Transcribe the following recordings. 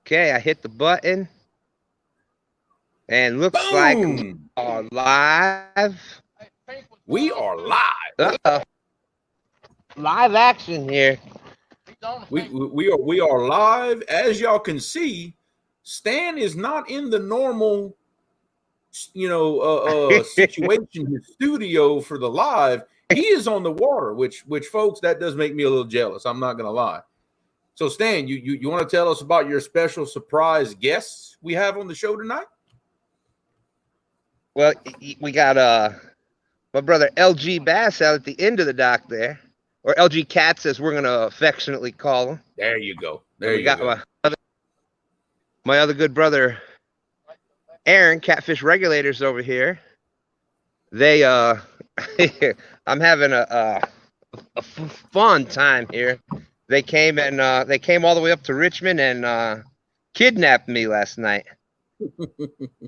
Okay, I hit the button. And looks like we are live. We are live. Uh-oh. Live action here. We are live. As y'all can see, Stan is not in the normal, situation in the studio for the live. He is on the water, which folks, that does make me a little jealous. I'm not gonna lie. So Stan, you want to tell us about your special surprise guests we have on the show tonight? Well, we got my brother LG Bass out at the end of the dock there, or LG Cats as we're gonna affectionately call him. There you go. We got my other good brother Aaron, Catfish Regulators over here. They I'm having a fun time here. They came all the way up to Richmond and kidnapped me last night.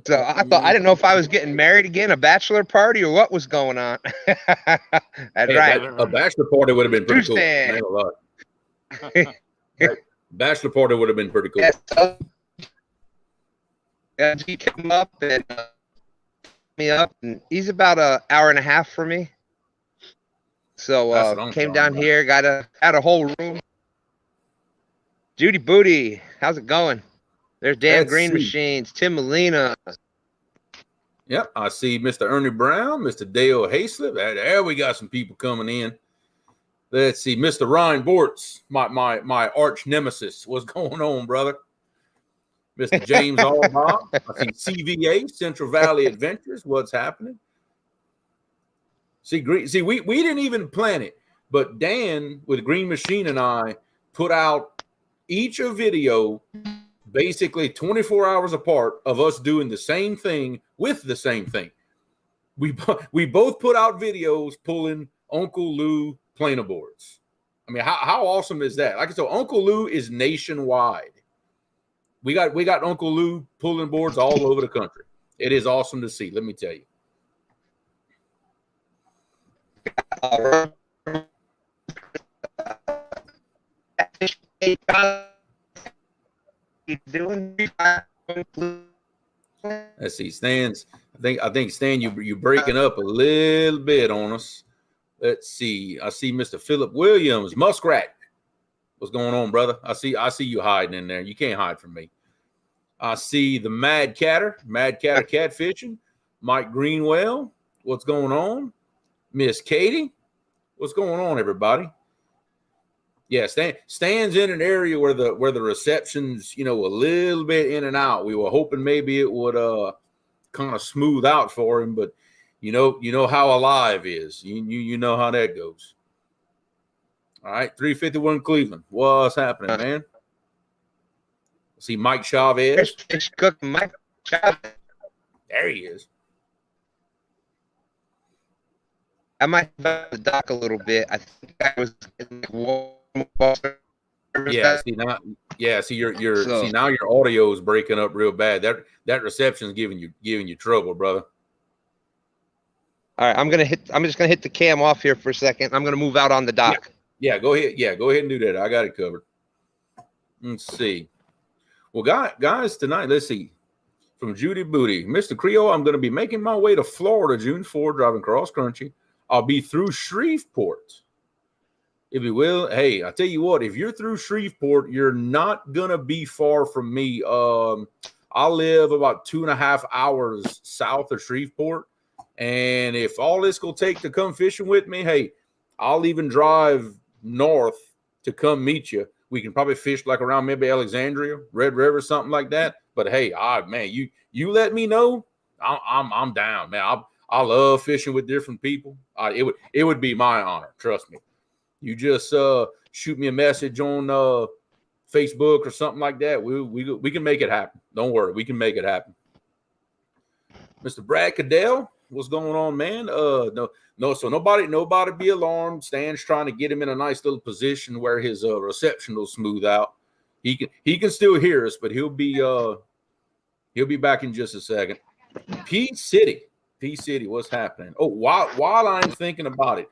So I didn't know if I was getting married again, a bachelor party, or what was going on. That's right. A bachelor party would have been pretty cool. Man, a lot. Bachelor party would have been pretty cool. Yeah, he came up and me up, and he's about an hour and a half from me. So came down here, had a whole room. Judy Booty, how's it going? There's Dan Green Machines, Tim Molina. Yep, I see Mr. Ernie Brown, Mr. Dale Hayslip. There we got some people coming in. Let's see, Mr. Ryan Bortz, my arch nemesis. What's going on, brother? Mr. James Allbob. I see CVA, Central Valley Adventures. What's happening? See, we didn't even plan it, but Dan with Green Machine and I put out each a video basically 24 hours apart of us doing the same thing with the same thing. We both put out videos pulling Uncle Lou planer boards. I mean, how awesome is that? Like I said, Uncle Lou is nationwide. We got Uncle Lou pulling boards all over the country. It is awesome to see, let me tell you. Let's see, Stan's. I think Stan, you breaking up a little bit on us. Let's see. I see Mr. Philip Williams, Muskrat. What's going on, brother? I see you hiding in there. You can't hide from me. I see the Mad Catter Catfishing, Mike Greenwell. What's going on? Miss Katie. What's going on, everybody? Yeah, Stan's in an area where the reception's, a little bit in and out. We were hoping maybe it would kind of smooth out for him, but you know how alive is. You know how that goes. All right, 351 Cleveland. What's happening, man? See Mike Chavez. Mike Chavez. There he is. I might have the dock a little bit. I think I was See now your audio is breaking up real bad. That reception is giving you trouble, brother. All right, I'm just gonna hit the cam off here for a second. I'm gonna move out on the dock. Yeah, go ahead. Yeah, go ahead and do that. I got it covered. Let's see. Well, guys, tonight, let's see. From Judy Booty, Mr. Creole, I'm going to be making my way to Florida June 4, driving cross country. I'll be through Shreveport. If you will, hey, I tell you what, if you're through Shreveport, you're not going to be far from me. I live about 2.5 hours south of Shreveport. And if all this will take to come fishing with me, hey, I'll even drive north to come meet you. We can probably fish like around maybe Alexandria, Red River, something like that. But hey, man, you let me know. I'm down, man. I love fishing with different people. It would be my honor. Trust me. You just shoot me a message on Facebook or something like that. We can make it happen. Don't worry, we can make it happen. Mr. Brad Cadell, what's going on, man? No. So nobody be alarmed. Stan's trying to get him in a nice little position where his reception will smooth out. He can still hear us, but he'll be back in just a second. P City, what's happening? Oh, while I'm thinking about it,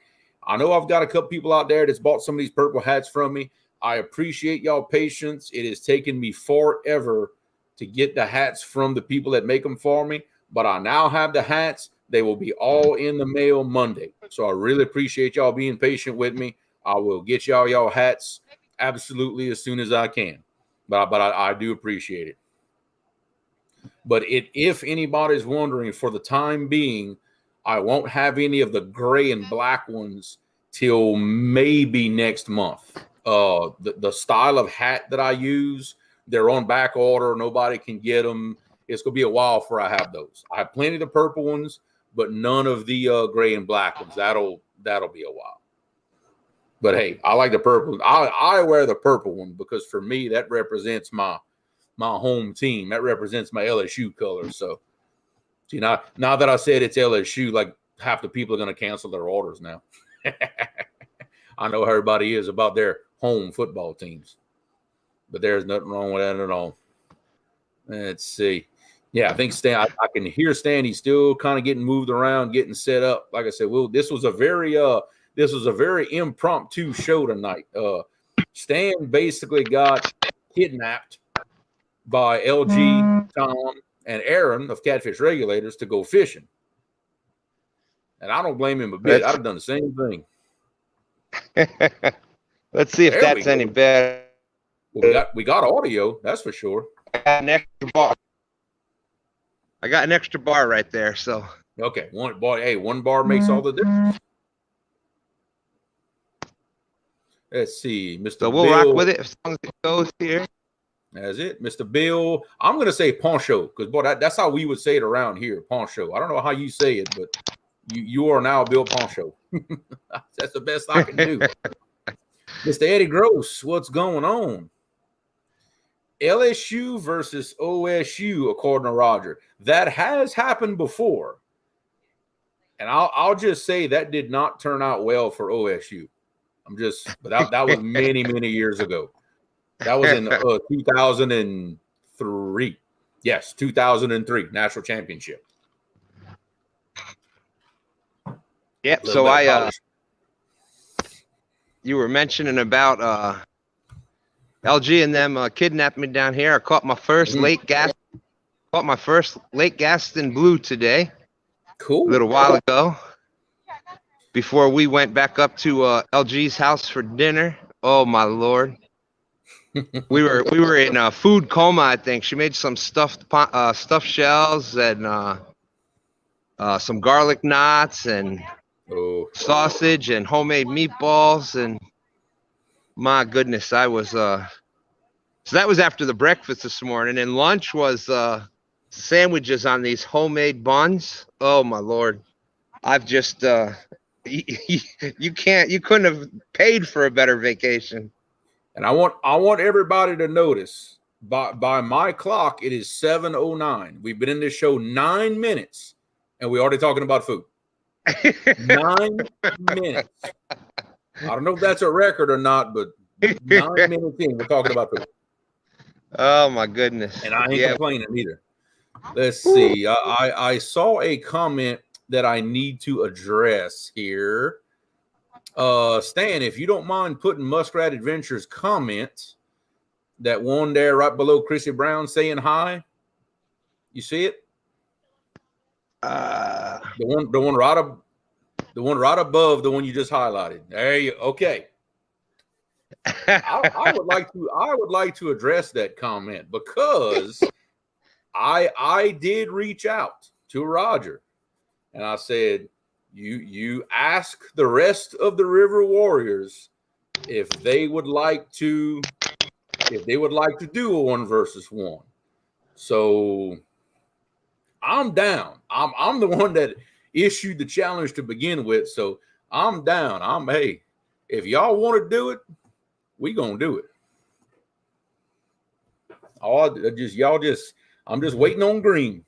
I know I've got a couple people out there that's bought some of these purple hats from me. I appreciate y'all patience. It has taken me forever to get the hats from the people that make them for me, but I now have the hats. They will be all in the mail Monday. So I really appreciate y'all being patient with me. I will get y'all hats absolutely as soon as I can. But I do appreciate it. But if anybody's wondering, for the time being, I won't have any of the gray and black ones till maybe next month. The style of hat that I use, they're on back order. Nobody can get them. It's going to be a while before I have those. I have plenty of the purple ones, but none of the gray and black ones. That'll be a while. But hey, I like the purple. I wear the purple one because for me, that represents my home team. That represents my LSU colors. So, see, now that I said it's LSU, like half the people are going to cancel their orders now. I know how everybody is about their home football teams, but there's nothing wrong with that at all. Let's see. Yeah, I think Stan. I can hear Stan. He's still kind of getting moved around, getting set up. Like I said, this was a very impromptu show tonight. Stan basically got kidnapped by LG, Tom, and Aaron of Catfish Regulators to go fishing. And I don't blame him a bit. I'd have done the same thing. Let's see if that's any better. Well, we got audio, that's for sure. I got an extra bar right there. So okay, one bar makes all the difference. Let's see, Mr. So we'll Bill, rock with it as long as it goes here. That's it, Mr. Bill. I'm gonna say poncho because that's how we would say it around here. Poncho. I don't know how you say it, but you are now Bill Poncho. That's the best I can do. Mr. Eddie Gross, what's going on? LSU versus OSU, according to Roger. That has happened before. And I'll just say that did not turn out well for OSU. But that was many, many years ago. That was in 2003. Yes, 2003 national championship. Yep. So you were mentioning about LG and them kidnapped me down here. I caught my first late Gaston blue today. Cool. A little while ago. Before we went back up to LG's house for dinner. Oh my Lord. we were in a food coma, I think. She made some stuffed shells and some garlic knots and sausage and homemade meatballs, and my goodness, I was so that was after the breakfast this morning, and lunch was sandwiches on these homemade buns. Oh my Lord. I've just you couldn't have paid for a better vacation. And I want everybody to notice by my clock, it is 7:09. We've been in this show 9 minutes and we're already talking about food. 9 minutes. I don't know if that's a record or not, but 9 minutes in, we're talking about food. Oh my goodness. And I ain't complaining either. Let's see. I saw a comment that I need to address here. Stan, if you don't mind putting Muskrat Adventures comment, that one there right below Chrissy Brown saying hi. You see it? The one right above the one you just highlighted. There you okay. I would like to address that comment because I did reach out to Roger and I said, you ask the rest of the River Warriors if they would like to do a 1 versus 1. So I'm down. I'm the one that issued the challenge to begin with. So I'm down. Hey, if y'all want to do it, we gonna do it. I'm just waiting on green.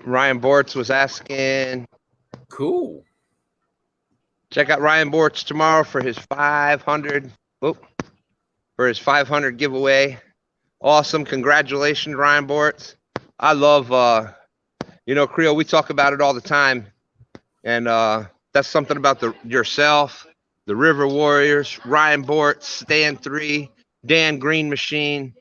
Ryan Bortz was asking. Cool. Check out Ryan Bortz tomorrow for his 500. For his 500 giveaway. Awesome! Congratulations, Ryan Bortz. I love You know, Creole, we talk about it all the time, and that's something about yourself, the River Warriors, Ryan Bort, Stan 3, Dan Green Machine.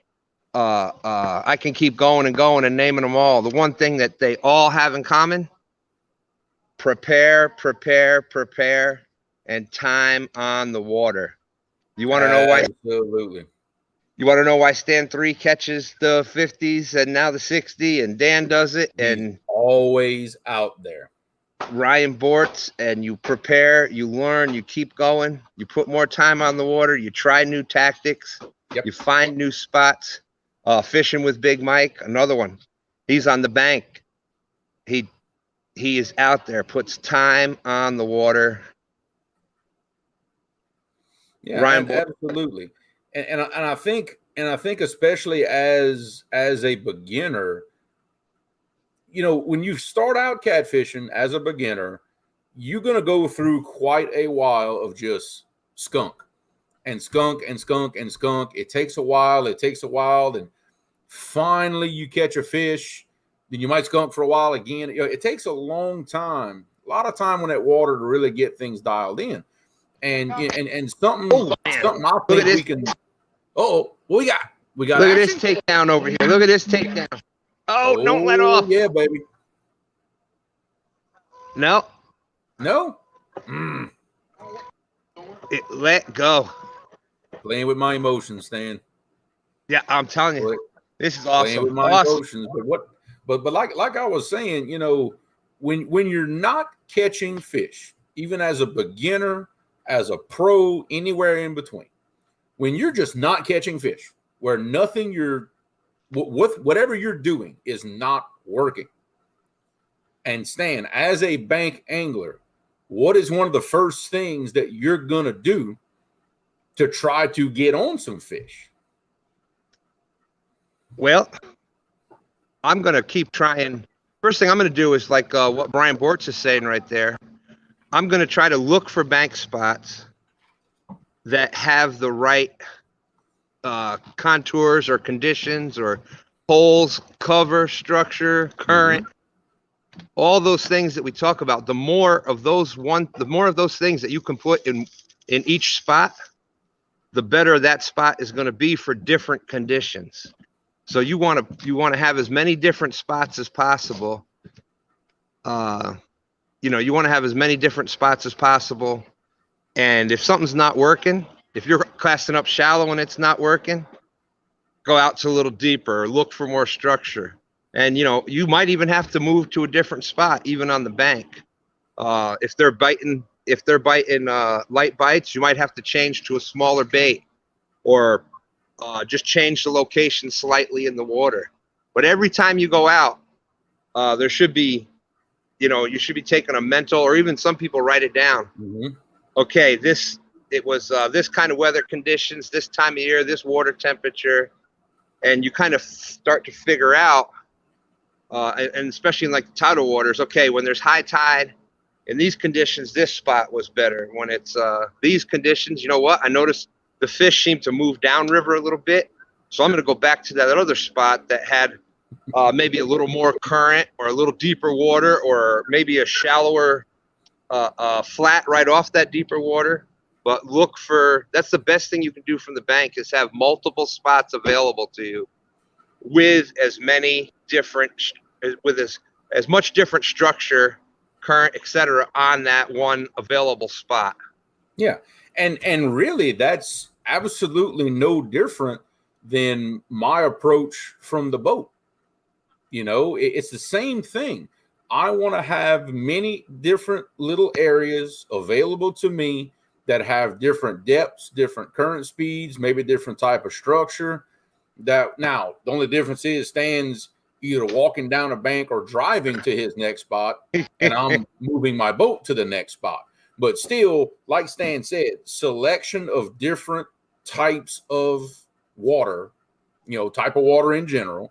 I can keep going and going and naming them all. The one thing that they all have in common: prepare, prepare, prepare, and time on the water. You want to know why? Absolutely. You want to know why Stan 3 catches the 50s and now the 60, and Dan does it, He's and always out there. Ryan Bortz, and you prepare, you learn, you keep going, you put more time on the water, you try new tactics, Yep. you find new spots. Fishing with Big Mike, another one. He's on the bank. He is out there, puts time on the water. Yeah, Ryan absolutely. And I think especially as a beginner, you know, when you start out catfishing as a beginner, you're going to go through quite a while of just skunk and skunk and skunk and skunk. It takes a while. Then finally you catch a fish. Then you might skunk for a while again. You know, it takes a long time, a lot of time on that water to really get things dialed in. And something I think we can. Oh, what we got? We got. Look action? at this takedown over here. Look at this takedown. Oh, don't let off. Yeah, baby. No. Let go. Playing with my emotions, Stan. Yeah, I'm telling you, this is awesome. Playing with my emotions, but like I was saying, you know, when you're not catching fish, even as a beginner, as a pro, anywhere in between, when you're just not catching fish, where nothing whatever you're doing is not working. And Stan, as a bank angler, what is one of the first things that you're gonna do to try to get on some fish? Well, I'm going to keep trying. First thing I'm going to do is like what Brian Bortz is saying right there. I'm going to try to look for bank spots that have the right contours or conditions or holes, cover, structure, current, all those things that we talk about. The more of those things that you can put in each spot, the better that spot is going to be for different conditions. So you want to have as many different spots as possible. You know, you want to have as many different spots as possible. And if something's not working, if you're casting up shallow and it's not working, go out to a little deeper or look for more structure. And, you know, you might even have to move to a different spot, even on the bank. If they're biting light bites, you might have to change to a smaller bait or just change the location slightly in the water. But every time you go out, there should be, you know, you should be taking a mental, or even some people write it down. Okay, it was this kind of weather conditions, this time of year, this water temperature, and you kind of start to figure out, and especially in like the tidal waters, okay, when there's high tide, in these conditions, this spot was better. When it's these conditions, you know what? I noticed the fish seem to move downriver a little bit. So I'm going to go back to that other spot that had maybe a little more current or a little deeper water, or maybe a shallower flat right off that deeper water. But that's the best thing you can do from the bank, is have multiple spots available to you with as much different structure, current, etc., on that one available spot. Yeah. And really, that's absolutely no different than my approach from the boat. You know, it's the same thing. I want to have many different little areas available to me that have different depths, different current speeds, maybe different type of structure. That now, the only difference is Stan's either walking down a bank or driving to his next spot, and I'm moving my boat to the next spot. But still, like Stan said, selection of different types of water, you know, type of water in general.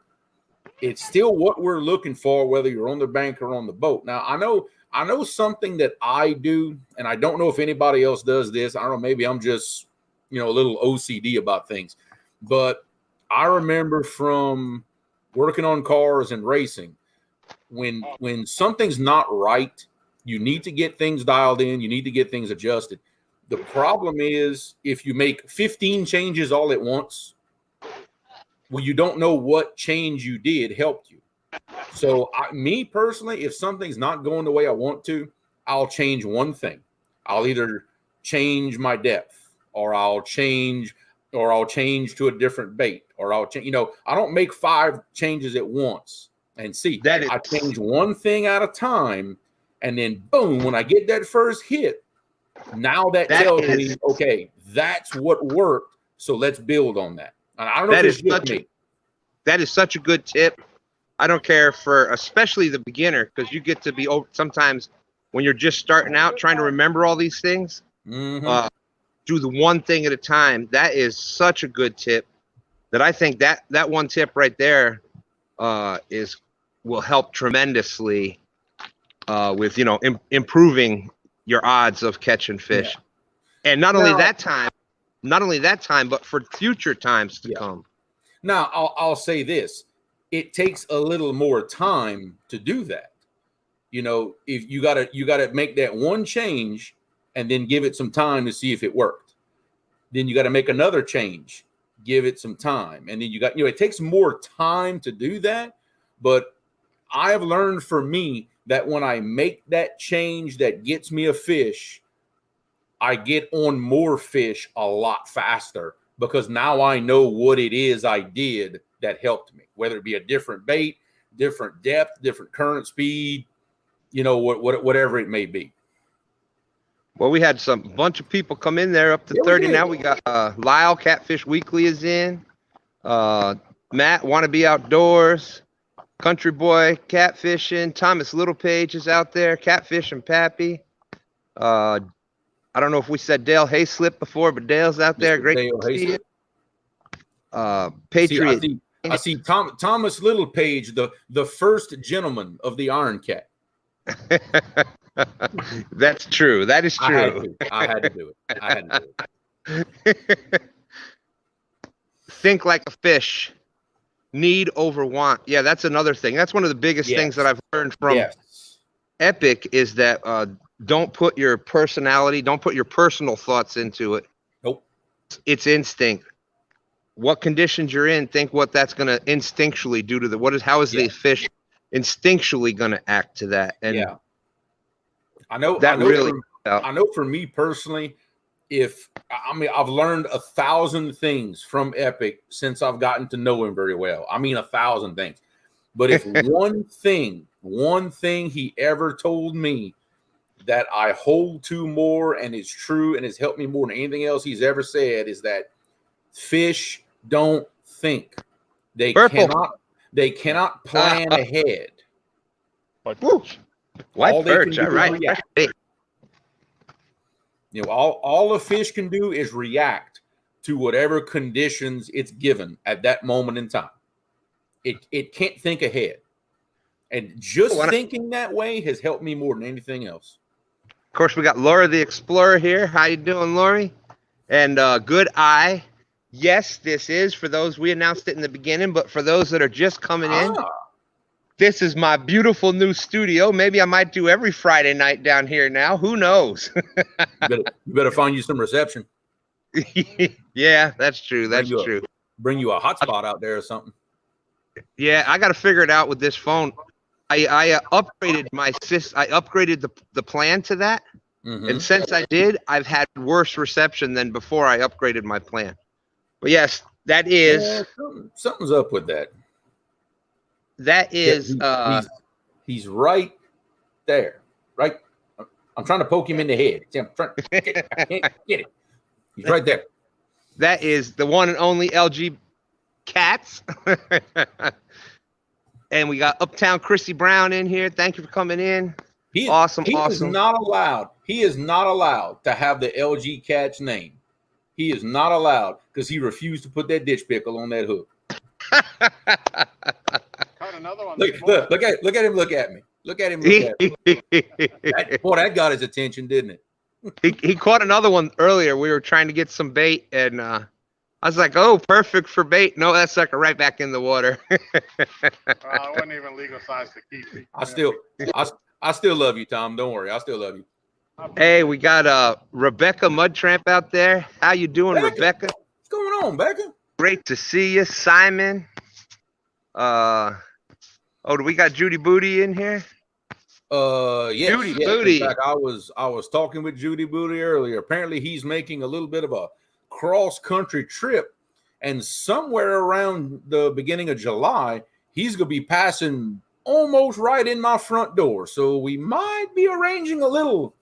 It's still what we're looking for, whether you're on the bank or on the boat. Now, I know something that I do, and I don't know if anybody else does this. I don't know, maybe I'm just, you know, a little OCD about things. But I remember from working on cars and racing, when something's not right, you need to get things dialed in. You need to get things adjusted. The problem is if you make 15 changes all at once, well, you don't know what change you did helped you. So me personally, if something's not going the way I want to, I'll change one thing. I'll either change my depth, or I'll change to a different bait, or I'll change. I don't make 5 changes at once. And see, I change one thing at a time, and then boom, when I get that first hit, now that tells me, okay, that's what worked. So let's build on that. And I don't know if it's just me. That is such a good tip. I don't care for especially the beginner, because you get to be sometimes when you're just starting out trying to remember all these things. Mm-hmm. Do the one thing at a time. That is such a good tip. That I think that one tip right there will help tremendously with improving your odds of catching fish. Yeah. And not only that time, but for future times to come. Now I'll say this. It takes a little more time to do that. If you gotta make that one change and then give it some time to see if it worked. Then you got to make another change, give it some time. And then it takes more time to do that. But I have learned for me that when I make that change that gets me a fish, I get on more fish a lot faster, because now I know what it is I did that helped me, whether it be a different bait, different depth, different current speed, whatever it may be. Well, we had a bunch of people come in there up to 30 now. We got Lyle, Catfish Weekly is in. Matt, Wanna Be Outdoors. Country Boy, Catfishing. Thomas Littlepage is out there. Catfish and Pappy. I don't know if we said Dale Hayslip before, but Dale's out there. Great Dale to see you. Patriot. I see Thomas Littlepage, the first gentleman of the Iron Cat. That's true. That is true. I had to do it. Think like a fish. Need over want. Yeah, that's another thing. That's one of the biggest things that I've learned from Epic is that don't put your personality, don't put your personal thoughts into it. Nope. It's instinct. What conditions you're in, think what that's going to instinctually do to how is the fish instinctually going to act to that. And I know for me personally, I've learned 1,000 things from Epic since I've gotten to know him very well. 1,000 things. But if one thing he ever told me that I hold to more and is true and has helped me more than anything else he's ever said is that fish don't think. They cannot plan ahead. White perch, all right. All a fish can do is react to whatever conditions it's given at that moment in time. It can't think ahead. And just thinking that way has helped me more than anything else. Of course, we got Laura the Explorer here. How you doing, Lori? And Good Eye. Yes, this is for those, we announced it in the beginning, but for those that are just coming in, this is my beautiful new studio. Maybe I might do every Friday night down here now. Who knows? You better find you some reception. Yeah, that's true. That's true. Bring you a hotspot out there or something. Yeah, I got to figure it out with this phone. I upgraded I upgraded the plan to that. Mm-hmm. And since I did, I've had worse reception than before I upgraded my plan. But yes, that is something's up with that. That is he's right there. Right. I'm trying to poke him in the head. I can't get it. He's right there. That is the one and only LG Cats. And we got Uptown Chrissy Brown in here. Thank you for coming in. Awesome. He is not allowed to have the LG Cats name. He is not allowed because he refused to put that ditch pickle on that hook. Caught another one. Look at him. Look at me. Look at him. Look at me. That got his attention, didn't it? He caught another one earlier. We were trying to get some bait, and I I was like, oh, perfect for bait. No, that sucker right back in the water. It wasn't even legal size to keep. I still love you, Tom. Don't worry. I still love you. Hey, we got Rebecca Mudtramp out there. How you doing, Becca. Rebecca? What's going on, Becca? Great to see you, Simon. Oh, do we got Judy Booty in here? Yes, Judy yes. Booty. In fact, I was talking with Judy Booty earlier. Apparently, he's making a little bit of a cross-country trip, and somewhere around the beginning of July, he's gonna be passing almost right in my front door. So we might be arranging a little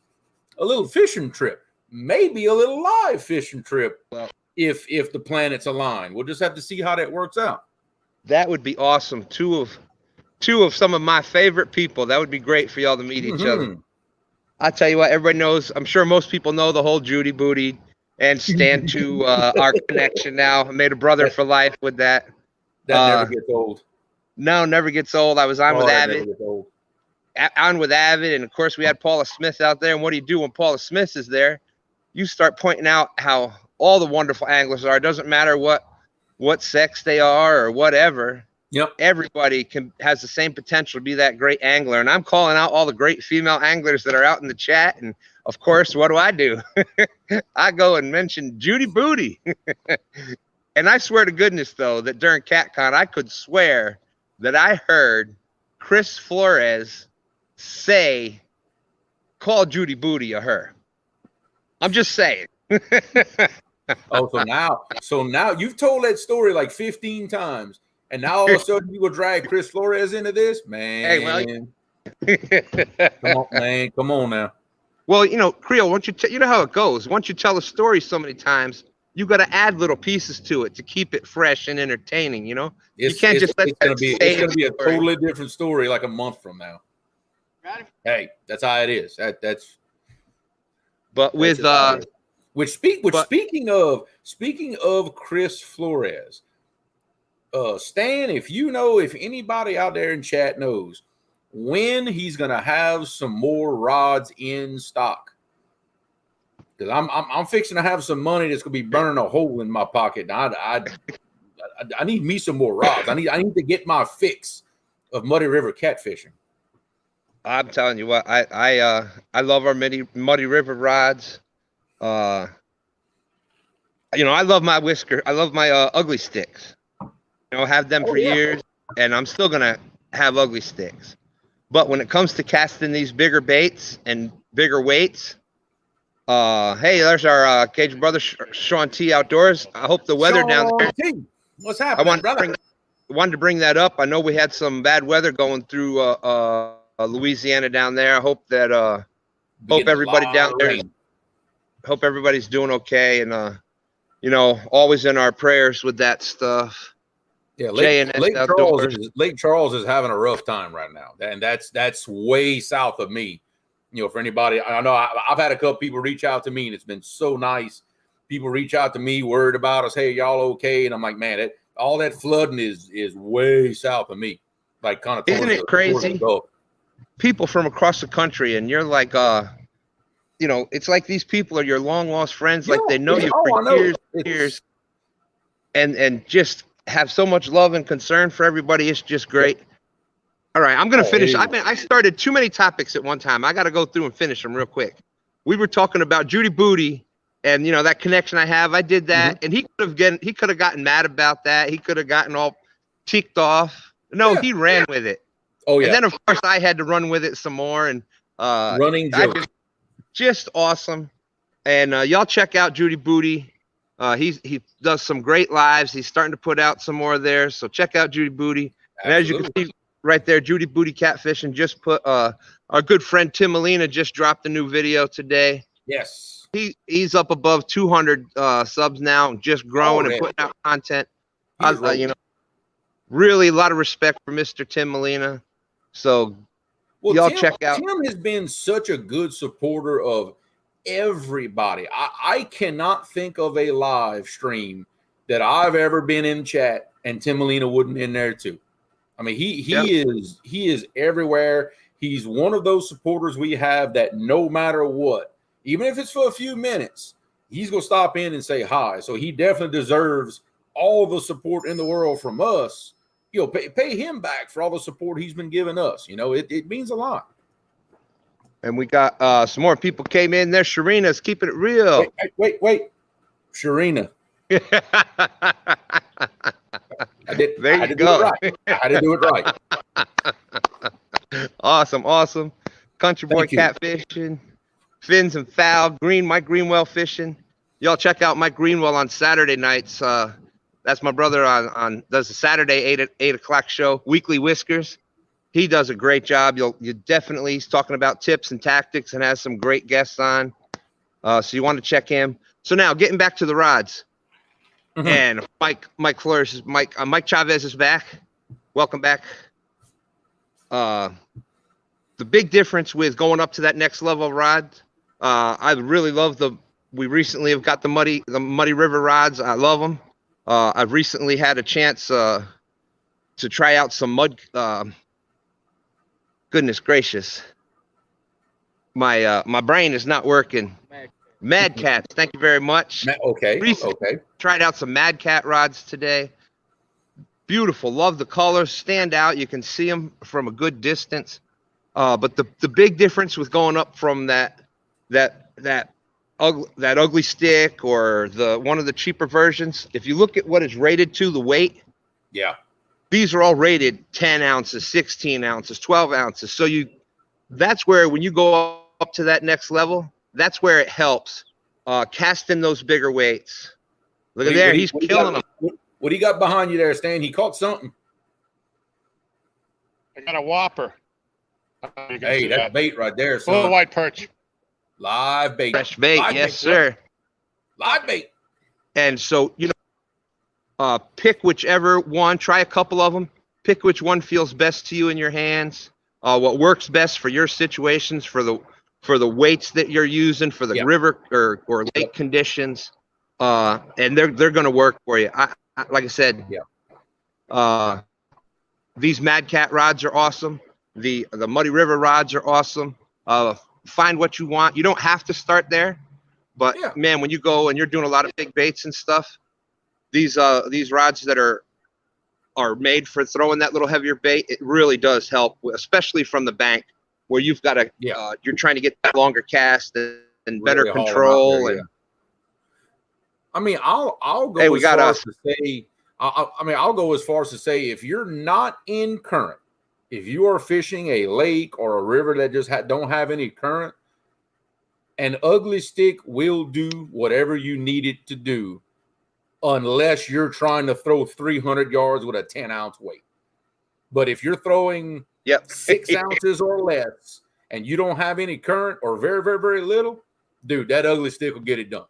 fishing trip, maybe a little live fishing trip. Well, if the planets align, we'll just have to see how that works out. That would be awesome. Two of some of my favorite people. That would be great for y'all to meet each other. I tell you what, everybody knows. I'm sure most people know the whole Judy Booty and stand to our connection now. I made a brother for life with that. That never gets old. No, never gets old. I was on with Avid. And of course we had Paula Smith out there. And what do you do when Paula Smith is there? You start pointing out how all the wonderful anglers are. It doesn't matter what sex they are or whatever. Yep. Everybody has the same potential to be that great angler. And I'm calling out all the great female anglers that are out in the chat. And of course, what do? I go and mention Judy Booty. And I swear to goodness, though, that during CatCon, I could swear that I heard Chris Flores call Judy Booty a her. I'm just saying. Oh, so now you've told that story like 15 times. And now all of a sudden you will drag Chris Flores into this? Man. Hey, well, Come on now. Well, Creole, once you know how it goes. Once you tell a story so many times, you got to add little pieces to it to keep it fresh and entertaining. You can't just let it's gonna be a totally different story like a month from now. Hey, that's how it is. That's. But with speaking of Chris Flores, Stan, if anybody out there in chat knows when he's gonna have some more rods in stock, because I'm fixing to have some money that's gonna be burning a hole in my pocket. I need me some more rods. I need to get my fix of Muddy River catfishing. I'm telling you what, I love our Muddy River rods. I love my whisker. I love my ugly sticks. Have them for years, and I'm still gonna have ugly sticks. But when it comes to casting these bigger baits and bigger weights, hey, there's our Cajun brother Sean T Outdoors. I hope the weather down there. What's happening, brother? Wanted to bring that up. I know we had some bad weather going through Louisiana down there. I hope that hope everybody down there. Hope everybody's doing okay, and always in our prayers with that stuff. Yeah, Lake Charles is having a rough time right now, and that's way south of me. For anybody, I know I've had a couple people reach out to me, and it's been so nice. People reach out to me, worried about us. Hey, y'all okay? And I'm like, man, all that flooding is way south of me. Like, kind of. Isn't it crazy? People from across the country, and you're like, it's like these people are your long lost friends. Like they know you for years, and just have so much love and concern for everybody. It's just great. All right, I'm gonna finish. I started too many topics at one time. I got to go through and finish them real quick. We were talking about Judy Booty, and that connection I have. I did that, and he could have gotten mad about that. He could have gotten all ticked off. No, he ran with it. Oh yeah. And then of course I had to run with it some more, and running joke. Just awesome. And y'all check out Judy Booty. He does some great lives. He's starting to put out some more there. So check out Judy Booty. And as you can see right there, Judy Booty Catfishing just put our good friend Tim Molina just dropped a new video today. Yes. He's up above 200 subs now, just growing and putting out content. Really a lot of respect for Mr. Tim Molina. So y'all check out. Tim has been such a good supporter of everybody. I cannot think of a live stream that I've ever been in chat and Tim Molina wouldn't in there too. I mean, he is everywhere. He's one of those supporters we have that no matter what, even if it's for a few minutes, he's going to stop in and say hi. So he definitely deserves all the support in the world from us. You know, pay him back for all the support he's been giving us. You know, it means a lot. And we got some more people came in there. Sharina's keeping it real. Wait. Sharina. There you go. I had to do it right. Awesome. Country Boy Catfishing, Fins and Foul, Mike Greenwell Fishing. Y'all check out Mike Greenwell on Saturday nights. That's my brother does the Saturday 8 o'clock show, Weekly Whiskers. He does a great job. He's talking about tips and tactics and has some great guests on. So you want to check him. So now getting back to the rods. Mm-hmm. And Mike Chavez is back. Welcome back. The big difference with going up to that next level of rod, I really love we recently have got the Muddy River rods. I love them. I've recently had a chance to try out some mud. Goodness gracious, my brain is not working. Mad Cats, thank you very much. Okay. Tried out some Mad Cat rods today. Beautiful, love the colors, stand out. You can see them from a good distance. But the big difference with going up from that ugly stick or one of the cheaper versions, if you look at what is rated to the weight, yeah, these are all rated 10 ounces, 16 ounces, 12 ounces. So that's where when you go up to that next level, that's where it helps casting those bigger weights. Look at there, he's killing them. What do you got behind you there, Stan? He caught something. I got a whopper. Hey, that's bait right there, son. Full white perch. Live bait. Fresh bait, yes, sir. Live bait. And so, pick whichever one. Try a couple of them. Pick which one feels best to you in your hands. What works best for your situations, for the weights that you're using, for the river or lake conditions, and they're going to work for you. Like I said, these Mad Cat rods are awesome. The Muddy River rods are awesome. Find what you want. You don't have to start there, but man, when you go and you're doing a lot of big baits and stuff, these rods that are made for throwing that little heavier bait, it really does help, especially from the bank where you've got to you're trying to get that longer cast and better control. And I mean, I'll go as far as to say, I'll go as far as to say, if you're not in current, if you are fishing a lake or a river that just don't have any current, an ugly stick will do whatever you need it to do, unless you're trying to throw 300 yards with a 10-ounce weight. But if you're throwing 6 ounces or less and you don't have any current or very, very, very little, dude, that ugly stick will get it done.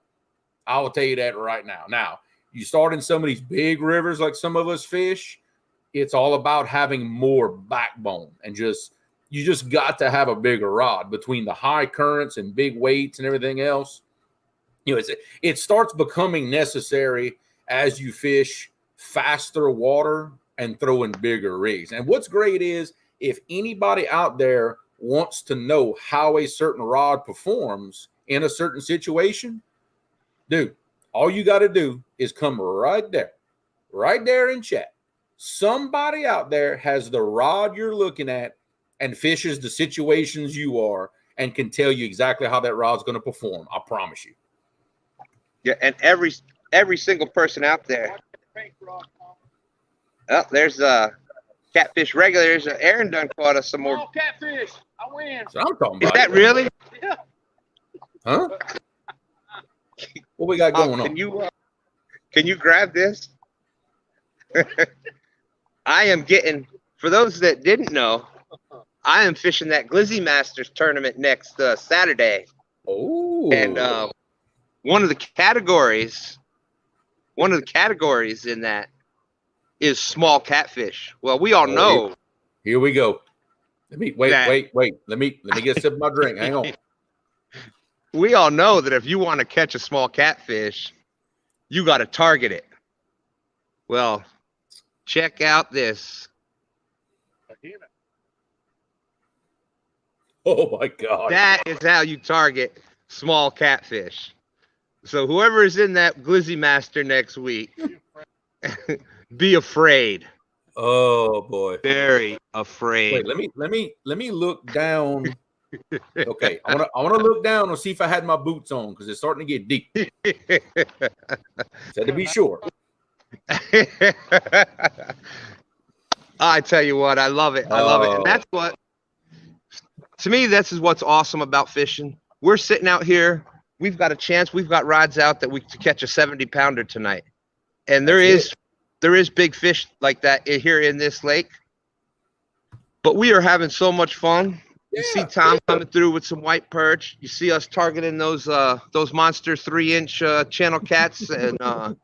I will tell you that right now. Now, you start in some of these big rivers like some of us fish, it's all about having more backbone and you just got to have a bigger rod between the high currents and big weights and everything else. You know, it starts becoming necessary as you fish faster water and throwing bigger rigs. And what's great is if anybody out there wants to know how a certain rod performs in a certain situation, dude, all you got to do is come right there in chat. Somebody out there has the rod you're looking at and fishes the situations you are and can tell you exactly how that rod's going to perform. I promise you. Yeah, and every single person out there. Oh, there's Catfish regulators. Aaron done caught us some more. Oh, Catfish! I win. So I'm talking about. Is that really? Yeah. Huh? What we got going on? Can you grab this? I am getting, for those that didn't know, I am fishing that Glizzy Masters tournament next Saturday. Oh. And one of the categories in that is small catfish. Well, we all know. Here we go. Let me wait. Let me get a sip of my drink. Hang on. We all know that if you want to catch a small catfish, you got to target it. Well, check out this. Oh my God. That is how you target small catfish. So whoever is in that glizzy master next week, be afraid. Oh boy. Very Wait, afraid. let me look down. Okay, I wanna look down and see if I had my boots on because it's starting to get deep. Said to be sure. I tell you what, I love it. I love it. And that's what, to me, this is what's awesome about fishing. We're sitting out here. We've got a chance. We've got rods out that we can catch a 70-pounder tonight. And there is big fish like that here in this lake. But we are having so much fun. You see Tom coming through with some white perch. You see us targeting those monster 3-inch channel cats, and I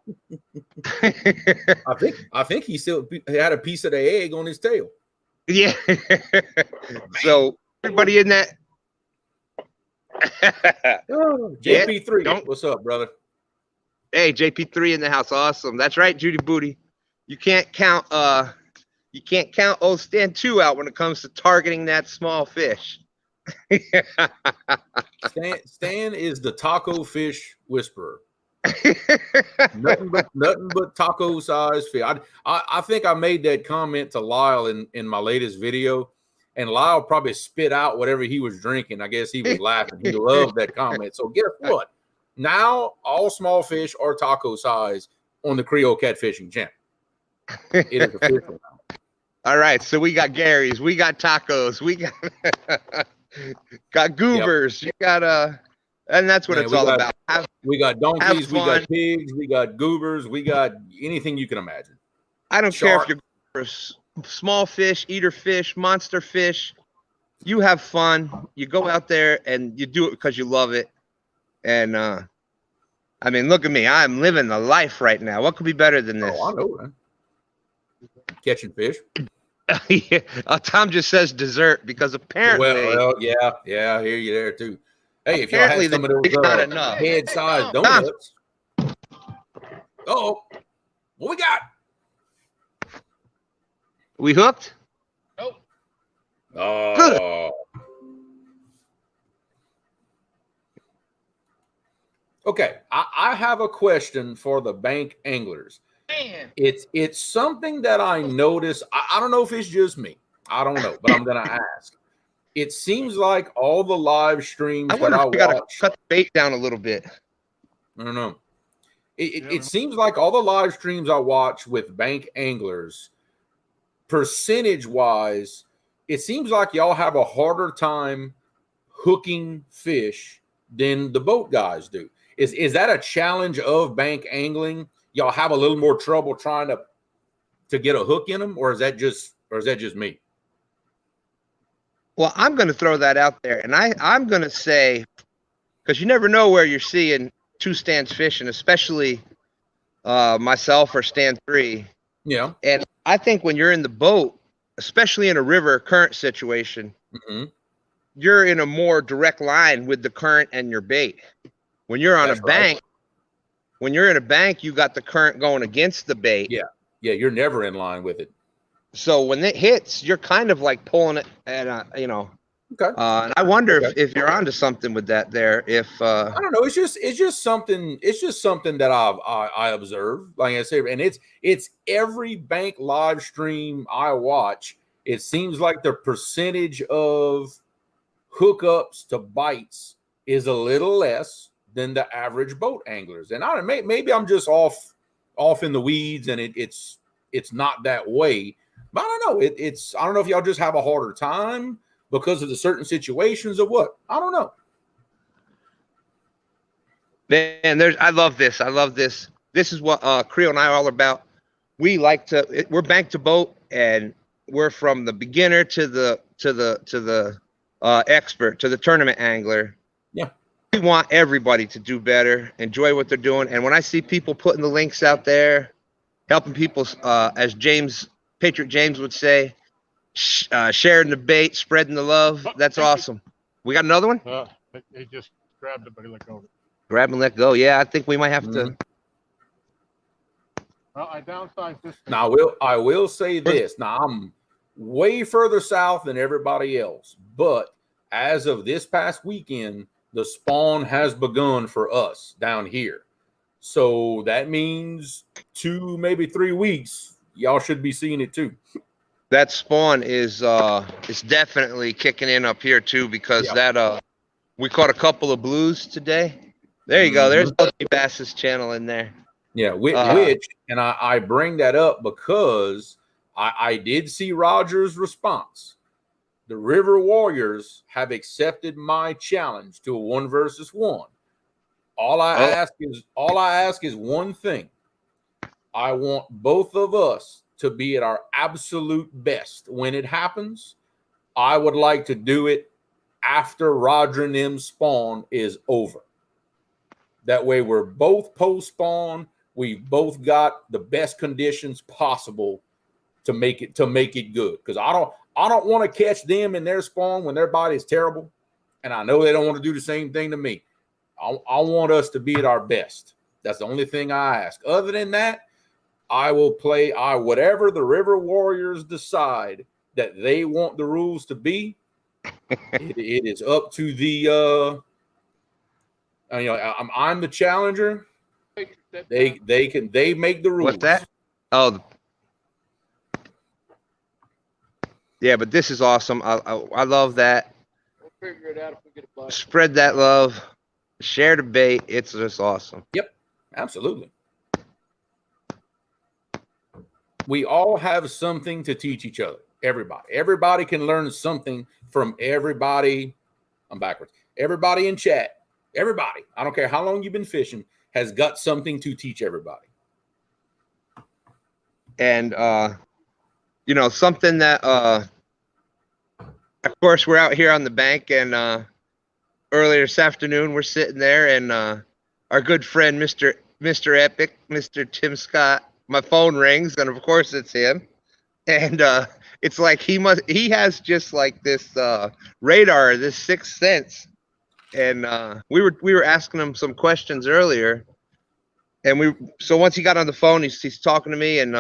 think he still had a piece of the egg on his tail. Yeah. So everybody in that. JP3, what's up, brother? Hey, JP3 in the house. Awesome. That's right, Judy Booty. You can't count old Stan 2 out when it comes to targeting that small fish. Stan is the taco fish whisperer. nothing but taco size fish. I think I made that comment to Lyle in my latest video, and Lyle probably spit out whatever he was drinking. I guess he was laughing. He loved that comment. So guess what? Now all small fish are taco size on the Creole Catfishing channel. It is official now. All right, so we got Gary's, we got tacos, we got goobers, you got and that's what it's all about. We got donkeys, we got pigs, we got goobers, we got anything you can imagine. I don't care if you're small fish, eater fish, monster fish. You have fun. You go out there and you do it because you love it. And I mean, look at me. I'm living the life right now. What could be better than this? Oh, I know, man. Catching fish. Yeah. Tom just says dessert because apparently. Well, yeah, I hear you there too. Hey, if y'all had some of those head-sized donuts. Oh, what we got? We hooked? Nope. Oh. Okay, I have a question for the bank anglers. Man. It's something that I notice. I don't know if it's just me. I don't know, but I'm gonna ask. It seems like all the live streams that I watch. Cut the bait down a little bit. I don't know. It seems like all the live streams I watch with bank anglers, percentage-wise, it seems like y'all have a harder time hooking fish than the boat guys do. Is that a challenge of bank angling? Y'all have a little more trouble trying to get a hook in them, or is that just me? Well, I'm going to throw that out there, and I'm going to say, because you never know where you're seeing two Stans fishing, especially myself or Stan 3. Yeah. And I think when you're in the boat, especially in a river current situation, you're in a more direct line with the current and your bait. When you're on a bank, when you're in a bank, you got the current going against the bait. Yeah, you're never in line with it. So when it hits, you're kind of like pulling it, and you know. Okay. And I wonder if you're onto something with that there. If I don't know, it's just something that I observe. Like I said, and it's every bank live stream I watch. It seems like the percentage of hookups to bites is a little less than the average boat anglers. And I don't know, maybe I'm just off in the weeds, and it's not that way. But I don't know. I don't know if y'all just have a harder time because of the certain situations or what. I don't know. Man, I love this. I love this. This is what Creole and I are all about. We're bank to boat, and we're from the beginner to the expert, to the tournament angler. Yeah. We want everybody to do better, enjoy what they're doing. And when I see people putting the links out there, helping people, as Patriot James would say, sharing the bait, spreading the love, that's awesome. We got another one? He just grabbed it, but he let go of it. Grab and let go. Yeah, I think we might have to. Well, I downsized this thing. Now, I will say this. Now, I'm way further south than everybody else, but as of this past weekend, the spawn has begun for us down here. So that means 2, maybe 3 weeks, y'all should be seeing it too. That spawn is definitely kicking in up here too, because that we caught a couple of blues today. There you go. There's LG Bass's channel in there. Yeah, which and I bring that up because I did see Roger's response. The River Warriors have accepted my challenge to a 1 versus 1. All I ask is one thing. I want both of us to be at our absolute best. When it happens, I would like to do it after Roger and them spawn is over. That way we're both post-spawn. We've both got the best conditions possible to make it good. Because I don't want to catch them in their spawn when their body is terrible. And I know they don't want to do the same thing to me. I want us to be at our best. That's the only thing I ask. Other than that, I will play whatever the River Warriors decide that they want the rules to be. It is up to the I'm the challenger. They make the rules. What's that? Oh, yeah, but this is awesome. I love that. We'll figure it out if we get a bite. Spread that love. Share the bait. It's just awesome. Yep, absolutely. We all have something to teach each other. Everybody can learn something from everybody. I'm backwards. Everybody in chat. Everybody. I don't care how long you've been fishing, has got something to teach everybody. And something that of course we're out here on the bank, and earlier this afternoon we're sitting there, and our good friend Mr. Epic, Mr. Tim Scott, my phone rings, and of course it's him. And it's like he has just like this radar, this sixth sense. And we were asking him some questions earlier, and so once he got on the phone, he's talking to me, and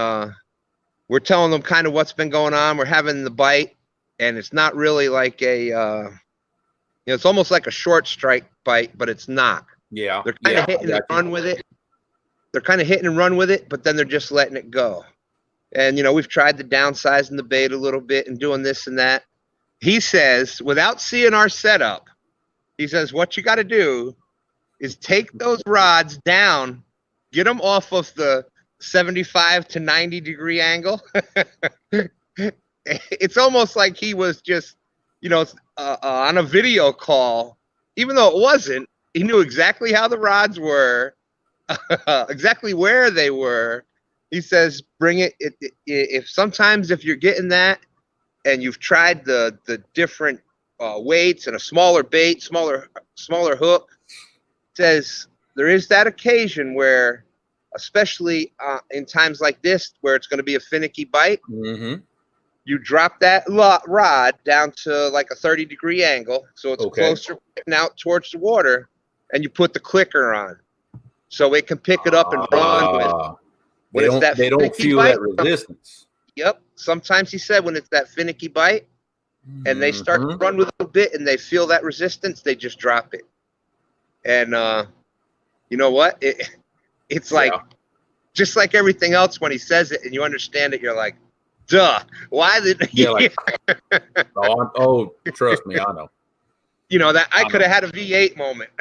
we're telling him kind of what's been going on. We're having the bite, and it's not really like it's almost like a short strike bite, but it's not. Yeah, they're kind of hitting and run with it. They're kind of hitting and run with it, but then they're just letting it go. And we've tried to downsizing the bait a little bit and doing this and that. He says, without seeing our setup, he says, what you got to do is take those rods down, get them off of the 75 to 90 degree angle. It's almost like he was just, on a video call, even though it wasn't. He knew exactly how the rods were, exactly where they were. He says, bring it. If sometimes if you're getting that and you've tried the different weights and a smaller bait, smaller hook, says there is that occasion where, especially in times like this, where it's going to be a finicky bite, you drop that rod down to like a 30 degree angle, so it's closer out towards the water, and you put the clicker on, so it can pick it up and run with. They don't feel that resistance. Yep. Sometimes he said when it's that finicky bite, and they start to run with a bit, and they feel that resistance, they just drop it. And you know what? It's like just like everything else. When he says it and you understand it, you're like, duh. Why did oh, trust me, I know. That I could have had a V8 moment.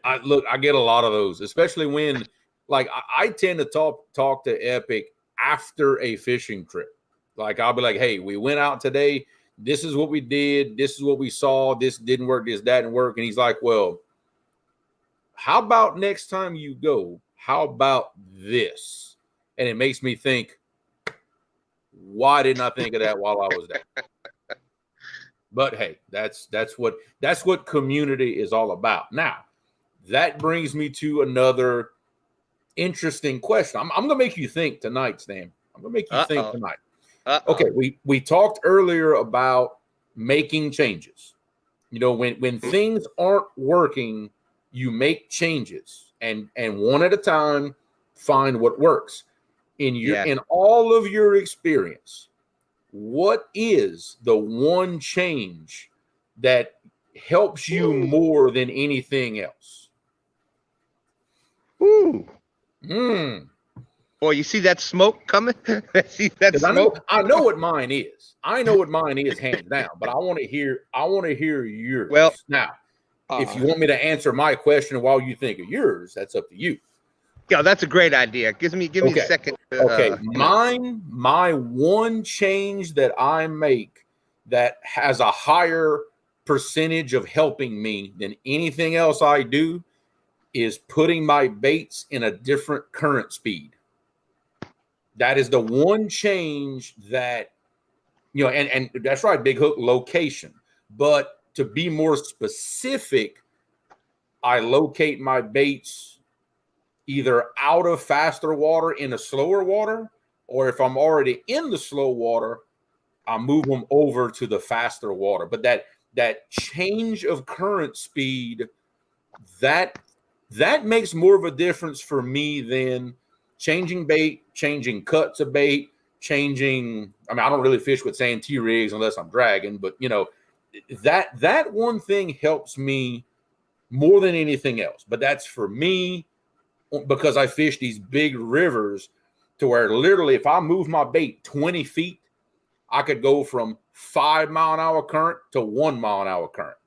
I get a lot of those, especially when, like, I tend to talk to Epic after a fishing trip. Like, I'll be like, hey, we went out today. This is what we did. This is what we saw. This didn't work. This didn't work. And he's like, well, how about next time you go? How about this? And it makes me think, why didn't I think of that while I was there? But hey, that's what community is all about. Now, that brings me to another interesting question. I'm going to make you think tonight, Stan. I'm going to make you think tonight. Okay, we talked earlier about making changes. When things aren't working, you make changes, and one at a time, find what works. In all of your experience, what is the one change that helps you more than anything else? Ooh. Mm. Boy, you see that smoke coming? See that smoke? I know what mine is. I know what mine is, hands down. But I want to hear yours. Well, now, if you want me to answer my question while you think of yours, that's up to you. Yeah, that's a great idea. Give me a second. Okay, my one change that I make that has a higher percentage of helping me than anything else I do is putting my baits in a different current speed. That is the one change that, and that's right, Big Hook, location. But to be more specific, I locate my baits either out of faster water into slower water, or if I'm already in the slow water, I move them over to the faster water. But that change of current speed, that makes more of a difference for me than changing bait, changing cuts of bait, changing. I mean, I don't really fish with sand-T rigs unless I'm dragging, but that one thing helps me more than anything else. But that's for me because I fish these big rivers to where literally if I move my bait 20 feet, I could go from 5 mile an hour current to 1 mile an hour current.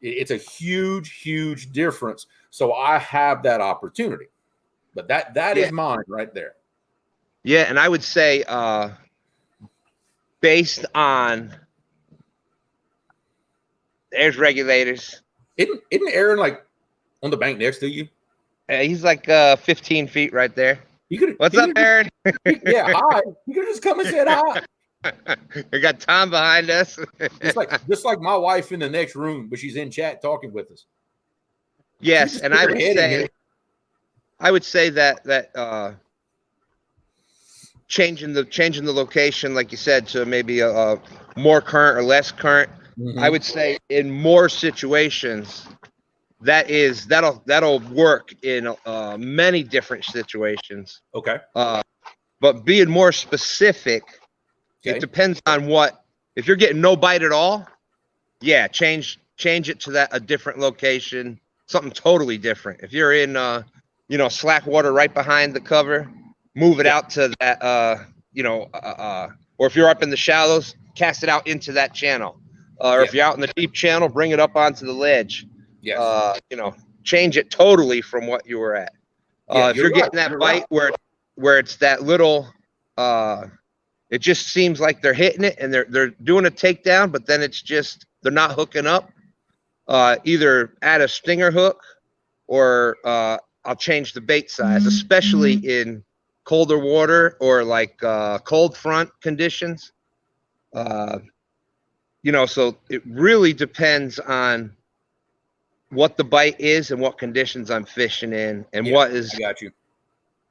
It's a huge, huge difference. So I have that opportunity. But that is mine right there. Yeah, and I would say based on there's regulators. Isn't Aaron like on the bank next to you? He's like 15 feet right there. What's up, Aaron? Yeah, hi. You could just come and say hi. We got Tom behind us. just like my wife in the next room, but she's in chat talking with us. Yes, and I would say that changing the location, like you said, to maybe a more current or less current. Mm-hmm. I would say in more situations, that'll work in many different situations. Okay. But being more specific, it depends on what. If you're getting no bite at all, yeah, change it to a different location, something totally different. If you're in slack water right behind the cover, move it out to that or if you're up in the shallows, cast it out into that channel. Or if you're out in the deep channel, bring it up onto the ledge. Yes. Change it totally from what you were at. If you're getting that bite where it's that little, it just seems like they're hitting it and they're doing a takedown, but then it's just they're not hooking up. Either add a stinger hook or I'll change the bait size, especially in colder water or like cold front conditions. So it really depends on what the bite is and what conditions I'm fishing in and what is. I got you.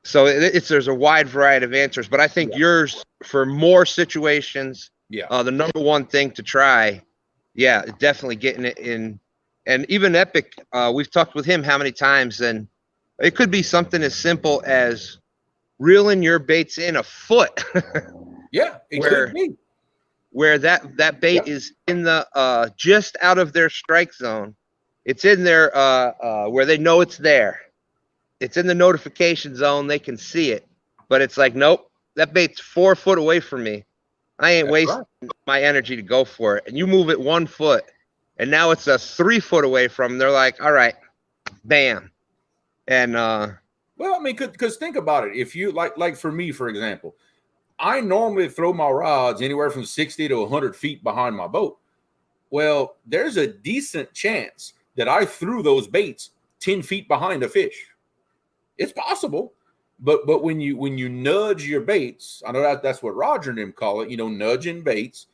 So there's a wide variety of answers, but I think yours for more situations. Yeah. The number one thing to try, definitely getting it in, and even Epic. We've talked with him how many times, and it could be something as simple as reeling your baits in a foot. Yeah, it could be. Where that bait is in the just out of their strike zone. It's in their where they know it's there. It's in the notification zone. They can see it, but it's like, nope, that bait's 4 foot away from me. I ain't wasting my energy to go for it. And you move it 1 foot, and now it's a 3 foot away from them. They're like, all right, bam. And well, I mean, because think about it. If you like for me, for example, I normally throw my rods anywhere from 60 to 100 feet behind my boat. Well, there's a decent chance that I threw those baits 10 feet behind a fish. It's possible, but when you nudge your baits, I know that's what Roger and them call it, nudging baits.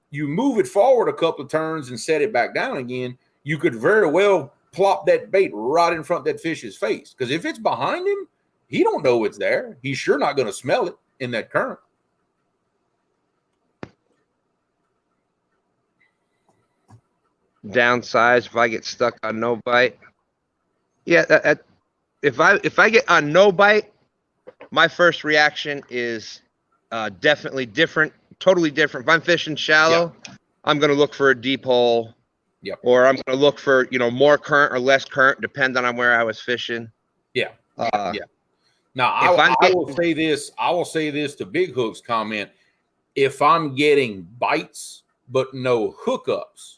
You move it forward a couple of turns and set it back down again. You could very well plop that bait right in front of that fish's face, because if it's behind him, he don't know it's there. He's sure not going to smell it in that current. Downsize if I get stuck on no bite. Yeah, if I get on no bite, my first reaction is definitely different, totally different. If I'm fishing shallow, I'm going to look for a deep hole. Yep. Or I'm going to look for, more current or less current, depending on where I was fishing. Yeah. Yeah. Now, If I will say this. I will say this to Big Hook's comment. If I'm getting bites but no hookups,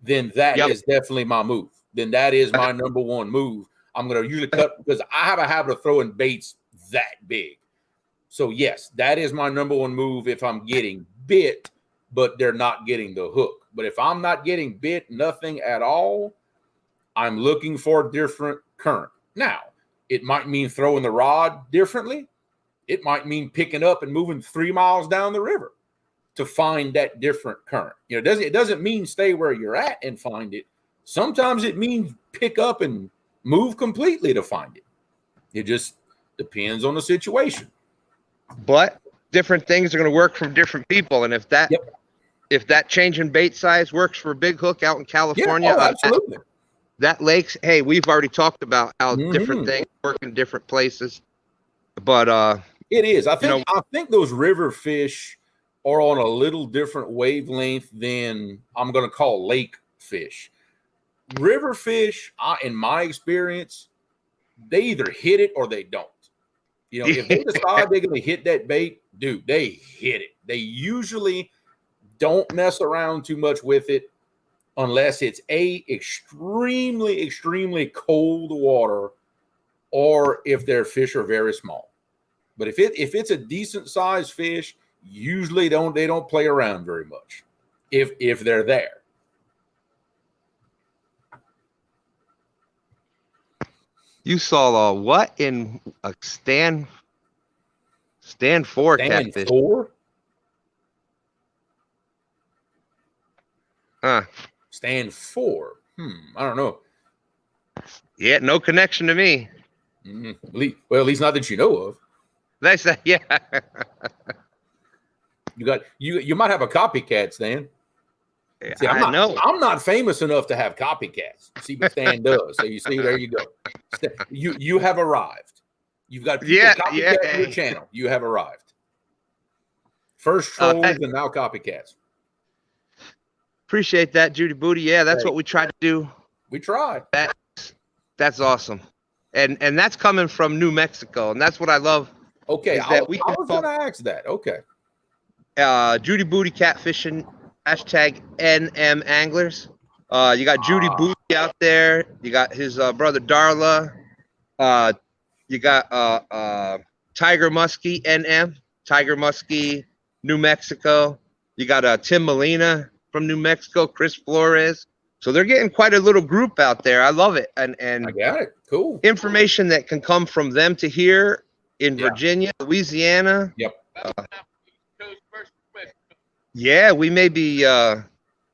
then that is definitely my move. Then that is my number one move. I'm going to usually cut because I have a habit of throwing baits that big. So, yes, that is my number one move if I'm getting bit, but they're not getting the hook. But if I'm not getting bit, nothing at all, I'm looking for a different current. Now, it might mean throwing the rod differently. It might mean picking up and moving 3 miles down the river to find that different current. It doesn't mean stay where you're at and find it. Sometimes it means pick up and move completely to find it. It just depends on the situation. But different things are going to work from different people. And if that change in bait size works for Big Hook out in California, absolutely. That lakes, hey, we've already talked about how different things work in different places. But it is. I think those river fish are on a little different wavelength than I'm going to call lake fish. River fish, in my experience, they either hit it or they don't. If they decide they're going to hit that bait, dude, they hit it. They usually don't mess around too much with it unless it's extremely, extremely cold water or if their fish are very small. But if it's a decent sized fish, usually they don't play around very much if they're there. You saw what in a stand 4 catfish? 4? Stand 4. I don't know. Yeah, no connection to me. Well, at least not that you know of. They say, yeah. You might have a copycat, Stan. See, I know. I'm not famous enough to have copycats. See, but Stan does. So you see, there you go. You have arrived. You've got people copycat your channel. You have arrived. First trolls and now copycats. Appreciate that, Judy Booty. Yeah, that's what we try to do. We try. That's awesome. And that's coming from New Mexico. And that's what I love. Okay, I was going to ask that. Okay. Judy Booty Catfishing, #NM Anglers. You got Judy Booty out there. You got his brother Darla. You got Tiger Muskie, NM. Tiger Muskie, New Mexico. You got Tim Molina from New Mexico, Chris Flores. So they're getting quite a little group out there. I love it. And I got it. Cool. Information that can come from them to here in Virginia, Louisiana. Yep. Yeah, we may be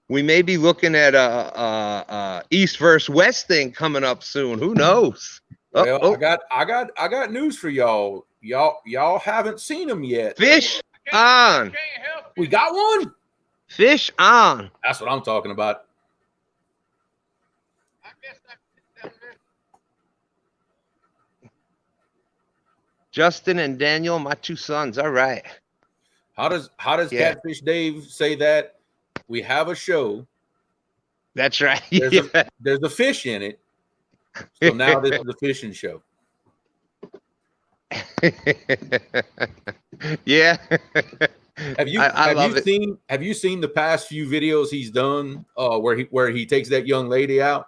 looking at a East versus West thing coming up soon. Who knows? Well, I got news for y'all. Y'all haven't seen them yet. Fish on. We got one. Fish on. That's what I'm talking about. Justin and Daniel, my 2 sons. All right. How does Catfish Dave say that? We have a show. That's right. There's a fish in it. So now this is a fishing show. Yeah. Have you seen the past few videos he's done where he takes that young lady out?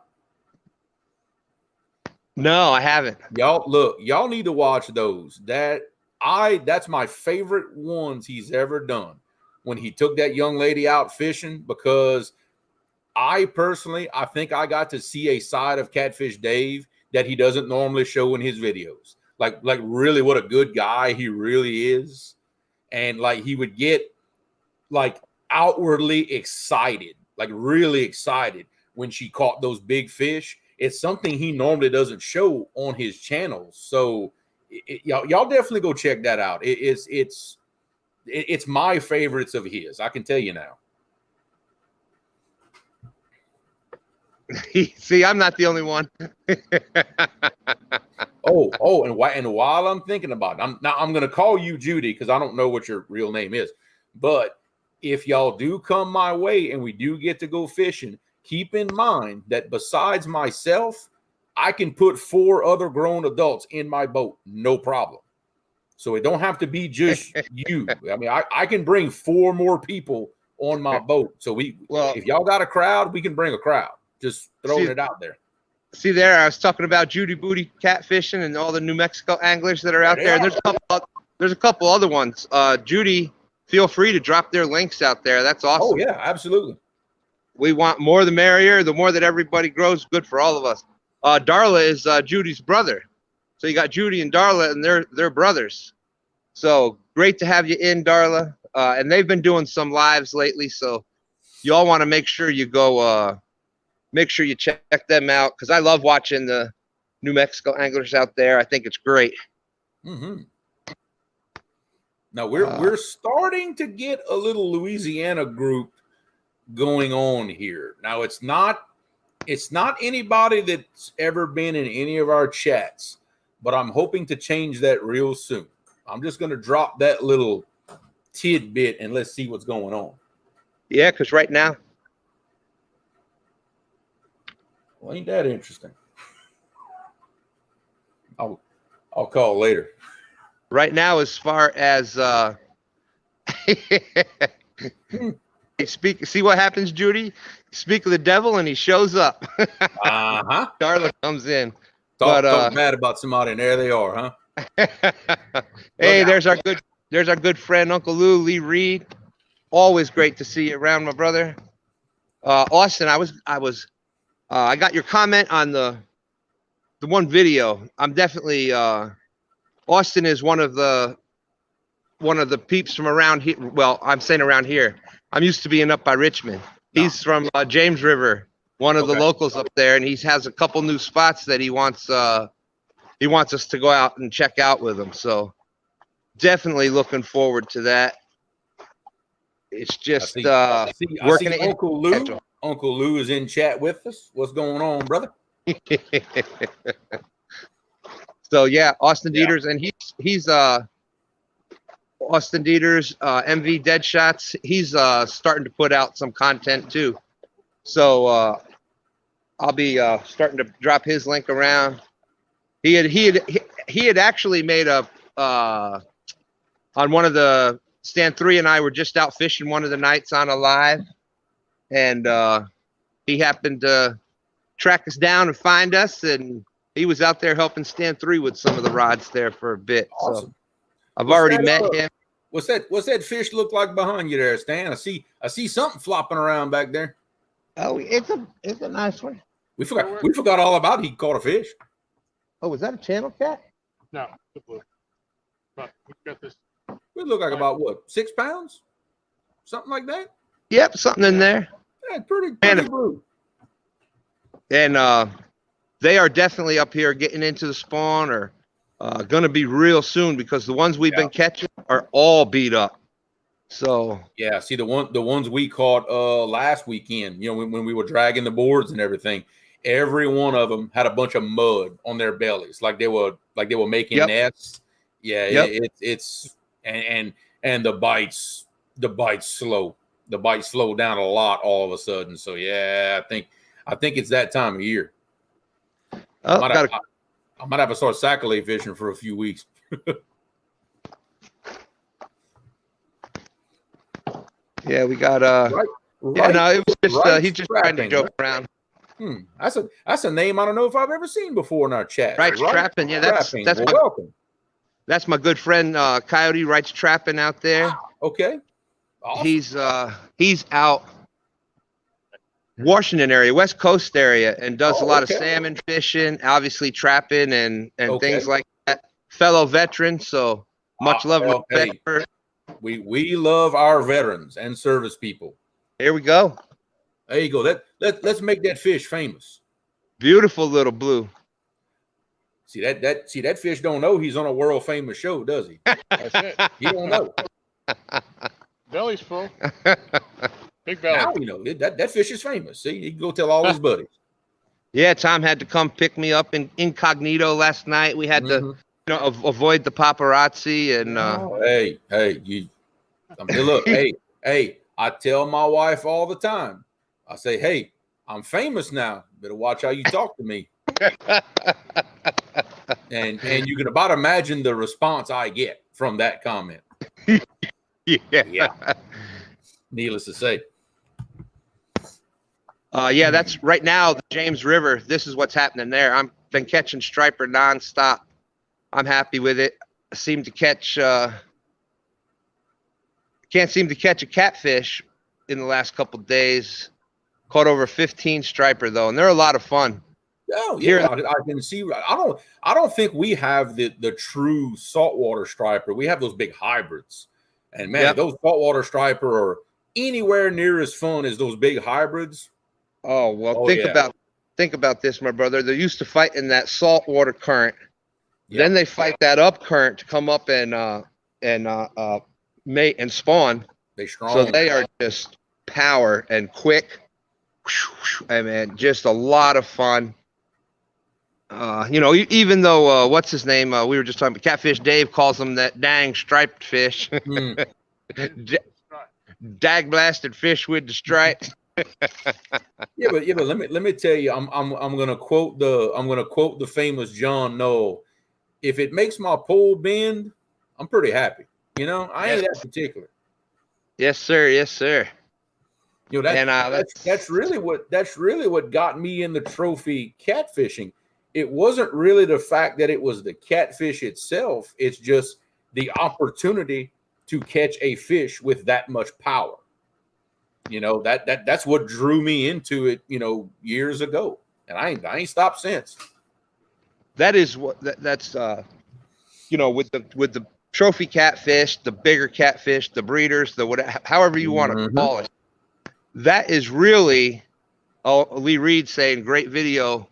No, I haven't. Y'all need to watch those. That's my favorite ones he's ever done. When he took that young lady out fishing, because I think I got to see a side of Catfish Dave that he doesn't normally show in his videos. Like really what a good guy he really is. And like he would get like outwardly excited, like really excited when she caught those big fish. It's something he normally doesn't show on his channel. So y'all definitely go check that out. It's my favorites of his. I can tell you now. See, I'm not the only one. and while I'm thinking about it, I'm going to call you Judy because I don't know what your real name is. But if y'all do come my way and we do get to go fishing, keep in mind that besides myself, I can put 4 other grown adults in my boat, no problem. So it don't have to be just you. I mean, I can bring 4 more people on my boat. So if y'all got a crowd, we can bring a crowd. Just throwing it out there. See there, I was talking about Judy Booty catfishing and all the New Mexico anglers that are out there. And there's a couple other ones. Judy, feel free to drop their links out there. That's awesome. Oh yeah, absolutely. We want more the merrier. The more that everybody grows, good for all of us. Darla is Judy's brother. So you got Judy and Darla, and they're brothers. So great to have you in, Darla. And they've been doing some lives lately. So you all want to make sure you go, make sure you check them out, because I love watching the New Mexico anglers out there. I think it's great. Mm-hmm. Now we're starting to get a little Louisiana group going on here. Now it's not anybody that's ever been in any of our chats, but I'm hoping to change that real soon. I'm just going to drop that little tidbit and let's see what's going on. Yeah, because right now, well, ain't that interesting? I'll call later. Right now, as far as see what happens, Judy? Speak of the devil and he shows up. Uh-huh. Darla comes in. Talk bad about somebody and there they are, huh? Hey, there's our good friend Uncle Lou, Lee Reed. Always great to see you around, my brother. Austin, I got your comment on the one video. I'm definitely Austin is one of the peeps from around here. Well, I'm saying around here. I'm used to being up by Richmond. He's from James River, one of the locals up there, and he has a couple new spots that he wants us to go out and check out with him. So definitely looking forward to that. It's just working. I see Uncle Lou. Uncle Lou is in chat with us. What's going on, brother? So yeah, Austin Dieters, and he's Austin Dieters, MV Dead Shots. He's starting to put out some content too. So I'll be starting to drop his link around. He had actually made a on one of the Stan 3 and I were just out fishing one of the nights on a live, and he happened to track us down and find us, and he was out there helping Stan 3 with some of the rods there for a bit. Awesome. So I've already met him. What's that fish look like behind you there, Stan? I see something flopping around back there. Oh, it's a nice one. We forgot all about he caught a fish. Oh, was that a channel cat? No, the blue. But we've got this. We look like about what, 6 pounds? Something like that? Yep, something in there. Yeah, pretty blue. And they are definitely up here getting into the spawn, or gonna be real soon, because the ones we've been catching are all beat up. So yeah, see the ones we caught last weekend, you know, when we were dragging the boards and everything, every one of them had a bunch of mud on their bellies, like they were making nests. Yeah, it's and the bites slow. The bites slow down a lot all of a sudden. So yeah, I think it's that time of year. I might have to start sac-a-lait fishing for a few weeks. Yeah, we got yeah, no, it was just he's just trying to joke around. That's a name I don't know if I've ever seen before in our chat. Right, Trapping. Yeah, that's well, welcome. That's my good friend Coyote Wrights Trapping out there. Wow, okay. Awesome. He's out Washington area, West Coast area, and does a lot of salmon fishing, obviously trapping and things like that. Fellow veteran, so much love. We love our veterans and service people. Here we go. There you go. Let's make that fish famous. Beautiful little blue. See that fish don't know he's on a world famous show, does he? That's it. He don't know. Belly's full. Big belly. Now we know that fish is famous. See, he can go tell all his buddies. Yeah, Tom had to come pick me up in incognito last night. We had to, avoid the paparazzi and. Hey, look, hey, I tell my wife all the time. I say, hey, I'm famous now. Better watch how you talk to me. And you can about imagine the response I get from that comment. Yeah. Needless to say. Yeah, that's right now the James River. This is what's happening there. I've been catching striper nonstop. I'm happy with it. I seem to catch can't seem to catch a catfish in the last couple of days. Caught over 15 striper though, and they're a lot of fun. Oh yeah, I can see. I don't think we have the true saltwater striper. We have those big hybrids, and man, those saltwater striper are anywhere near as fun as those big hybrids. Oh well, think about this, my brother. They're used to fighting that saltwater current. Yep. Then they fight that up current to come up and mate and spawn. They strong. So they are just power and quick. I mean, just a lot of fun. You know, even though what's his name? We were just talking about Catfish Dave calls them that dang striped fish. Dag blasted fish with the stripes. yeah, but let me tell you, I'm gonna quote the famous John Noel. If it makes my pole bend, I'm pretty happy. You know, I ain't that particular. Yes, sir. Yes, sir. You know, that's really what got me in the trophy catfishing. It wasn't really the fact that it was the catfish itself. It's just the opportunity to catch a fish with that much power. You know, that's what drew me into it, you know, years ago. And I ain't stopped since. That is what that's you know, with the trophy catfish, the bigger catfish, the breeders, the whatever, however you want to call it. That is really Lee Reed saying great video.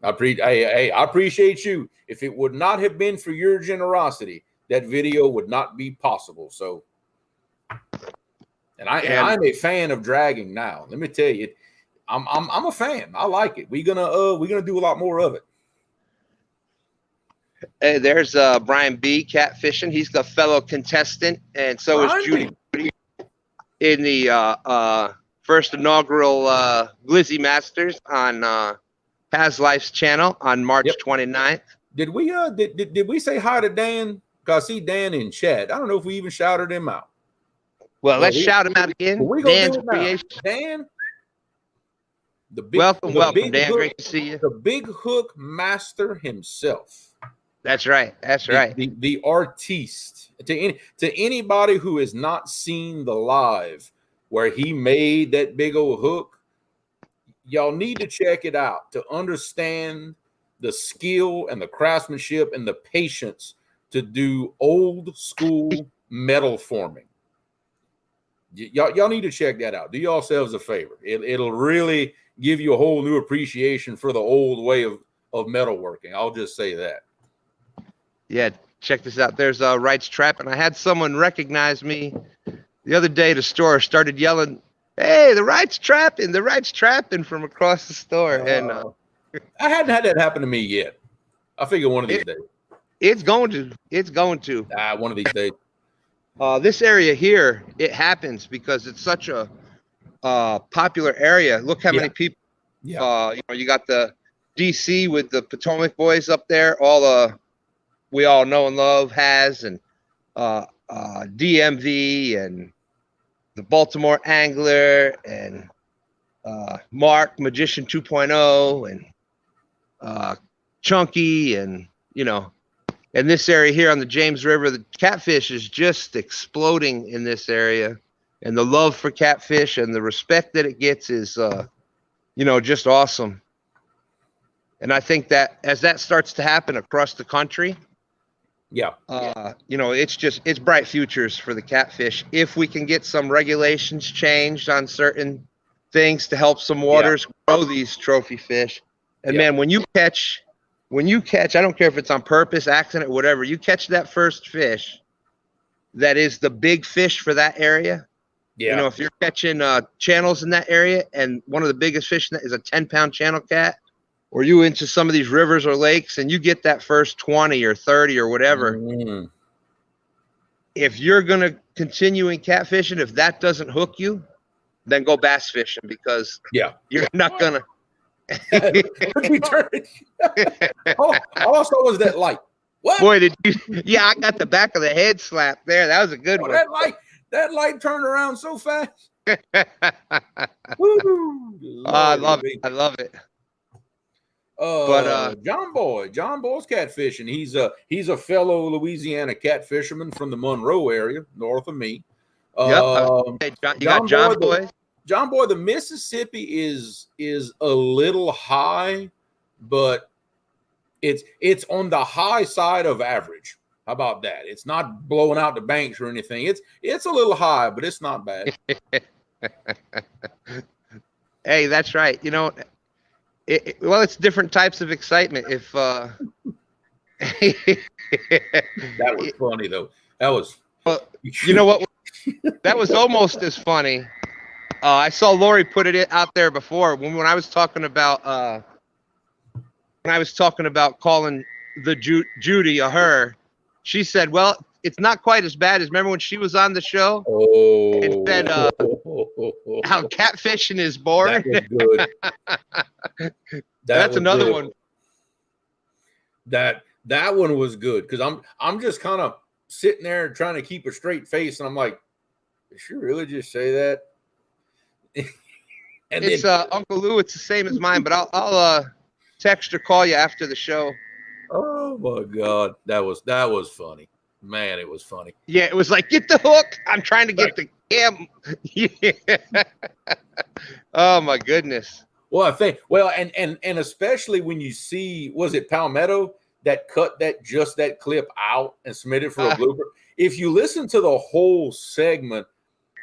I appreciate you. If it would not have been for your generosity, that video would not be possible. So, and I'm a fan of dragging now. Let me tell you, I'm a fan. I like it. We're gonna do a lot more of it. Hey, there's Brian B. catfishing. He's the fellow contestant, and so is Judy in the first inaugural Glizzy Masters on Paz Life's channel on March 29th. Did we say hi to Dan? Because I see Dan in chat. I don't know if we even shouted him out. Well, let's shout him out again. Dan's creation. Dan, welcome, Dan. Great to see you. The big hook master himself. That's right. That's right. The artiste. To anybody who has not seen the live where he made that big old hook, y'all need to check it out to understand the skill and the craftsmanship and the patience to do old school metal forming. Y'all need to check that out. Do yourselves a favor. It'll really give you a whole new appreciation for the old way of metalworking. I'll just say that. Yeah, check this out. There's Wright's Trap, and I had someone recognize me the other day at a store, started yelling, "Hey, the Wright's trapping, the Wright's trapping," from across the store. And I hadn't had that happen to me yet. I figure one of these days. It's going to. One of these days. This area here, it happens because it's such a popular area. Look how many people. Yeah. You know, you got the DC with the Potomac boys up there. We all know and love Has and DMV and the Baltimore Angler and Mark Magician 2.0 and Chunky, and you know, in this area here on the James River, the catfish is just exploding in this area, and the love for catfish and the respect that it gets is you know, just awesome. And I think that as that starts to happen across the country, you know, it's bright futures for the catfish if we can get some regulations changed on certain things to help some waters grow these trophy fish. And man, when you catch, I don't care if it's on purpose, accident, whatever, you catch that first fish that is the big fish for that area. You know, if you're catching channels in that area and one of the biggest fish in that is a 10-pound channel cat, or you into some of these rivers or lakes and you get that first 20 or 30 or whatever, if you're going to continue in catfishing, if that doesn't hook you, then go bass fishing because Yeah. you're not gonna. Oh, also was that light. What? Boy, did you? Yeah, I got the back of the head slap there. That was a good Oh, one. that light turned around so fast. Oh, Woo! I love it. I love it. John Boy's catfishing. He's a fellow Louisiana catfisherman from the Monroe area, north of me. Yep. You got John Boy. John Boy, the Mississippi is a little high, but it's on the high side of average. How about that? It's not blowing out the banks or anything. It's a little high, but it's not bad. Hey, that's right. You know, well, it's different types of excitement. If That was funny though. That was. You know what? That was almost as funny. I saw Lori put it out there before when I was talking about calling the Judy a her. She said, "Well, it's not quite as bad as remember when she was on the show and said how catfishing is boring." That was good. That's another good. one. That one was good because I'm just kind of sitting there trying to keep a straight face, and I'm like, "Did she really just say that?" And it's Uncle Lou. It's the same as mine, but I'll text or call you after the show. Oh my God, that was funny, man. It was funny. Yeah, it was like get the hook. I'm trying to get the cam. Yeah. Oh my goodness. Well, I think and especially when you see, was it Palmetto that cut that clip out and submitted for a blooper? If you listen to the whole segment,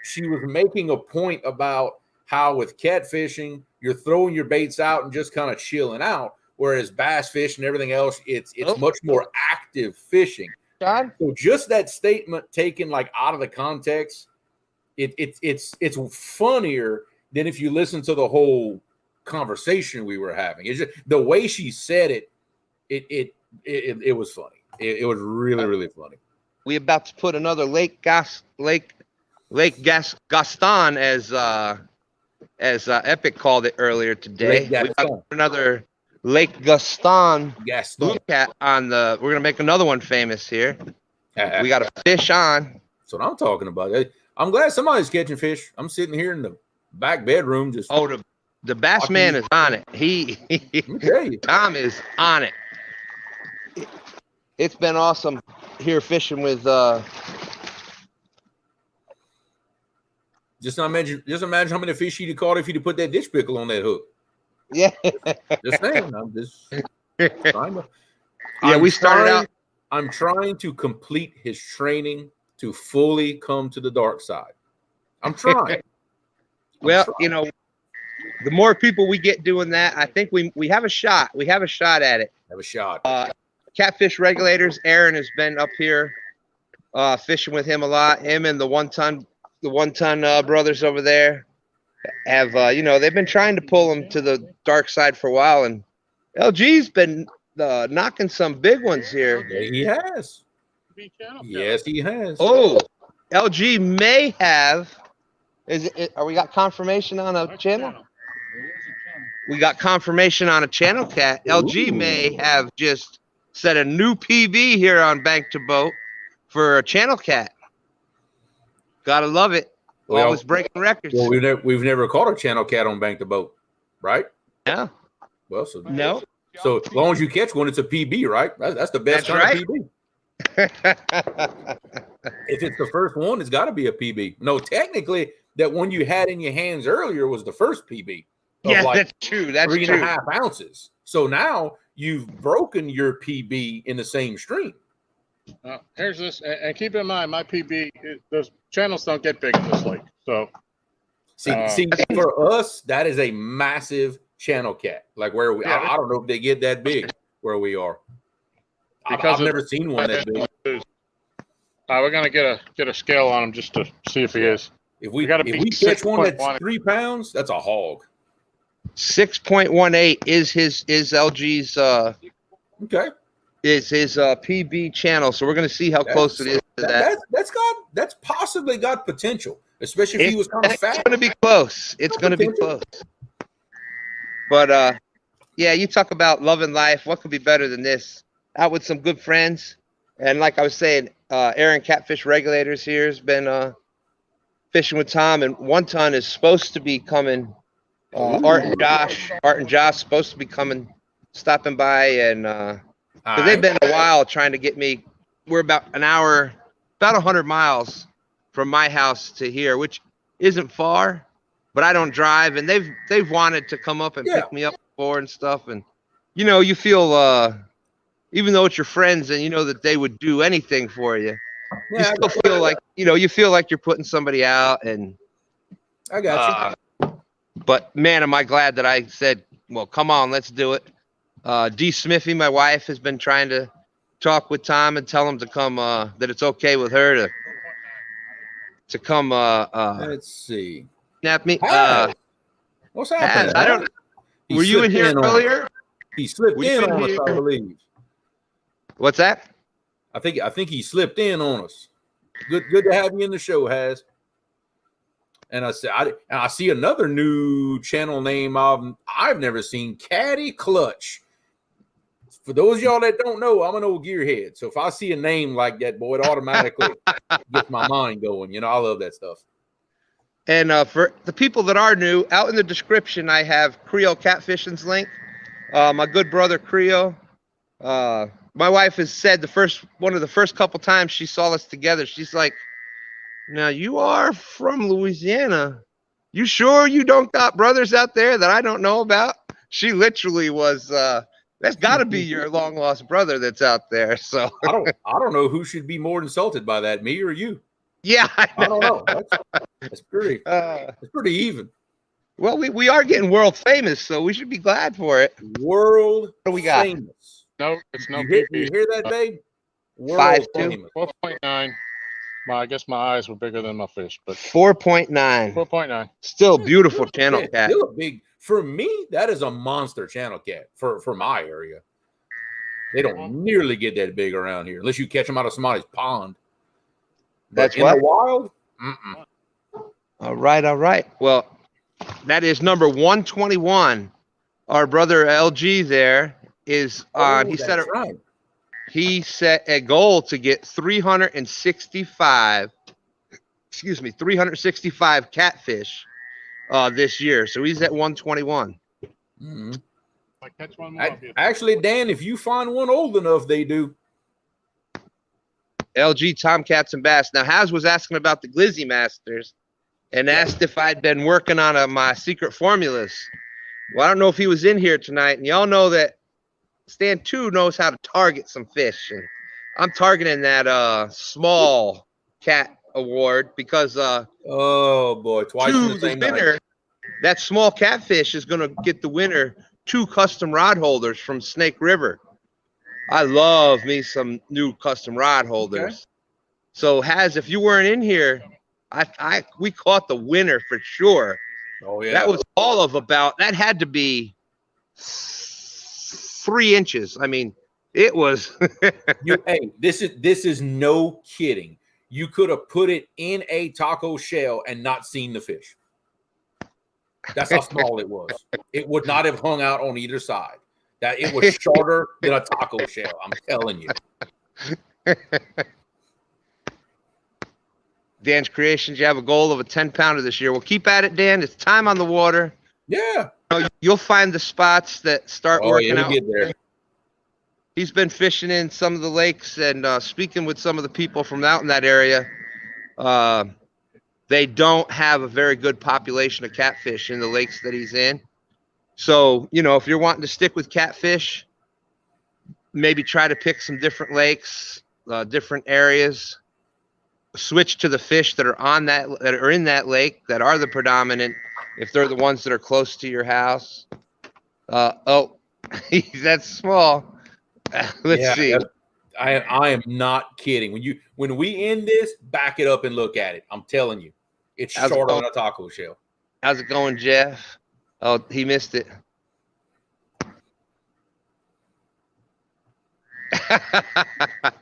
she was making a point about how with catfishing, you're throwing your baits out and just kind of chilling out, whereas bass fish and everything else, it's much more active fishing. John? So just that statement taken like out of the context, it's funnier than if you listen to the whole conversation we were having. It's just the way she said it. It was funny. It was really, really funny. We about to put another Lake Gaston as Epic called it earlier today. We got another Lake Gaston blue cat on the. We're gonna make another one famous here. We got a fish on. That's what I'm talking about. I'm glad somebody's catching fish. I'm sitting here in the back bedroom just. Oh, the bass man is on it. Tom is on it. It's been awesome here fishing with. Just imagine how many fish you'd have caught if you'd have put that ditch pickle on that hook. Yeah. Just saying. I'm just trying to. We started out. I'm trying to complete his training to fully come to the dark side. I'm trying. You know, the more people we get doing that, I think we have a shot. We have a shot at it. Have a shot. Catfish regulators. Aaron has been up here fishing with him a lot. Him and the one ton brothers over there have they've been trying to pull him to the dark side for a while, and LG's been knocking some big ones here. Yeah, he has. Yes, he has. Oh, LG may have. Are we got confirmation on a channel? We got confirmation on a channel cat. LG may have just set a new PB here on Bank to Boat for a channel cat. Gotta love it. Always breaking records. Well, we've never caught a channel cat on Bank to Boat, right? Yeah. Well, so no. So as long as you catch one, it's a PB, right? That's the best kind of PB. If it's the first one, it's got to be a PB. No, technically, that one you had in your hands earlier was the first PB. Yeah, that's true. That's 3.5 ounces. So now you've broken your PB in the same stream. Here's this, and keep in mind, my PB, those channels don't get big in this lake. So, see, for us, that is a massive channel cat. Like where we, I don't know if they get that big where we are. I've never seen one that big. We're gonna get a scale on him just to see if he is. If we catch one that's 3 pounds, that's a hog. 6.18 is LG's okay. Is his PB channel. So we're gonna see how close it is to that. That's possibly got potential. especially if he was kind of fat. It's going to be close. It's going to be close. But yeah, you talk about loving life. What could be better than this? Out with some good friends, and like I was saying, Aaron Catfish Regulators here has been fishing with Tom, and 1 ton is supposed to be coming. Art and Josh supposed to be coming, stopping by, and because they've been a while trying to get me. We're about an hour, about 100 miles from my house to here, which isn't far, but I don't drive, and they've wanted to come up and pick me up before and stuff, and you know, you feel even though it's your friends and you know that they would do anything for you, you still feel like, you know, you feel like you're putting somebody out, and I got you. But man, am I glad that I said, well, come on, let's do it. D. Smithy, my wife, has been trying to talk with Tom and tell him to come, that it's okay with her to come. Let's see. Snap me. What's happening? I don't. Were you in here earlier? He slipped in on us, I believe. What's that? I think he slipped in on us. Good to have you in the show, Has. And I see another new channel name I've never seen, Caddy Clutch. For those of y'all that don't know, I'm an old gearhead. So if I see a name like that, boy, it automatically gets my mind going. You know, I love that stuff. And for the people that are new, out in the description, I have Creole Catfishing's link. My good brother, Creole. My wife has said one of the first couple times she saw us together, she's like, now, you are from Louisiana. You sure you don't got brothers out there that I don't know about? She literally was, that's got to be your long-lost brother that's out there. So I don't know who should be more insulted by that, me or you. Yeah, I don't know. That's pretty even. Well, we are getting world famous, so we should be glad for it. World what do we got? Famous. No, it's no You PB. hear that, babe? World 5.2. famous. 4.9. I guess my eyes were bigger than my fish, but 4.9. 4.9. Still beautiful channel cat. Still a big, for me, that is a monster channel cat for my area. They don't nearly get that big around here unless you catch them out of somebody's pond. But That's in the wild. All right. Well, that is number 121. Our brother LG there is on. He set a goal to get 365 catfish this year. So he's at 121. Mm-hmm. I catch one more. Actually, Dan, if you find one old enough, they do. LG Tomcats and Bass. Now, Haz was asking about the Glizzy Masters and asked if I'd been working on my secret formulas. Well, I don't know if he was in here tonight, and y'all know that Stan 2 knows how to target some fish, and I'm targeting that small cat award because oh boy, twice in the same winner, night. That small catfish is going to get the winner 2 custom rod holders from Snake River. I love me some new custom rod holders. Okay. So Haz, if you weren't in here, we caught the winner for sure. Oh yeah, that was all of about. That had to be 3 inches. I mean, it was. Hey, this is no kidding. You could have put it in a taco shell and not seen the fish. That's how small it was. It would not have hung out on either side. That it was shorter than a taco shell. I'm telling you. Dan's Creations, you have a goal of a 10-pounder this year. Well, keep at it, Dan. It's time on the water. Yeah. You'll find the spots that start working out. Get there. He's been fishing in some of the lakes and speaking with some of the people from out in that area. They don't have a very good population of catfish in the lakes that he's in. So, you know, if you're wanting to stick with catfish, maybe try to pick some different lakes, different areas. Switch to the fish that are in that lake that are the predominant, if they're the ones that are close to your house. That's small. Let's see. I am not kidding. When we end this, back it up and look at it. I'm telling you, it's shorter than a taco shell. How's it going, Jeff? Oh, he missed it.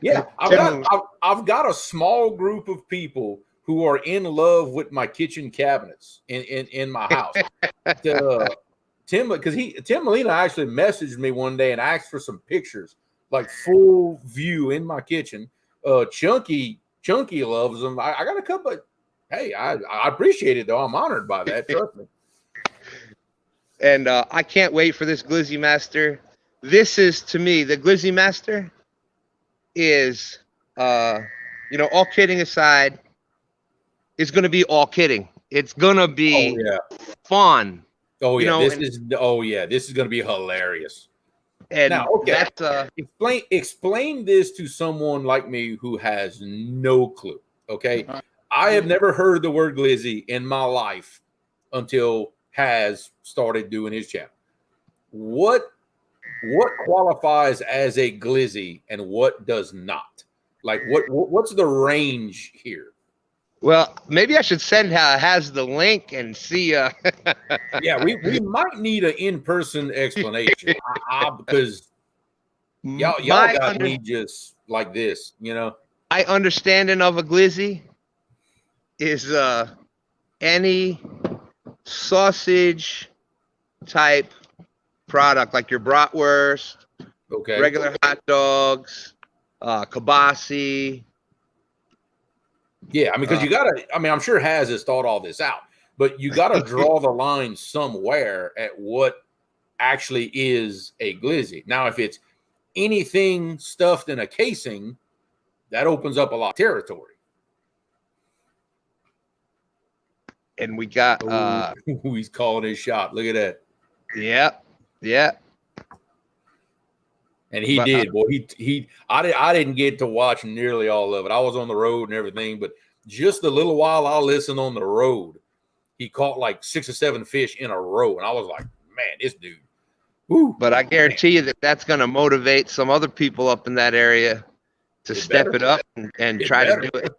Yeah, I've got a small group of people who are in love with my kitchen cabinets in my house. Tim Molina actually messaged me one day and asked for some pictures, like full view in my kitchen. Chunky loves them. I got a couple of, hey, I appreciate it though. I'm honored by that. Trust me. And I can't wait for this Glizzy Master. This is, to me, the Glizzy Master is, all kidding aside, it's going to be all kidding. It's going to be fun. Oh yeah, this is going to be hilarious. And now, okay, that's, explain this to someone like me who has no clue. Okay, I have never heard the word glizzy in my life until Has started doing his channel. What qualifies as a glizzy and what does not? Like what's the range here? Well, maybe I should send Has the link and see. Yeah, we might need an in-person explanation because y'all got me just like this, My understanding of a glizzy is any sausage type product, like your bratwurst, regular hot dogs, kibasi. Yeah, I mean, because you gotta, I'm sure has thought all this out, but you gotta draw the line somewhere at what actually is a glizzy. Now, if it's anything stuffed in a casing, that opens up a lot of territory. And we got he's calling his shot. Look at that. Yeah. And he did, boy. I didn't get to watch nearly all of it. I was on the road and everything, but just the little while I listened on the road, he caught like 6 or 7 fish in a row, and I was like, man, this dude. Woo, but I guarantee you that's going to motivate some other people up in that area to step it up and try to do it.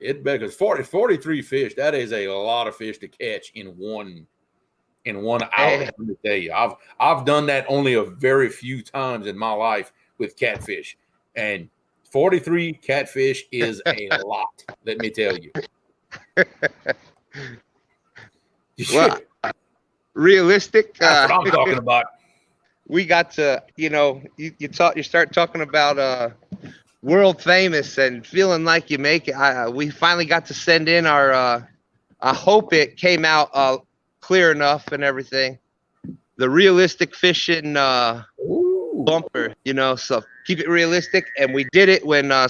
It better, because 43 fish, that is a lot of fish to catch in one hour. Let me tell you, I've done that only a very few times in my life with catfish, and 43 catfish is a lot. Let me tell you. Well, realistic. That's what I'm talking about. We got to, you start talking about world famous and feeling like you make it. We finally got to send in our. I hope it came out clear enough and everything. The realistic fishing bumper, so keep it realistic. And we did it when on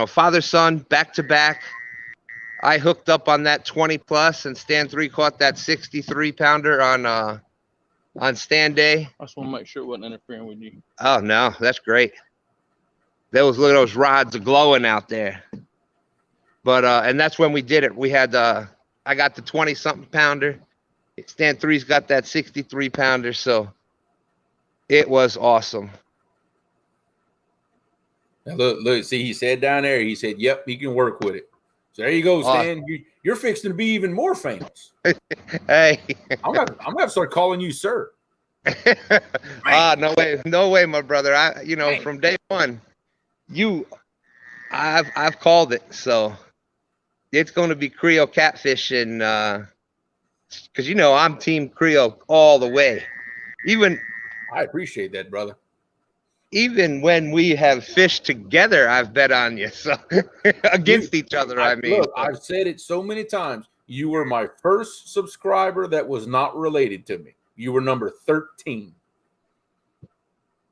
father son back to back. I hooked up on that 20 plus, and Stan 3 caught that 63 pounder on stand day. I just want to make sure it wasn't interfering with you. Oh no, that's great. Look at those rods are glowing out there. But and that's when we did it. We had I got the 20 something pounder. Stan 3's got that 63 pounder, so it was awesome. Now look, see, he said down there, he said, yep, he can work with it. So there you go, Stan. You're fixing to be even more famous. Hey, I'm gonna start calling you sir. No way, my brother. From day one, I've called it, so it's going to be Creole Catfishing, because I'm Team Creole all the way. I appreciate that, brother. Even when we have fished together, I've bet on you. So against each other, Look, I've said it so many times. You were my first subscriber that was not related to me. You were number 13.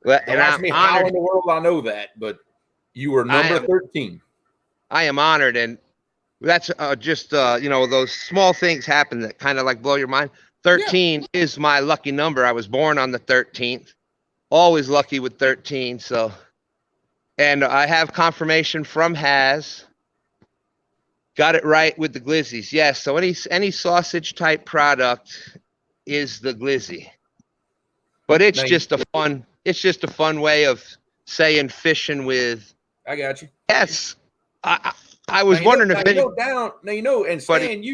Well, and ask me how in the world I know that, but you were number 13. I am honored, and that's just those small things happen that kind of like blow your mind. 13 is my lucky number. I was born on the 13th. Always lucky with 13. So, and I have confirmation from Has. Got it right with the glizzies. Yes. So any sausage type product is the glizzy, but it's just a fun way of saying fishing with. I got you. Yes. I was wondering if and Stan,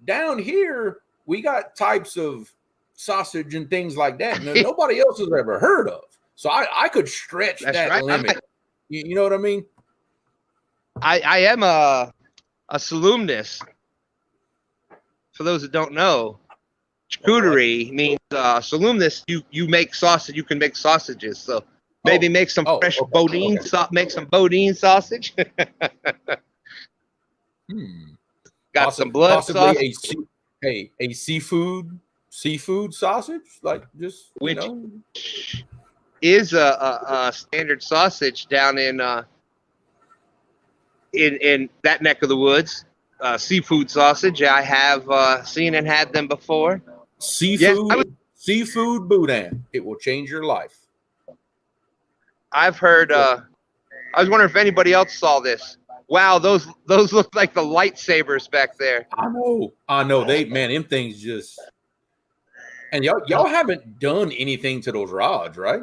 down here we got types of sausage and things like that nobody else has ever heard of. So I could stretch that limit. You know what I mean? I am a saloonist. For those that don't know, charcuterie means saloonist. You make sausage. You can make sausages. So maybe make some fresh okay, Bodine. okay. Make some Bodine sausage. Got some blood possibly sauce. a seafood sausage, like just Which is a standard sausage down in that neck of the woods. Seafood sausage. I have seen and had them before. seafood boudin. It will change your life. I've heard. I was wondering if anybody else saw this. Wow, those look like the lightsabers back there. I know. Them things just. And y'all haven't done anything to those rods, right?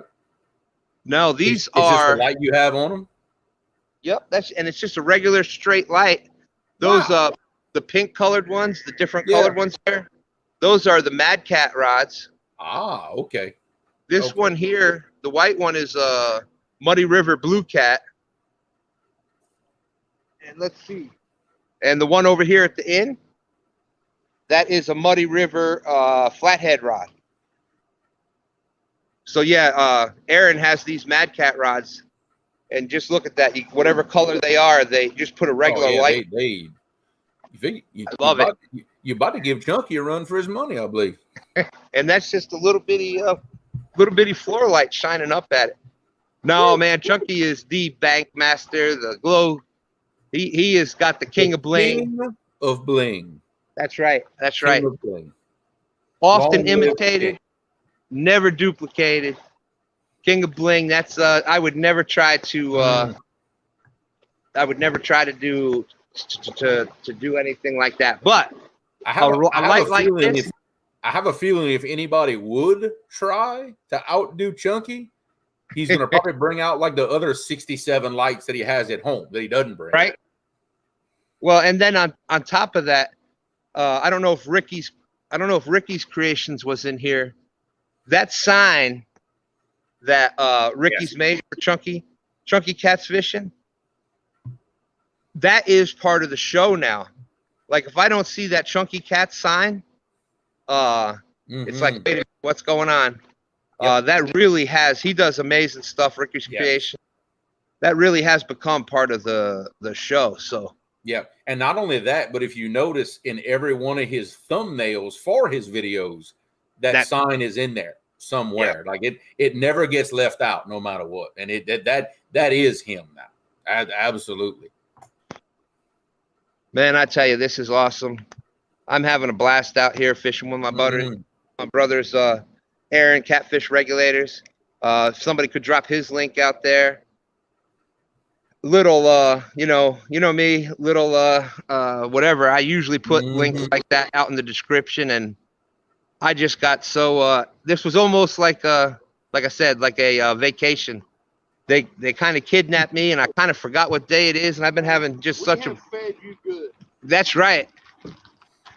No, these it's just are the light you have on them. Yep, and it's just a regular straight light. Those the pink colored ones, the different colored ones there. Those are the Mad Cat rods. Ah, okay. This one here, the white one is Muddy River Blue Cat. And let's see. And the one over here at the end, that is a Muddy River flathead rod. So yeah, Aaron has these Mad Cat rods, and just look at that. Whatever color they are, they just put a regular light. I love it. You're about to give Chunky a run for his money, I believe. And that's just a little bitty floor light shining up at it. No, man, Chunky is the bank master, the glow. He has got the king of bling. King of bling. That's right. That's king right. Of bling. Often imitated, never duplicated. King of bling. That's I would never try to. I would never try to do anything like that. But I have a feeling if anybody would try to outdo Chunky, he's going to probably bring out like the other 67 lights that he has at home that he doesn't bring. Right. Well, and then on top of that, I don't know if Ricky's Creations was in here. That sign that Ricky's made for Chunky Catfishing, that is part of the show now. Like if I don't see that Chunky Cat sign, it's like, wait a minute, what's going on? That really has. He does amazing stuff. Ricky's Creation. That really has become part of the show. So. Yeah, and not only that, but if you notice in every one of his thumbnails for his videos, that sign is in there somewhere. Yeah. Like it never gets left out, no matter what. And that is him now. Absolutely. Man, I tell you, this is awesome. I'm having a blast out here fishing with my brothers, Aaron, Catfish Regulators. If somebody could drop his link out there. Little you know me, little whatever. I usually put links like that out in the description, and I just got so this was almost like I said, like a vacation. They kind of kidnapped me, and I kind of forgot what day it is, and I've been having just fed you good. That's right.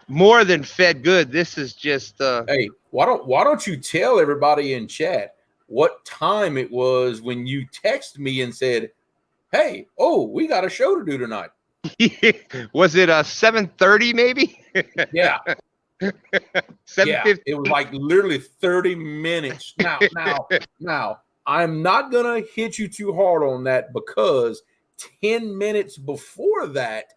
More than fed good. This is just hey, why don't you tell everybody in chat what time it was when you texted me and said, hey, we got a show to do tonight. Was it 7:30 maybe? Yeah. 7:50. It was like literally 30 minutes. Now, I'm not going to hit you too hard on that because 10 minutes before that,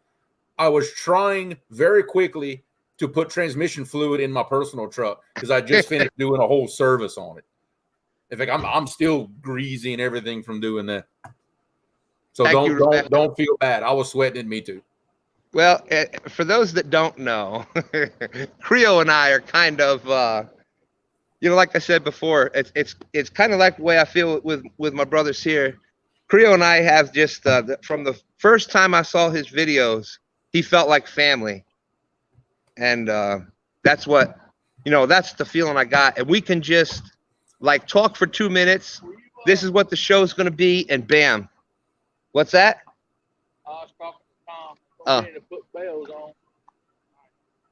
I was trying very quickly to put transmission fluid in my personal truck because I just finished doing a whole service on it. In fact, I'm still greasy and everything from doing that. So don't feel bad. I was sweating it, me too. Well, for those that don't know, Creole and I are kind of, like I said before, it's kind of like the way I feel with my brothers here. Creole and I have just from the first time I saw his videos, he felt like family, and that's what that's the feeling I got. And we can just like talk for 2 minutes. This is what the show's going to be, and bam. What's that? I was talking to Tom. To put bells on.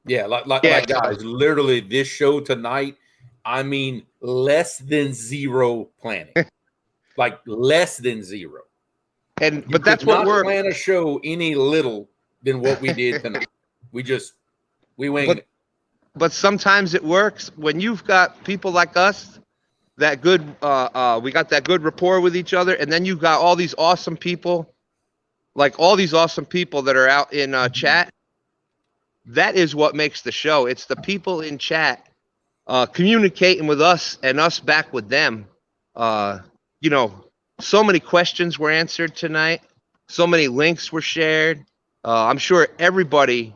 Yeah, like guys, literally this show tonight, I mean less than zero planning. Like less than zero. And You but that's could what not we're. plan a show any little than what we did tonight. we winged it. But sometimes it works when you've got people like us that good. We got that good rapport with each other, and then you've got all these awesome people, like all these awesome people that are out in chat. That is what makes the show. It's the people in chat communicating with us and us back with them. You know, so many questions were answered tonight. So many links were shared. I'm sure everybody,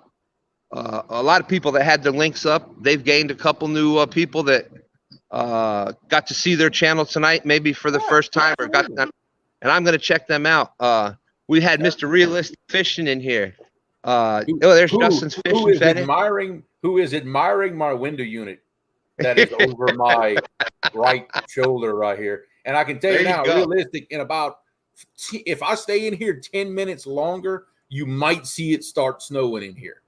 a lot of people that had their links up, they've gained a couple new people that got to see their channel tonight, maybe for the first time, or got them, and I'm going to check them out. We had Mr. Realistic Fishing in here. There's Justin's Fishing Fetish. Who is admiring my window unit that is over my right shoulder right here. And I can tell you now, realistic, in about, if I stay in here 10 minutes longer, you might see it start snowing in here.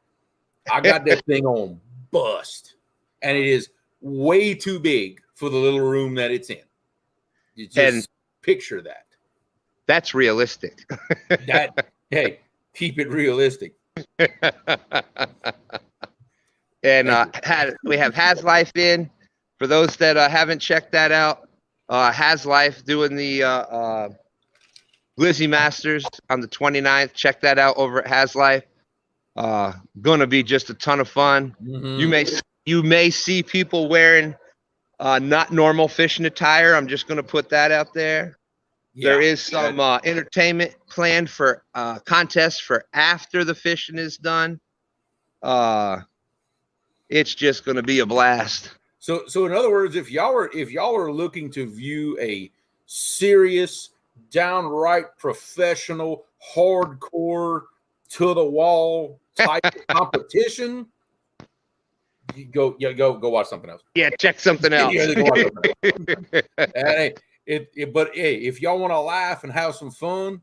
I got that thing on bust, and it is way too big for the little room that it's in. You just picture that. That's realistic. Hey, keep it realistic. And we have Has Life in. For those that haven't checked that out, Has Life doing the Glizzy Masters on the 29th. Check that out over at Has Life. Gonna be just a ton of fun. Mm-hmm. You may see people wearing not normal fishing attire. I'm just gonna put that out there. Yeah, there is some entertainment planned for contests for after the fishing is done. It's just going to be a blast. So in other words, if y'all are looking to view a serious, downright professional, hardcore, to the wall type competition, you go watch something else. Yeah, check something else. Go watch something else. But hey, if y'all want to laugh and have some fun,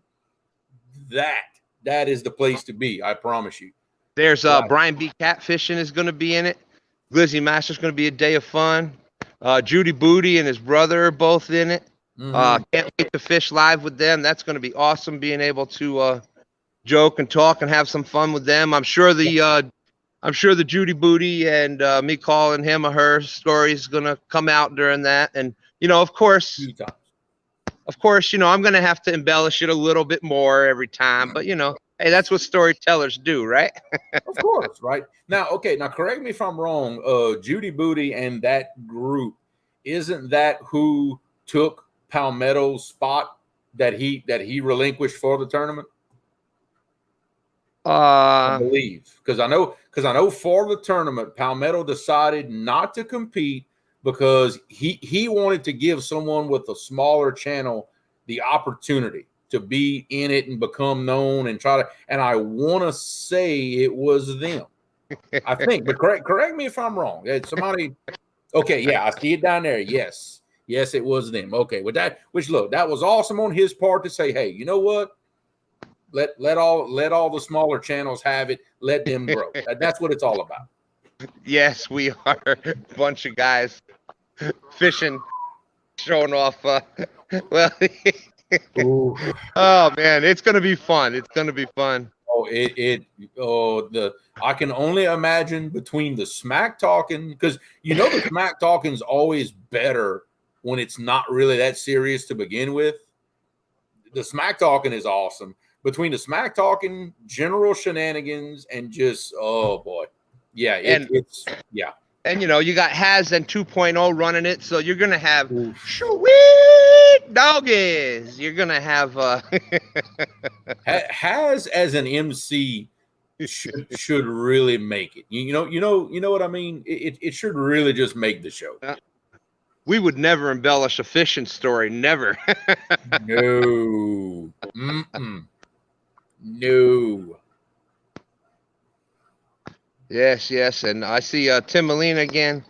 that is the place to be. I promise you. There's Brian B. Catfishing is going to be in it. Glizzy Master's going to be a day of fun. Judy Booty and his brother are both in it. Mm-hmm. Can't wait to fish live with them. That's going to be awesome, being able to joke and talk and have some fun with them. I'm sure the Judy Booty and me calling him or her story is going to come out during that. And of course, I'm going to have to embellish it a little bit more every time. But hey, that's what storytellers do, right? Of course, right? Now, correct me if I'm wrong. Judy Booty and that group, isn't that who took Palmetto's spot that he relinquished for the tournament? I believe, because I know for the tournament, Palmetto decided not to compete because he wanted to give someone with a smaller channel the opportunity to be in it and become known and try to. And I want to say it was them. I think, but correct me if I'm wrong. It's somebody. Okay, yeah, I see it down there. Yes, it was them. Okay, with that, look, that was awesome on his part to say, hey, you know what? Let all the smaller channels have it. Let them grow. That's what it's all about. Yes, we are a bunch of guys fishing, showing off. Oh man, it's gonna be fun. It's gonna be fun. I can only imagine between the smack talking, because the smack talking is always better when it's not really that serious to begin with. The smack talking is awesome. Between the smack talking, general shenanigans, and just yeah, it's. And you got Has and 2.0 running it, so you're gonna have sweet doggies. You're gonna have Has as an MC should really make it. You know what I mean? It should really just make the show. We would never embellish a fishing story, never. No. No. Yes, and I see Tim Molina again.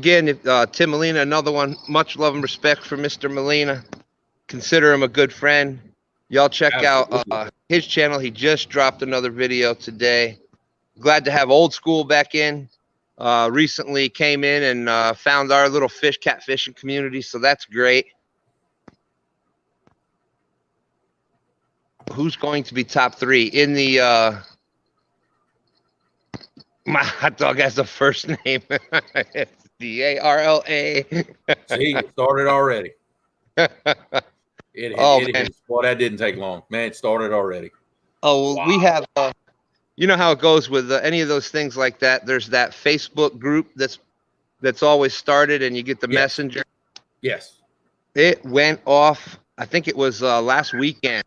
Tim Molina, another one. Much love and respect for Mr. Molina. Consider him a good friend. Y'all check out his channel. He just dropped another video today. Glad to have Old School back in. Recently came in and found our little catfishing community, so that's great. who's going to be top 3 in the my hot dog has a first name. It's DARLA. See, it started already. Oh, It man. is. Well, that didn't take long. Man, it started already. Oh, Wow. we have you know how it goes with any of those things like that. There's that Facebook group that's always started, and you get the Yes. messenger. Yes. It went off. I think it was last weekend,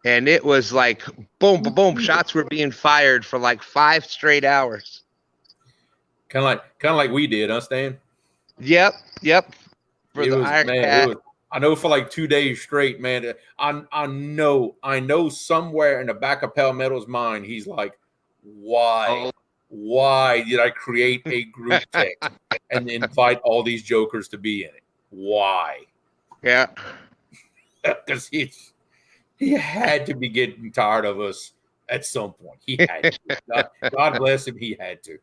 and it was like boom, boom, boom. Shots were being fired for like 5 straight hours. Kind of like we did, huh, Stan? Yep. For It the was, Iron man, Cat. it was, I know for like 2 days straight, man. I know somewhere in the back of Palmetto's mind, he's like, why did I create a group text and invite all these jokers to be in it? Why? Yeah. Because he had to be getting tired of us at some point. He had to. God bless him. He had to.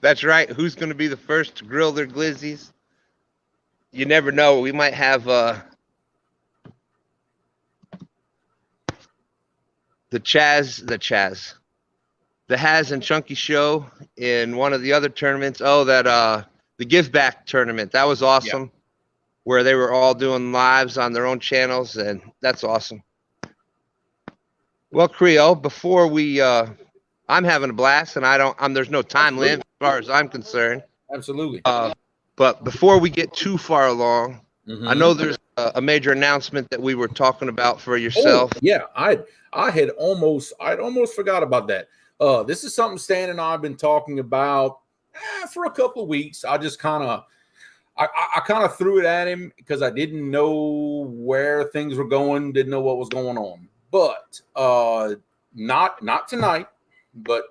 That's right. Who's going to be the first to grill their glizzies? You never know. We might have the Haz and Chunky show in one of the other tournaments. Oh, that the Give Back tournament. That was awesome. Yeah. Where they were all doing lives on their own channels, and that's awesome. Well, Creole, before we I'm having a blast, and there's no time limit as far as I'm concerned. Absolutely. But before we get too far along, I know there's a major announcement that we were talking about for yourself. Oh, yeah, I'd almost forgot about that. This is something Stan and I have been talking about for a couple of weeks. I just kind of threw it at him because I didn't know where things were going, didn't know what was going on. But not tonight, but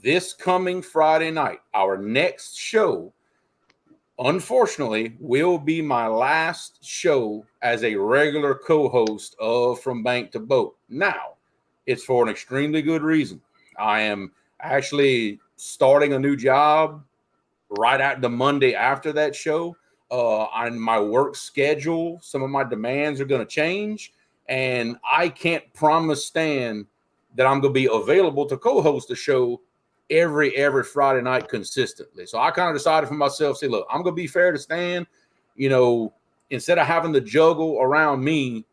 this coming Friday night, our next show, unfortunately, will be my last show as a regular co-host of From Bank to Boat. Now, it's for an extremely good reason. I am actually starting a new job right at the Monday after that show. On my work schedule, some of my demands are going to change, and I can't promise Stan that I'm going to be available to co-host the show every Friday night consistently. So I kind of decided for myself, say, look, I'm going to be fair to Stan. You know, instead of having to juggle around me,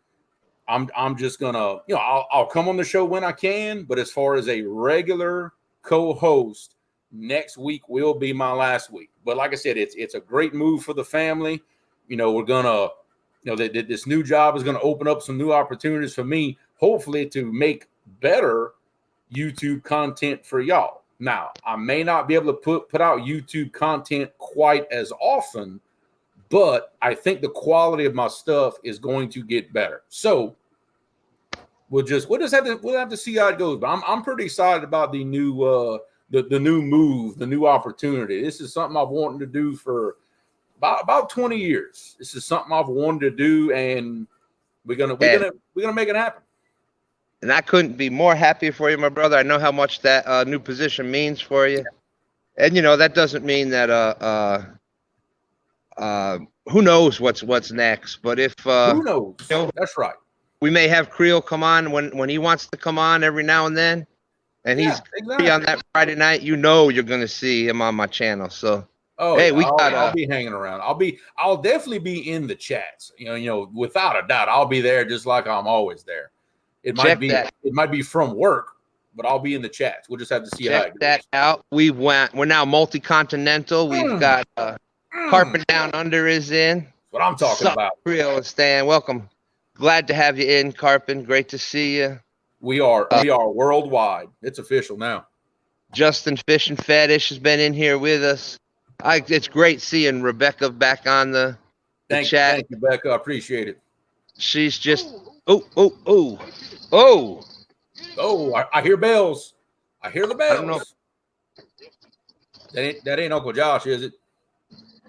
I'm just going to, you know, I'll come on the show when I can. But as far as a regular co-host, next week will be my last week. But like I said, it's a great move for the family. You know, we're going to, you know, this new job is going to open up some new opportunities for me, hopefully to make better YouTube content for y'all. Now, I may not be able to put out YouTube content quite as often, but I think the quality of my stuff is going to get better. So we'll have to see how it goes. But I'm pretty excited about the new the new move, the new opportunity. This is something I've wanted to do for about 20 years. This is something I've wanted to do, and we're gonna make it happen. And I couldn't be more happy for you, my brother. I know how much that new position means for you. And, you know, that doesn't mean that who knows what's next. But if who knows? You know, that's right. We may have Creole come on when he wants to come on every now and then. And he's exactly on that Friday night. You know you're gonna see him on my channel. So hey, I'll be hanging around. I'll definitely be in the chats. You know, without a doubt, I'll be there just like I'm always there. It might be from work, but I'll be in the chats. We'll just have to see how it goes. Check that out. We're now multi-continental. We've got Carpet Down Under is in. That's what I'm talking about. Creole and Stan, welcome. Glad to have you in, Carpet. Great to see you. We are worldwide. It's official now. Justin Fish and Fetish has been in here with us. It's great seeing Rebecca back on the chat. Thank you, Becca. I appreciate it. She's just I hear bells. I hear the bells. I don't know. That ain't Uncle Josh, is it?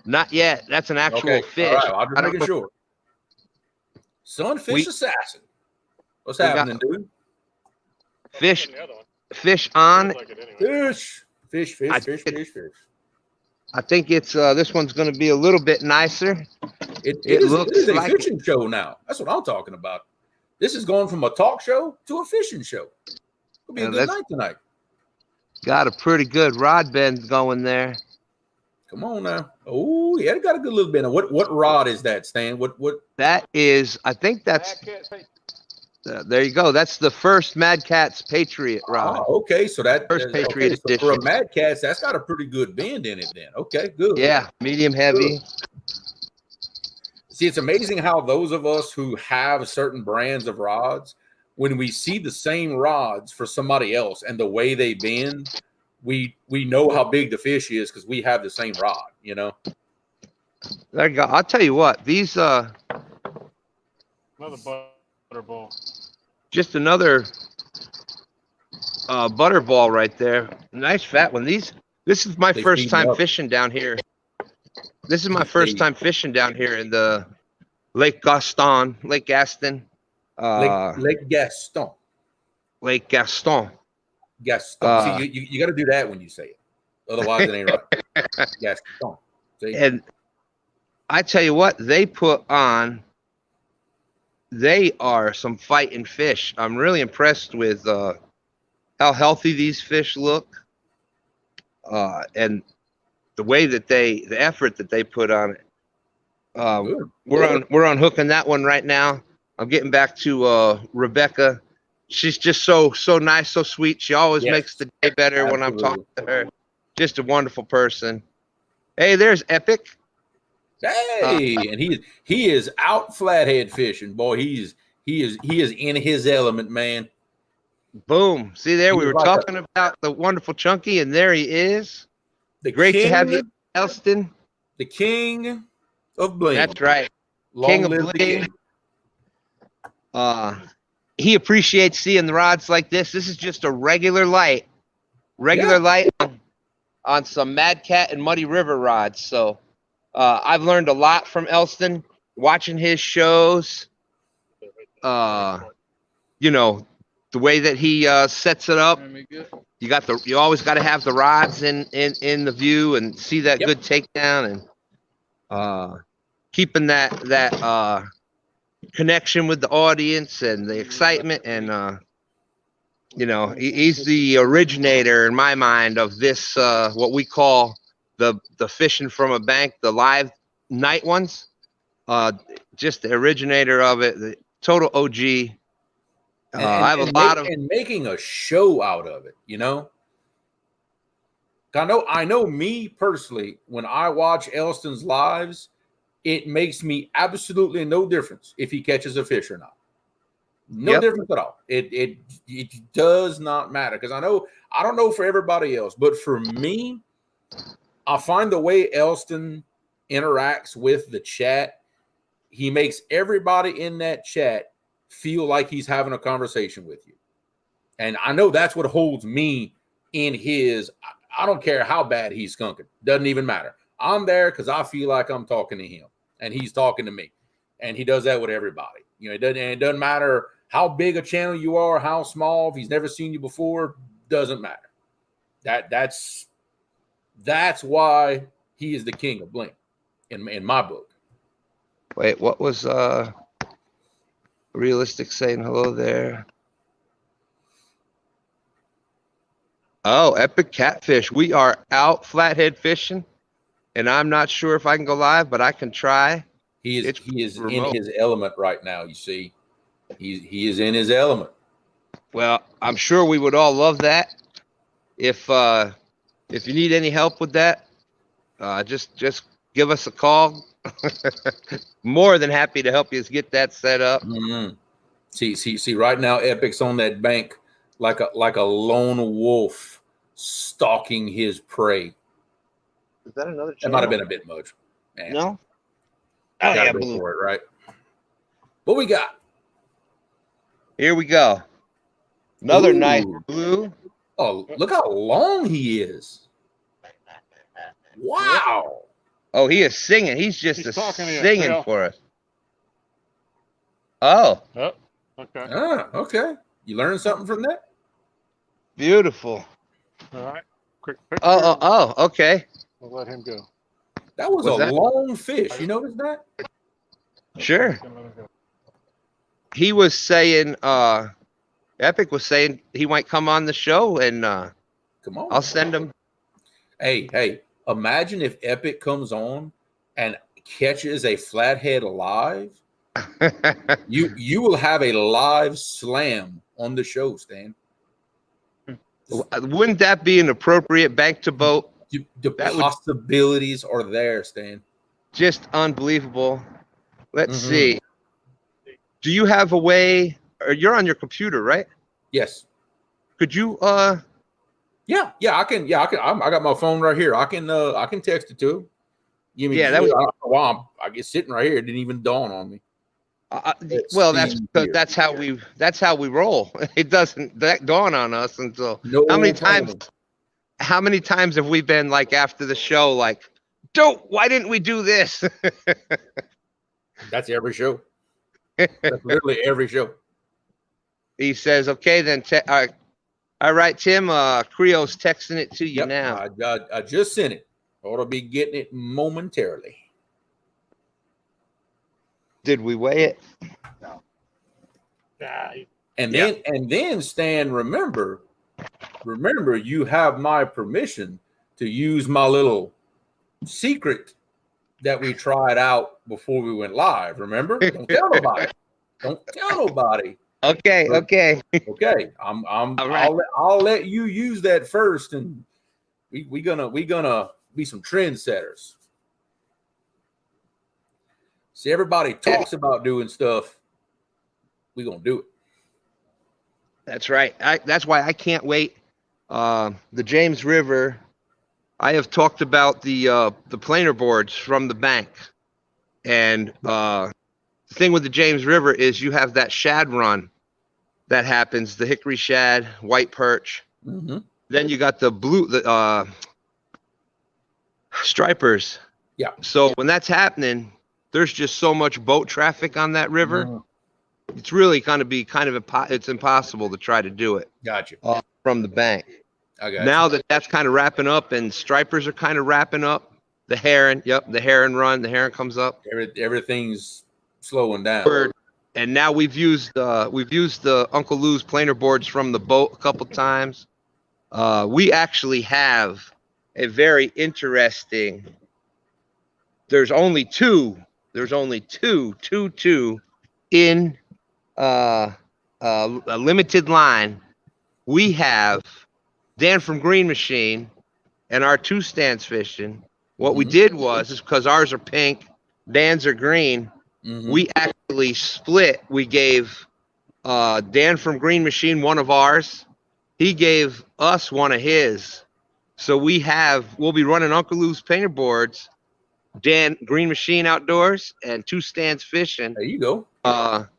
Not yet. That's an actual fish. All right, I'm just making sure. Sunfish Assassin. What's happening, dude? Fish on. Fish. I think it's this one's going to be a little bit nicer. It It is looks a like it. fishing show now. That's what I'm talking about. This is going from a talk show to a fishing show. It'll be a And good that's night tonight. got a pretty good rod bend going there. Come on now. Oh, yeah, it got a good little bit. What rod is that, Stan? What? That is, I think that's, there you go. That's the first Mad Cat's Patriot rod. Oh, okay. So First Patriot okay. So for a edition. Mad Cats, that's got a pretty good bend in it then. Okay, good. Yeah, medium heavy. See, it's amazing how those of us who have certain brands of rods, when we see the same rods for somebody else and the way they bend, we know how big the fish is because we have the same rod, you know. There you go. I'll tell you what, these Another butterball. just another butterball right there. Nice fat one. This is my They first feed time up. fishing down here. This is my first time fishing down here in the Lake Gaston. Lake Gaston. Lake Gaston. Gaston. See, you got to do that when you say it, otherwise it ain't right. Gaston. See? And I tell you what, they are some fighting fish. I'm really impressed with how healthy these fish look, and the way that the effort that they put on it. We're unhooking that one right now. I'm getting back to Rebecca. She's just so nice, so sweet. She always makes the day better when I'm talking to her. Just a wonderful person. Hey, there's Epic. Hey, and he is out flathead fishing, boy. He is in his element, man. Boom. See there, we were talking about the wonderful Chunky, and there he is. Great to have you, Elston. The king of bling. That's right. Long King of live the bling. king. He appreciates seeing the rods like this. This is just a regular light on some Mad Cat and Muddy River rods. So I've learned a lot from Elston watching his shows. You know, the way that he sets it up. You always got to have the rods in the view and see that good takedown, and keeping that connection with the audience and the excitement. And you know, he's the originator in my mind of this what we call the fishing from a bank, the live night ones. Just the originator of it, the total OG. I have a lot of making a show out of it, you know. I know me personally, when I watch Elston's lives, it makes me absolutely no difference if he catches a fish or not. No difference at all. It does not matter, because I don't know for everybody else, but for me, I find the way Elston interacts with the chat, he makes everybody in that chat feel like he's having a conversation with you. And I know that's what holds me in his, I don't care how bad he's skunking. Doesn't even matter. I'm there because I feel like I'm talking to him and he's talking to me. And he does that with everybody. You know, it doesn't matter how big a channel you are, how small, if he's never seen you before, doesn't matter. That's why he is the king of bling in my book. Wait, what was Realistic saying hello there? Oh, Epic Catfish. We are out flathead fishing, and I'm not sure if I can go live, but I can try. He is in his element right now, you see. He is in his element. Well, I'm sure we would all love that. If you need any help with that, just give us a call. More than happy to help you get that set up. Mm-hmm. See, right now, Epic's on that bank like a lone wolf stalking his prey. Is that another channel? That might have been a bit much. Man. No? Oh, Gotta yeah, go blue. for it, right? What we got? Here we go. Another Ooh. nice blue. Oh, look how long he is. Wow. Oh, he is singing. He's just singing for us. Oh. Oh, okay. Okay. You learned something from that? Beautiful. All right. Quick picture. Oh, okay. We'll let him go. That was a long fish. You notice that? Sure. He was saying, Epic was saying he might come on the show, and Come on. I'll send him. Hey, imagine if Epic comes on and catches a flathead alive. You will have a live slam on the show, Stan. Wouldn't that be an appropriate bank to boat? The possibilities are there, Stan. Just unbelievable. Let's see. Do you have a way? Or you're on your computer, right? Yes. Could you? Yeah, I can. Yeah, I can. I got my phone right here. I can text it to him. Give me. Yeah, I don't know why I get sitting right here. It didn't even dawn on me. Well, that's because that's how we roll. It doesn't dawn on us until how many times have we been like after the show like, why didn't we do this? That's every show. That's literally every show. He says, okay, then. All right, Tim. Creole's texting it to you now. I just sent it. Ought to be getting it momentarily. Did we weigh it? No. And then Stan, remember, you have my permission to use my little secret that we tried out before we went live. Remember? Don't tell nobody. Don't tell nobody. Okay. I'll let you use that first, and we gonna be some trendsetters. See, everybody talks about doing stuff. We're gonna do it. That's right. That's why I can't wait. The James River. I have talked about the planer boards from the bank, and the thing with the James River is you have that shad run that happens. The hickory shad, white perch. Mm-hmm. Then you got the stripers. Yeah. So when that's happening, there's just so much boat traffic on that river. Mm-hmm. It's really going to be it's impossible to try to do it. Gotcha. From the bank. I got now you. That's kind of wrapping up and stripers are kind of wrapping up. The heron, the heron run. The heron comes up. Everything's slowing down. And now we've used the Uncle Lou's planer boards from the boat a couple times. We actually have a very interesting. There's only two in a limited line. We have Dan from Green Machine and our 2 stands fishing. What we did is because ours are pink, Dan's are green. Mm-hmm. We actually split. We gave Dan from Green Machine one of ours. He gave us one of his. So we'll be running Uncle Lou's painter boards, Dan Green Machine outdoors, and 2 stands fishing. There you go.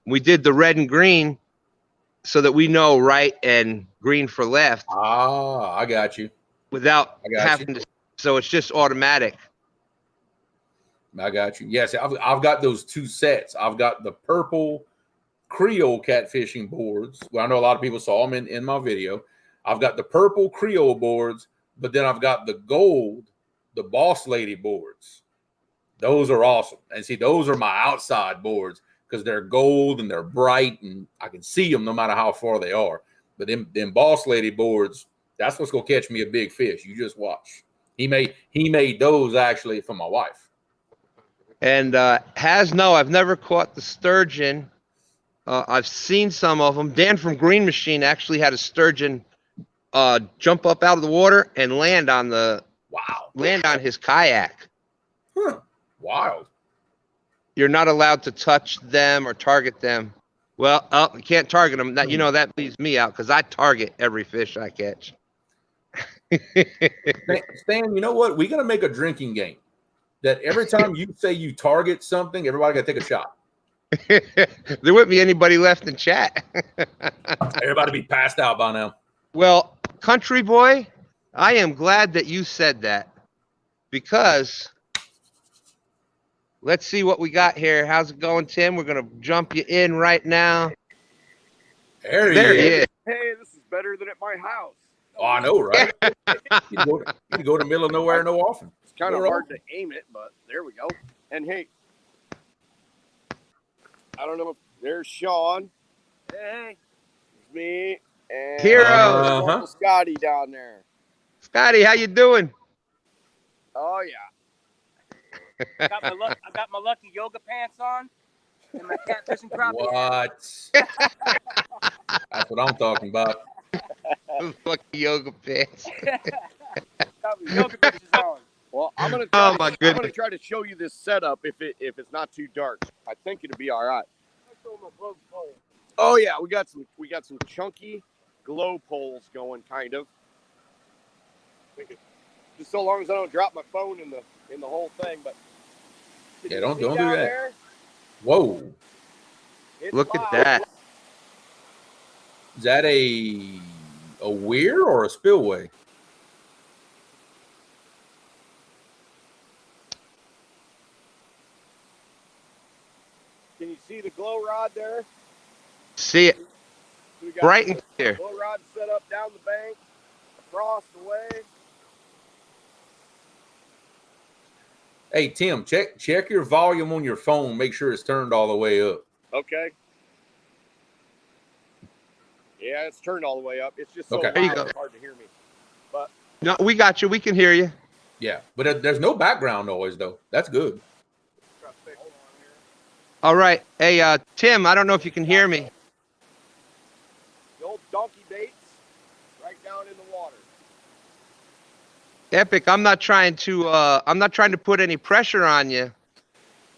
We did the red and green so that we know right and green for left. I got you. Without having to. So it's just automatic. I got you. Yes, I've got those 2 sets. I've got the purple Creole catfishing boards. Well, I know a lot of people saw them in my video. I've got the purple Creole boards, but then I've got the gold, the Boss Lady boards. Those are awesome. And see, those are my outside boards because they're gold and they're bright and I can see them no matter how far they are. But them Boss Lady boards, that's what's going to catch me a big fish. You just watch. He made those actually for my wife. And I've never caught the sturgeon. I've seen some of them. Dan from Green Machine actually had a sturgeon jump up out of the water and land on his kayak. Huh. Wild. You're not allowed to touch them or target them. Well, you can't target them. That that leaves me out because I target every fish I catch. Stan, you know what? We're gonna make a drinking game. That every time you say you target something, everybody got to take a shot. There wouldn't be anybody left in chat. Everybody be passed out by now. Well, country boy, I am glad that you said that because let's see what we got here. How's it going, Tim? We're going to jump you in right now. There he is. Hey, this is better than at my house. Oh, I know, right? you go to the middle of nowhere no often. It's kind of hard to aim it, but there we go. And hey, I don't know if there's Sean. Hey, It's me and Hero. Uncle Scotty down there. Scotty, how you doing? Oh yeah. I got my lucky yoga pants on and my catfishing crappie hat. What? That's what I'm talking about. Fucking yoga pants. Got my yoga boots on. Well, I'm gonna Oh, try, my I'm gonna goodness. try to show you this setup if it's not too dark. I think it'll be all right. Oh yeah, we got some chunky glow poles going, kind of. Just so long as I don't drop my phone in the whole thing, but Yeah, don't do down that. there? Whoa. It's Look at loud. that. Is that a weir or a spillway? Can you see the glow rod there? See it. We got Bright and clear. glow rod set up down the bank, across the way. Hey Tim, check your volume on your phone. Make sure it's turned all the way up. Okay. Yeah, it's turned all the way up. It's just so Okay. loud, There you go. it's hard to hear me. No, we got you. We can hear you. Yeah, but there's no background noise though. That's good. All right. Hey, Tim, I don't know if you can hear me. The old donkey baits right down in the water. Epic, I'm not trying to put any pressure on you,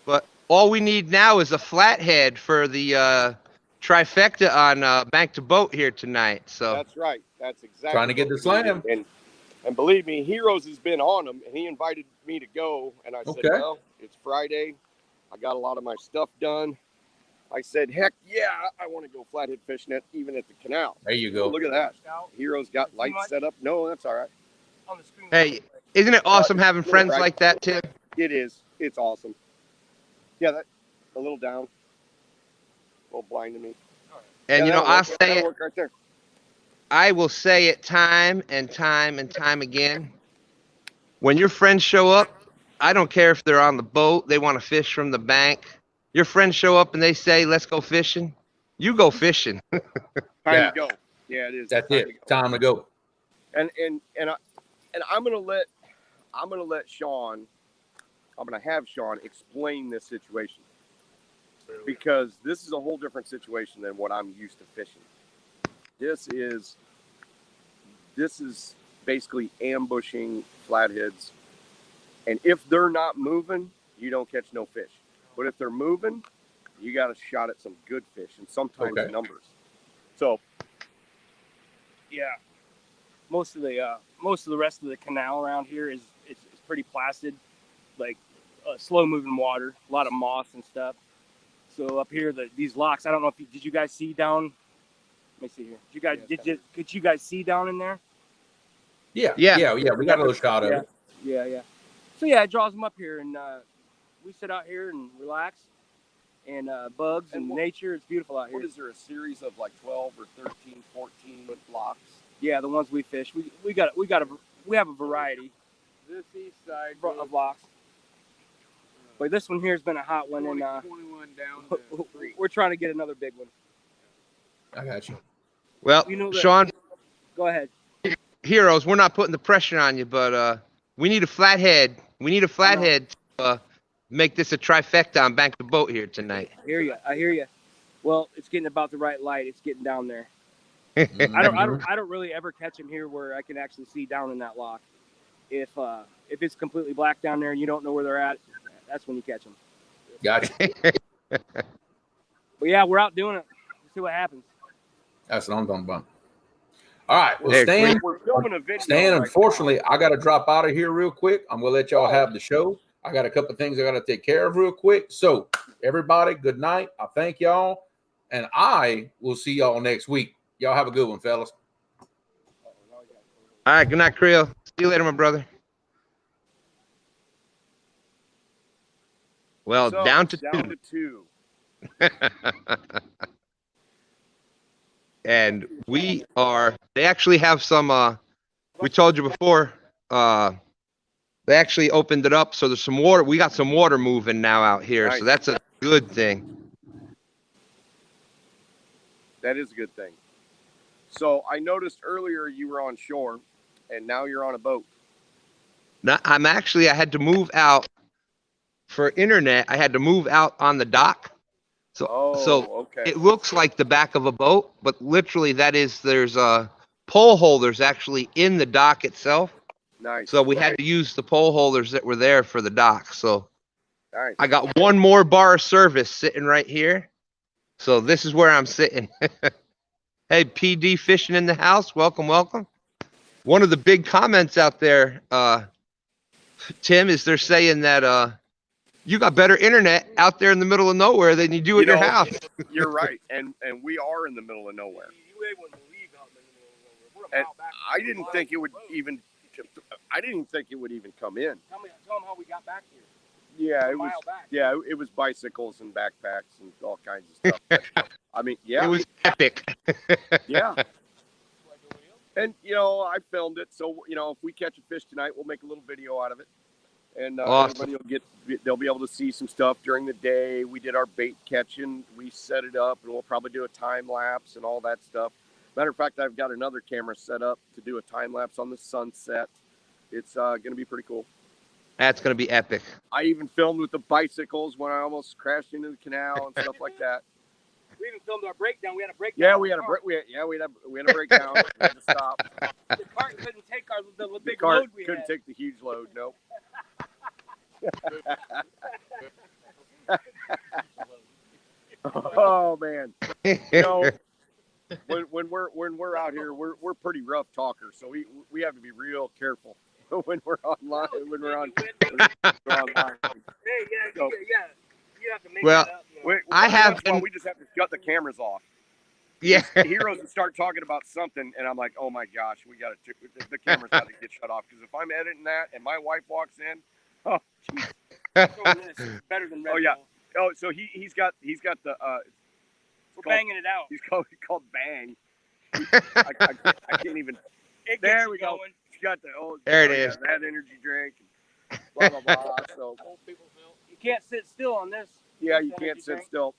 but all we need now is a flathead for the trifecta on Bank to Boat here tonight. So That's right. That's exactly Trying to get what the we needed. slam. And believe me, Heroes has been on them, and he invited me to go. And I said, Okay. well, it's Friday. I got a lot of my stuff done. I said, heck yeah, I want to go flathead fishing even at the canal. There you Oh, go. look at that. Heroes got lights set up. No, that's all right. On the screen. hey, isn't it awesome having Little friends bright. like that, Tim? It is. It's awesome. Yeah, that a little down. A little blind to me. And Yeah, I'll that'll say that'll it. work right there. I will say it time and time and time again. When your friends show up, I don't care if they're on the boat, they want to fish from the bank. Your friends show up and they say, let's go fishing. You go fishing. Time Yeah. to go. Yeah, it is. That's Time it. to go. Time to go. And I'm gonna let Sean. I'm gonna have Sean explain this situation because this is a whole different situation than what I'm used to fishing. This is basically ambushing flatheads, and if they're not moving, you don't catch no fish. But if they're moving, you got a shot at some good fish, and sometimes Okay. numbers. So Yeah. Most of the rest of the canal around here is pretty placid, like slow moving water, a lot of moss and stuff. So up here, these locks. I don't know if did you guys see down? Let me see here. Could you guys see down in there? Yeah. Yeah. We got a little shot of it. Yeah. So yeah, it draws them up here, and we sit out here and relax, and bugs and nature. It's beautiful out here. what is there, a series of like 12 or 13, 14 blocks? Yeah, the ones we fish. We have a variety This east side of locks. But this one here has been a hot one, 20, and 21 down to 3. we're trying to get another big one. I got you. Well, You know that- Sean, Go ahead. Heroes, we're not putting the pressure on you, but we need a flathead. We need a flathead to make this a trifecta on Bank to Boat here tonight. I hear you. Well, it's getting about the right light. It's getting down there. Mhm. I don't really ever catch them here where I can actually see down in that lock. If it's completely black down there and you don't know where they're at, that's when you catch them. Got you. But yeah, we're out doing it. We'll see what happens. That's what I'm talking about. All right. Well, There, Stan, We're filming a video. Stan, right unfortunately, I got to drop out of here real quick. I'm going to let y'all have the show. I got a couple of things I got to take care of real quick. So, everybody, good night. I thank y'all. And I will see y'all next week. Y'all have a good one, fellas. All right, good night, Creole. See you later, my brother. Well, So, down to down two. to 2. And they actually have some, we told you before, they actually opened it up. So there's some water. We got some water moving now out here. Nice. So that's a good thing. That is a good thing. So I noticed earlier you were on shore, and now you're on a boat. Now, I had to move out for internet. I had to move out on the dock. So Okay. it looks like the back of a boat, but literally there's pole holders actually in the dock itself. Nice. So we had to use the pole holders that were there for the dock. So Nice. I got one more bar of service sitting right here. So this is where I'm sitting. Hey, PD Fishing in the house. Welcome, welcome. One of the big comments out there, Tim, is they're saying that you got better internet out there in the middle of nowhere than you do at your house. You're right, and we are in the middle of nowhere. And I didn't think it would even come in. Tell them how we got back here. Yeah, it was bicycles and backpacks and all kinds of stuff. I mean, yeah, It was epic. yeah. And I filmed it, so if we catch a fish tonight, we'll make a little video out of it, and Awesome. everybody they'll be able to see some stuff during the day. We did our bait catching, we set it up, and we'll probably do a time lapse and all that stuff. Matter of fact, I've got another camera set up to do a time lapse on the sunset. It's going to be pretty cool. That's going to be epic. I even filmed with the bicycles when I almost crashed into the canal and stuff like that. We even filmed our breakdown. We had a breakdown. Yeah, we had a breakdown. We had to stop. The cart couldn't take the big cart load we couldn't had. take the huge load. Nope. Oh man. When we're out here, we're pretty rough talkers, so we have to be real careful when we're online. When we're online. Hey, yeah. You have to make Well, it up. We just have to shut the cameras off. Yeah. Heroes would start talking about something, and I'm like, oh my gosh, the camera's got to get shut off, because if I'm editing that and my wife walks in, oh, geez. It's better than Red Oh, yeah. Bull. Oh, so he's got the We're banging it out. he's called Bang. I can't even. There we go. He's got There it is. That energy drink. Blah blah blah. So you can't sit still on this. yeah, you can't sit still.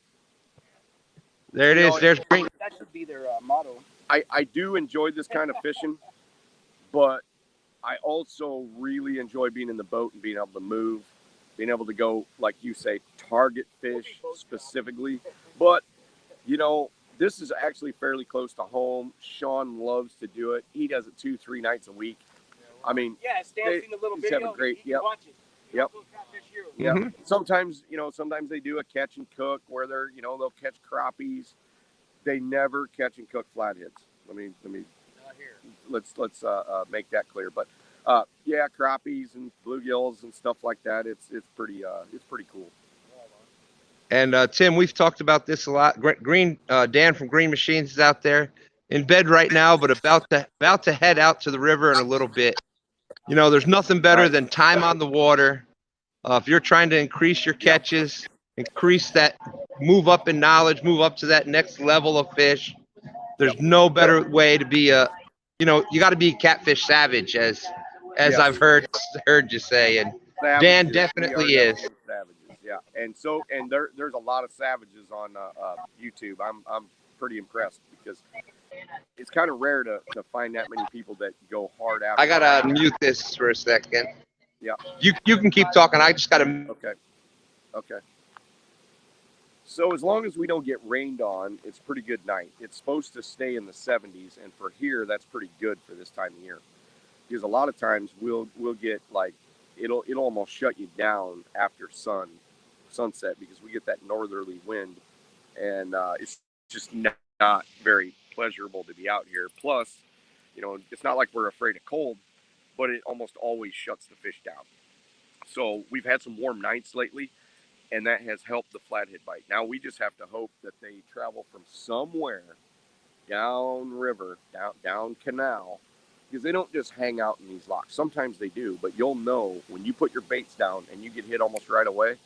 There it is. There's green. That should be their motto. I do enjoy this kind of fishing, but I also really enjoy being in the boat and being able to move, being able to go, like you say, target fish specifically. But this is actually fairly close to home. Sean loves to do it. He does it 2-3 nights a week. I mean, yeah, Stan's seen the little video. Have a great, watch it. Yep. Yeah. Mhm. Sometimes they do a catch and cook where they'll catch crappies. They never catch and cook flatheads. Let me let's make that clear. But yeah, crappies and bluegills and stuff like that. It's pretty cool. And Tim, we've talked about this a lot. Green Dan from Green Machines is out there in bed right now, but about to head out to the river in a little bit. There's nothing better than time on the water. If you're trying to increase your catches, increase that, move up in knowledge, move up to that next level of fish, there's no better way to be you got to be catfish savage, as Yes. I've heard you say, and Savages. Dan definitely is. Savages, yeah. And there's a lot of savages on YouTube. I'm pretty impressed, because it's kind of rare to find that many people that go hard after. I gotta mute this for a second. Yeah. You can keep talking. I just gotta. Okay. So as long as we don't get rained on, it's a pretty good night. It's supposed to stay in the 70s, and for here, that's pretty good for this time of year. Because a lot of times we'll get like it'll almost shut you down after sunset, because we get that northerly wind, and it's just not very pleasurable to be out here. Plus, it's not like we're afraid of cold, but it almost always shuts the fish down. So we've had some warm nights lately, and that has helped the flathead bite. Now we just have to hope that they travel from somewhere down river, down canal, because they don't just hang out in these locks. Sometimes they do, but you'll know when you put your baits down and you get hit almost right away,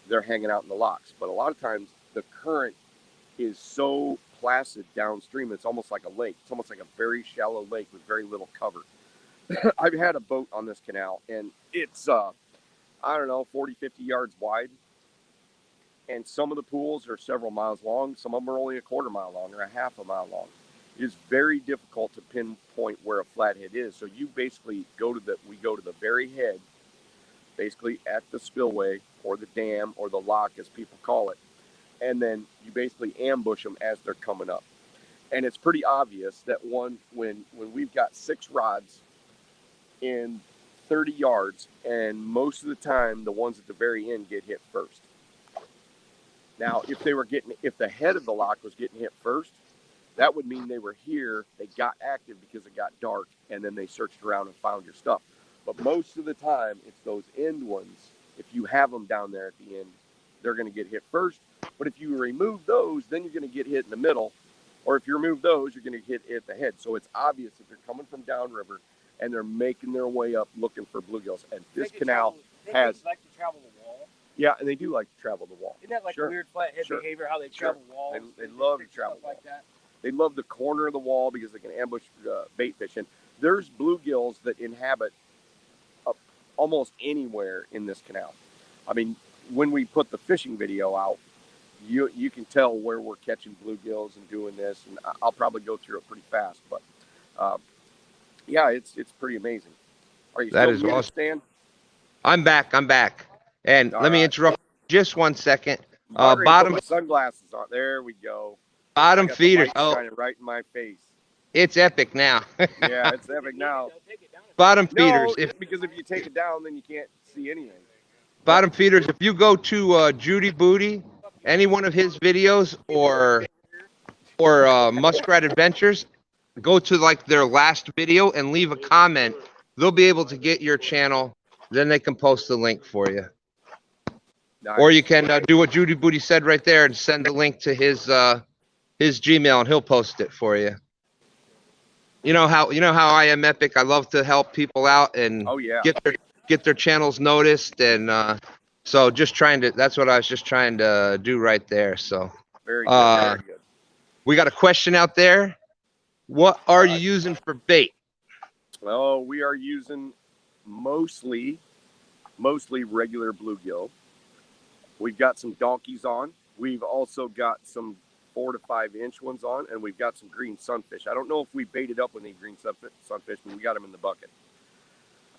they're hanging out in the locks. But a lot of times the current is so placid downstream, it's almost like a lake. It's almost like a very shallow lake with very little cover. I've had a boat on this canal, and it's 40, 50 yards wide, And some of the pools are several miles long. Some of them are only a quarter mile long or a half a mile long. It is very difficult to pinpoint where a flathead is. So you basically we go to the very head, basically at the spillway or the dam or the lock, as people call it. And then you basically ambush them as they're coming up. And it's pretty obvious that when we've got 6 rods in 30 yards, and most of the time the ones at the very end get hit first. Now, if the head of the lock was getting hit first, that would mean they were here, they got active because it got dark, and then they searched around and found your stuff. But most of the time, it's those end ones. If you have them down there at the end, they're going to get hit first. But if you remove those, then you're going to get hit in the middle. Or if you remove those, you're going to hit at the head. So it's obvious that they're coming from downriver and they're making their way up looking for bluegills. And this canal has... They like to travel the wall. Yeah, and they do like to travel the wall. Isn't that like weird flathead behavior, how they travel walls? They love to travel like that. They love the corner of the wall because they can ambush bait fish. And there's bluegills that inhabit almost anywhere in this canal. I mean, when we put the fishing video out, you can tell where we're catching bluegills and doing this. And I'll probably go through it pretty fast. But, yeah, it's pretty amazing. Are you That still is awesome. Stan? I'm back. And let me interrupt just 1 second. Bottom put my sunglasses on. There we go. Bottom feeders. Oh, shining right in my face. it's epic now. Yeah, it's epic now. Bottom feeders. Because if you take it down, then you can't see anything. Bottom feeders. If you go to Judy Booty, any one of his videos, or Muskrat Adventures, go to like their last video and leave a comment. They'll be able to get your channel. Then they can post the link for you. Nice. Or you can do what Judy Booty said right there and send the link to his Gmail and he'll post it for you. You know how I am epic. I love to help people out and get their channels noticed, and so that's what I was just trying to do right there. So very good. Very good. We got a question out there. What are you using for bait? Well, we are using mostly regular bluegill. We've got some donkeys on. We've also got some 4 to 5 inch ones on, and we've got some green sunfish. I don't know if we baited up with any green sunfish, but we got them in the bucket.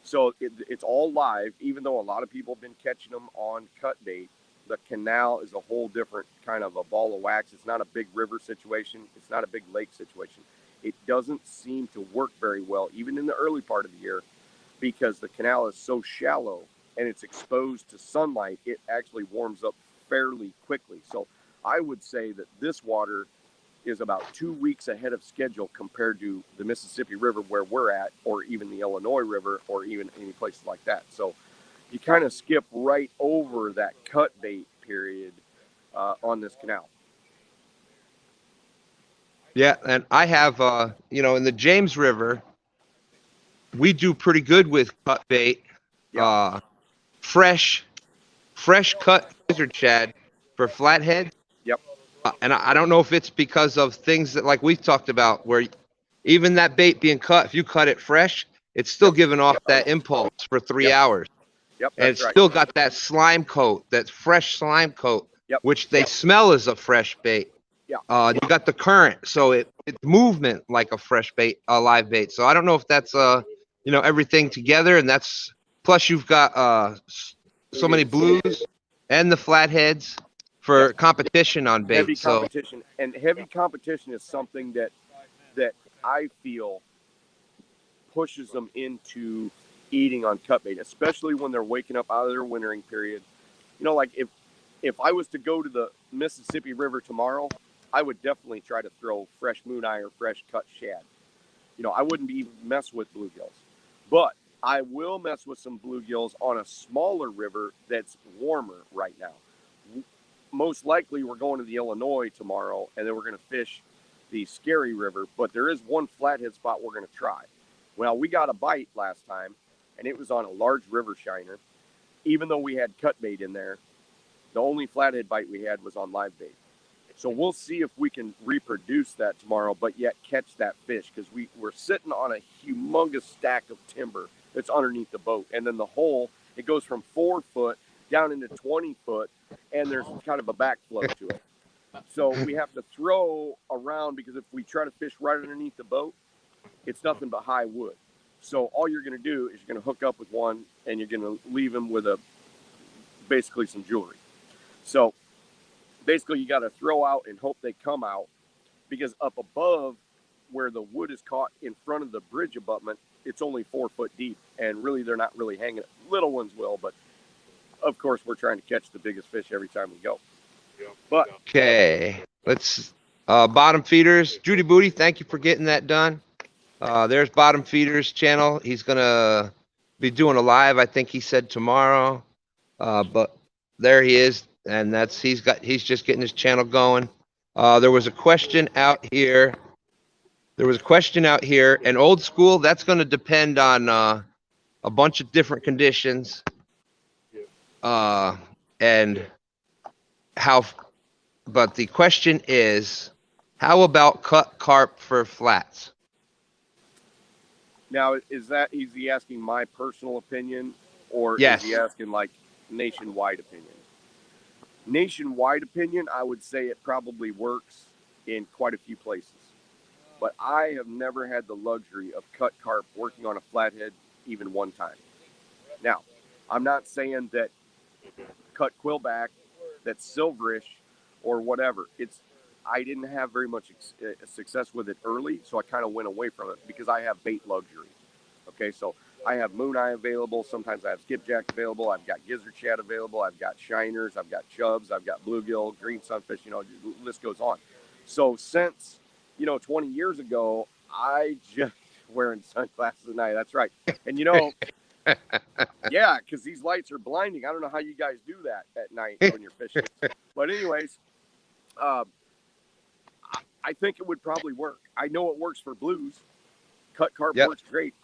So it's all live, even though a lot of people have been catching them on cut bait. The canal is a whole different kind of a ball of wax. It's not a big river situation. It's not a big lake situation. It doesn't seem to work very well, even in the early part of the year, because the canal is so shallow and it's exposed to sunlight. It actually warms up fairly quickly. So I would say that this water is about 2 weeks ahead of schedule compared to the Mississippi River where we're at, or even the Illinois River, or even any places like that. So you kind of skip right over that cut bait period on this canal. Yeah, and I have, in the James River, we do pretty good with cut bait. Yeah. Fresh cut lizard shad for flathead. Yep. And I don't know if it's because of things that, like we've talked about, where even that bait being cut, if you cut it fresh, it's still giving off that impulse for 3 hours. Yep. And it's still got that slime coat, that fresh slime coat, which they smell as a fresh bait. Yeah. You got the current, so it's movement like a fresh bait, a live bait. So I don't know if that's everything together, and that's plus you've got so many blues and the flatheads for competition on bait. Heavy competition, and heavy competition is something that I feel pushes them into eating on cut bait, especially when they're waking up out of their wintering period. Like if I was to go to the Mississippi River tomorrow, I would definitely try to throw fresh moon eye or fresh cut shad. I wouldn't even mess with bluegills, but I will mess with some bluegills on a smaller river that's warmer right now. Most likely we're going to the Illinois tomorrow, and then we're going to fish the Scary River, but there is one flathead spot we're going to try. Well, we got a bite last time, and it was on a large river shiner. Even though we had cut bait in there, the only flathead bite we had was on live bait. So we'll see if we can reproduce that tomorrow, but yet catch that fish, because we're sitting on a humongous stack of timber that's underneath the boat. And then the hole, it goes from 4 foot down into 20 foot. and there's kind of a backflow to it. So we have to throw around, because if we try to fish right underneath the boat, it's nothing but high wood. So all you're going to do is you're going to hook up with one, and you're going to leave him with basically some jewelry. So basically you got to throw out and hope they come out, because up above where the wood is caught in front of the bridge abutment, it's only 4 foot deep, and really they're not really hanging. Little ones will, but of course we're trying to catch the biggest fish every time we go. But Okay, let's bottom feeders. Judy Booty, thank you for getting that done. There's bottom feeders channel. He's gonna be doing a live, I think he said tomorrow. But there he is, and he's just getting his channel going. There was a question out here. And old school, that's going to depend on a bunch of different conditions, and how. But the question is, how about cut carp for flats? now, is he asking my personal opinion, or Yes. is he asking like nationwide opinion? Nationwide opinion, I would say it probably works in quite a few places. But I have never had the luxury of cut carp working on a flathead even one time. Now, I'm not saying that cut quillback, that's silverish or whatever. I didn't have very much success with it early, so I kind of went away from it because I have bait luxury. Okay, so I have moon eye available. Sometimes I have skipjack available. I've got gizzard shad available. I've got shiners. I've got chubs. I've got bluegill, green sunfish. The list goes on. So since 20 years ago, I just wearing sunglasses at night. That's right. And yeah, because these lights are blinding. I don't know how you guys do that at night when you're fishing. But anyways, I think it would probably work. I know it works for blues. Cut carp works great.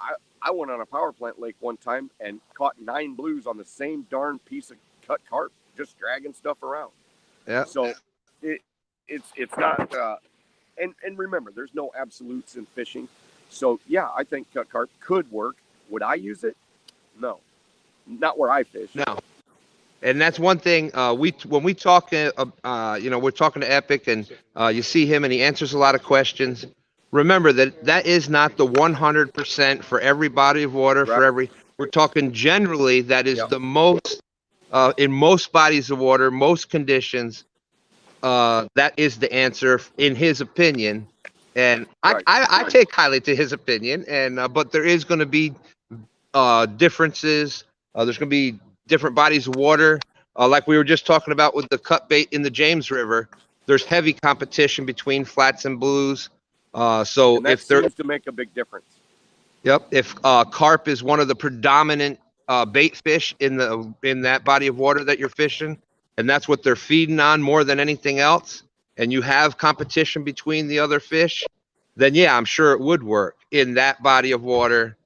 I went on a power plant lake one time and caught 9 blues on the same darn piece of cut carp, just dragging stuff around. Yeah. So it's not. And remember, there's no absolutes in fishing. So yeah, I think cut carp could work. Would I use it? No, not where I fish. No. And that's one thing when we talk, we're talking to Epic, and you see him and he answers a lot of questions. Remember that is not the 100% for every body of water, Right. we're talking generally that is the most, in most bodies of water, most conditions, that is the answer in his opinion. And I take highly to his opinion, and but there is going to be differences. There's going to be different bodies of water, like we were just talking about with the cut bait in the James River. There's heavy competition between flats and blues. So and that seems to make a big difference. Yep. If carp is one of the predominant bait fish in that body of water that you're fishing, and that's what they're feeding on more than anything else, and you have competition between the other fish, then yeah, I'm sure it would work in that body of water.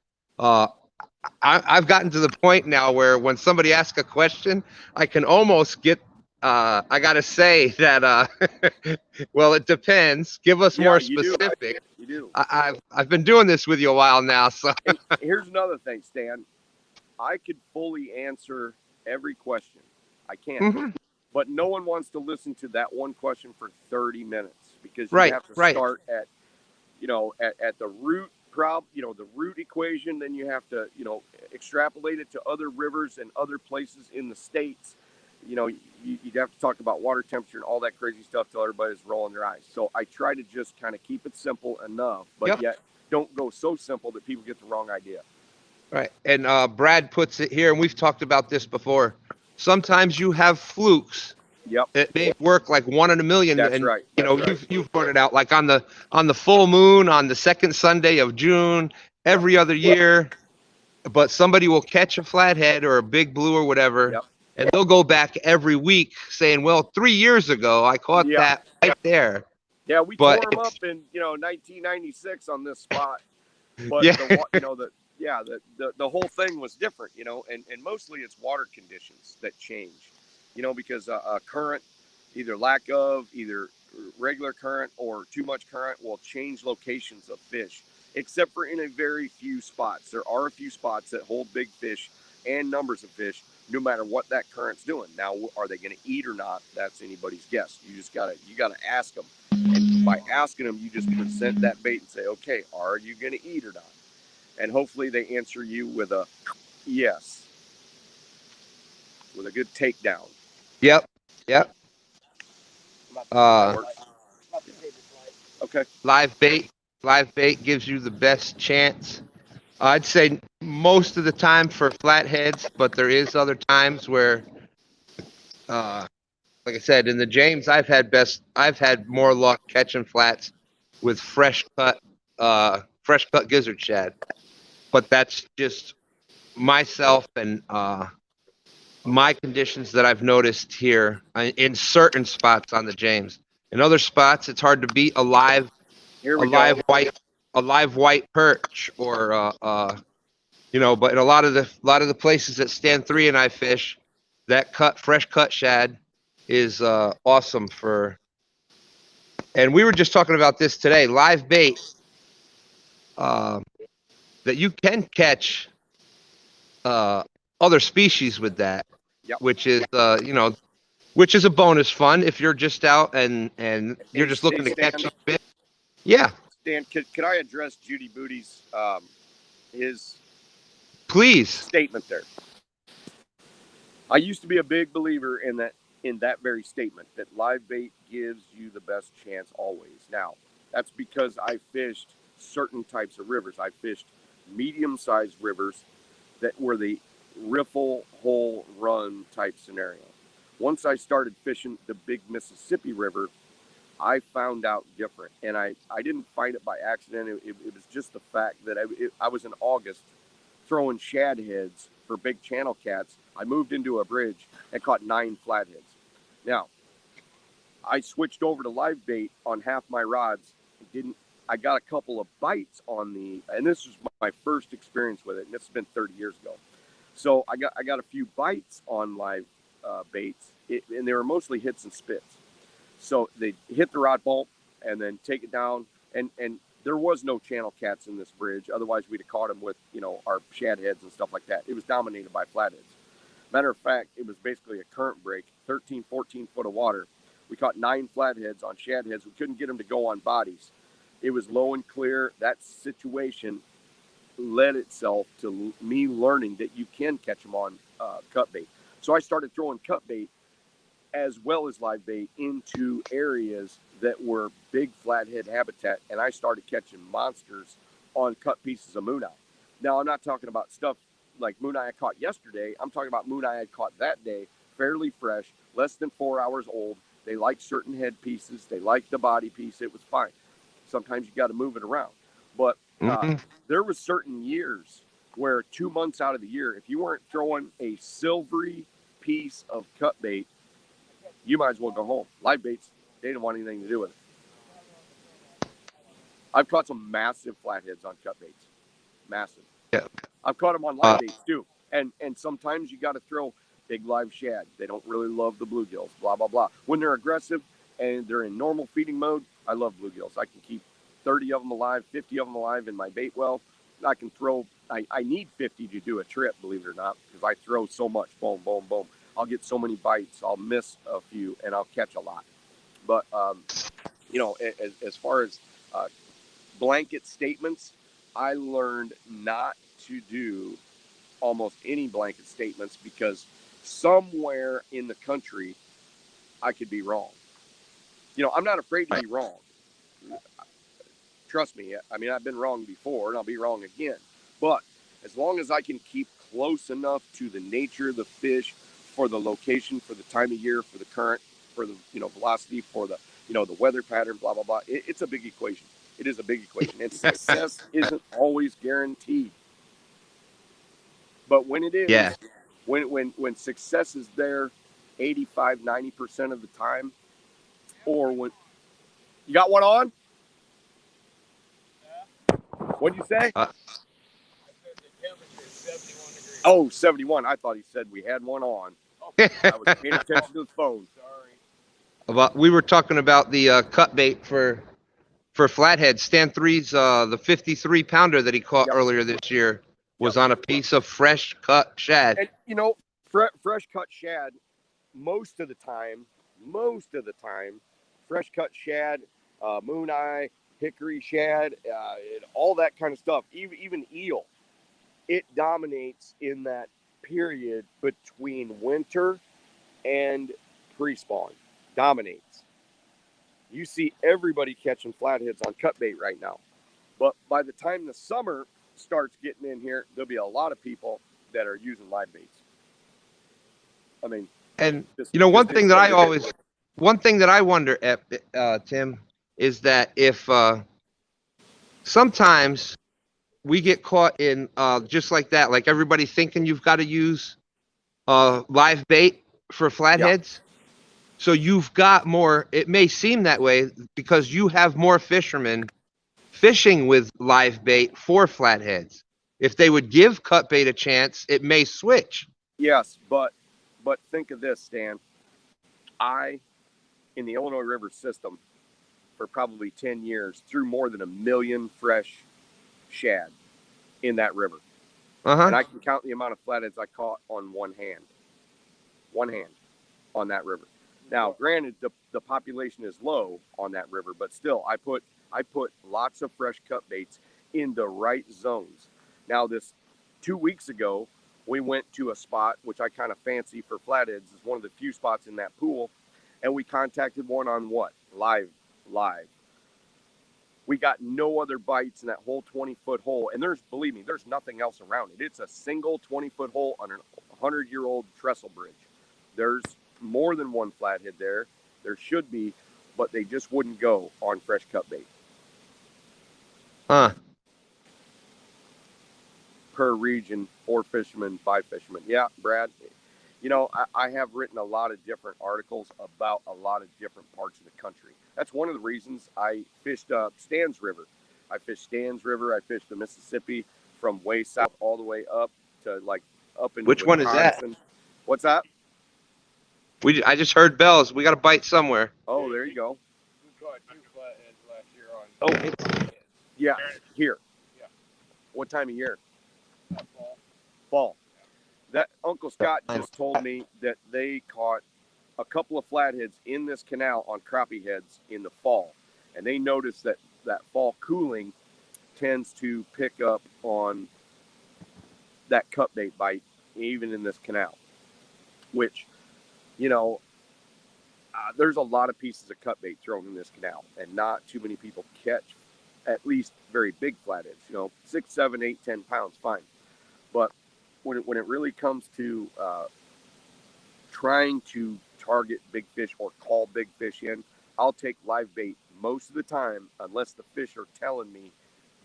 I've gotten to the point now where when somebody asks a question, I can almost get. I gotta say that. Well, it depends. Give us more specific. You do. I've been doing this with you a while now, so. And here's another thing, Stan. I could fully answer every question. I can, but no one wants to listen to that one question for 30 minutes because you have to start at, at the root the root equation. Then you have to, extrapolate it to other rivers and other places in the States. You'd have to talk about water temperature and all that crazy stuff till everybody's rolling their eyes. So I try to just kind of keep it simple enough, but yet don't go so simple that people get the wrong idea. Right. And Brad puts it here, and we've talked about this before. Sometimes you have flukes. Yep. It may work like 1 in a million. That's right. You've pointed out, like on the full moon on the second Sunday of June every other year, but somebody will catch a flathead or a big blue or whatever. Yep. And they'll go back every week saying, well, 3 years ago, I caught that right there. Yeah, we tore them up in, 1996 on this spot. But, the whole thing was different, and mostly it's water conditions that change, because a current, either lack of, either regular current or too much current will change locations of fish, except for in a very few spots. There are a few spots that hold big fish and numbers of fish, no matter what that current's doing. Now, are they going to eat or not? That's anybody's guess. You gotta ask them, and by asking them, you just present that bait and say, okay, are you going to eat or not? And hopefully they answer you with a yes, with a good takedown. Yep. That works. Okay. Live bait gives you the best chance. I'd say most of the time for flatheads, but there is other times where, like I said, in the James, I've had more luck catching flats with fresh cut gizzard shad. But that's just myself and my conditions that I've noticed here in certain spots on the James. In other spots, it's hard to beat a live white perch or but in a lot of the places that Stan 3 and I fish, that fresh cut shad is awesome for. And we were just talking about this today, live bait, that you can catch other species with that, which is which is a bonus fun if you're just out and you're just looking to catch a fish. Yeah. Stan, could I address Judy Booty's his statement there? I used to be a big believer in that very statement, that live bait gives you the best chance always. Now, that's because I fished certain types of rivers. I fished medium-sized rivers that were the riffle hole run type scenario. Once I started fishing the big Mississippi River, I found out different, and I didn't find it by accident. It was just the fact that I was in August throwing shad heads for big channel cats. I moved into a bridge and caught 9 flatheads. Now, I switched over to live bait on half my rods. I got a couple of bites on and this was my first experience with it, and this has been 30 years ago. So I got a few bites on live baits, and they were mostly hits and spits. So they hit the rod bolt and then take it down, and there was no channel cats in this bridge. Otherwise, we'd have caught them with, our shad heads and stuff like that. It was dominated by flatheads. Matter of fact, it was basically a current break, 13, 14 foot of water. We caught 9 flatheads on shad heads. We couldn't get them to go on bodies. It was low and clear. That situation led itself to me learning that you can catch them on cut bait. So I started throwing cut bait as well as live bait into areas that were big flathead habitat, and I started catching monsters on cut pieces of mooneye. Now, I'm not talking about stuff like mooneye I caught yesterday. I'm talking about mooneye I caught that day, fairly fresh, less than 4 hours old. They like certain head pieces. They like the body piece. It was fine. Sometimes you got to move it around. But there were certain years where 2 months out of the year, if you weren't throwing a silvery piece of cut bait, you might as well go home. Live baits, they didn't want anything to do with it. I've caught some massive flatheads on cut baits. Massive. Yeah. I've caught them on live baits too. And sometimes you got to throw big live shad. They don't really love the bluegills, blah, blah, blah. When they're aggressive and they're in normal feeding mode, I love bluegills. I can keep 30 of them alive, 50 of them alive in my bait well. I can throw, I need 50 to do a trip, believe it or not, because I throw so much. Boom, boom, boom. I'll get so many bites. I'll miss a few, and I'll catch a lot. But, as far as blanket statements, I learned not to do almost any blanket statements because somewhere in the country, I could be wrong. I'm not afraid to be wrong. Trust me. I mean, I've been wrong before, and I'll be wrong again. But as long as I can keep close enough to the nature of the fish, for the location, for the time of year, for the current, for the velocity, for the the weather pattern, blah blah blah. It's a big equation. It is a big equation, and success isn't always guaranteed. But when it is, when success is there, 85, 90% of the time, or when you got one on, what'd you say? Oh, 71. I thought he said we had one on. I was paying attention to the phone. Sorry. We were talking about the cut bait for flathead. Stan 3's the 53 pounder that he caught earlier this year was on a piece of fresh cut shad. And fresh cut shad, most of the time, fresh cut shad, moon eye, hickory shad, and all that kind of stuff, even eel, it dominates in that period between winter and pre-spawn. Dominates. You see everybody catching flatheads on cut bait right now. But by the time the summer starts getting in here, there'll be a lot of people that are using live baits. I mean, And one thing that I wonder, Tim, is that if sometimes we get caught in just like that, like everybody thinking you've got to use live bait for flatheads. So you've got more, it may seem that way because you have more fishermen fishing with live bait for flatheads. If they would give cut bait a chance, it may switch. Yes, but think of this, Stan. In the Illinois River system, for probably 10 years, threw more than 1 million fresh shad in that river. And I can count the amount of flatheads I caught on one hand on that river. Now, granted, the population is low on that river, but still, I put lots of fresh cut baits in the right zones. Now, this 2 weeks ago, we went to a spot which I kind of fancy for flatheads. It's one of the few spots in that pool, and we contacted one on what? Live. We got no other bites in that whole 20-foot hole, and believe me, there's nothing else around it. It's a single 20-foot hole on a 100-year-old trestle bridge. There's more than one flathead there. There should be, but they just wouldn't go on fresh cut bait. Per region, 4 fishermen, 5 fishermen. Yeah, Brad, I have written a lot of different articles about a lot of different parts of the country. That's one of the reasons I fished Stan's River. I fished Stan's River. I fished the Mississippi from way south all the way up to up in Which one is that? What's that? I just heard bells. We got a bite somewhere. Oh, there you go. We caught 2 flatheads last year on. Oh, yeah, here. Yeah. What time of year? Fall. Fall. That Uncle Scott just told me that they caught a couple of flatheads in this canal on crappie heads in the fall, and they noticed that fall cooling tends to pick up on that cut bait bite even in this canal, which there's a lot of pieces of cut bait thrown in this canal, and not too many people catch at least very big flatheads. 6, 7, 8, 10 pounds, fine. But when it really comes to trying to target big fish or call big fish in, I'll take live bait most of the time, unless the fish are telling me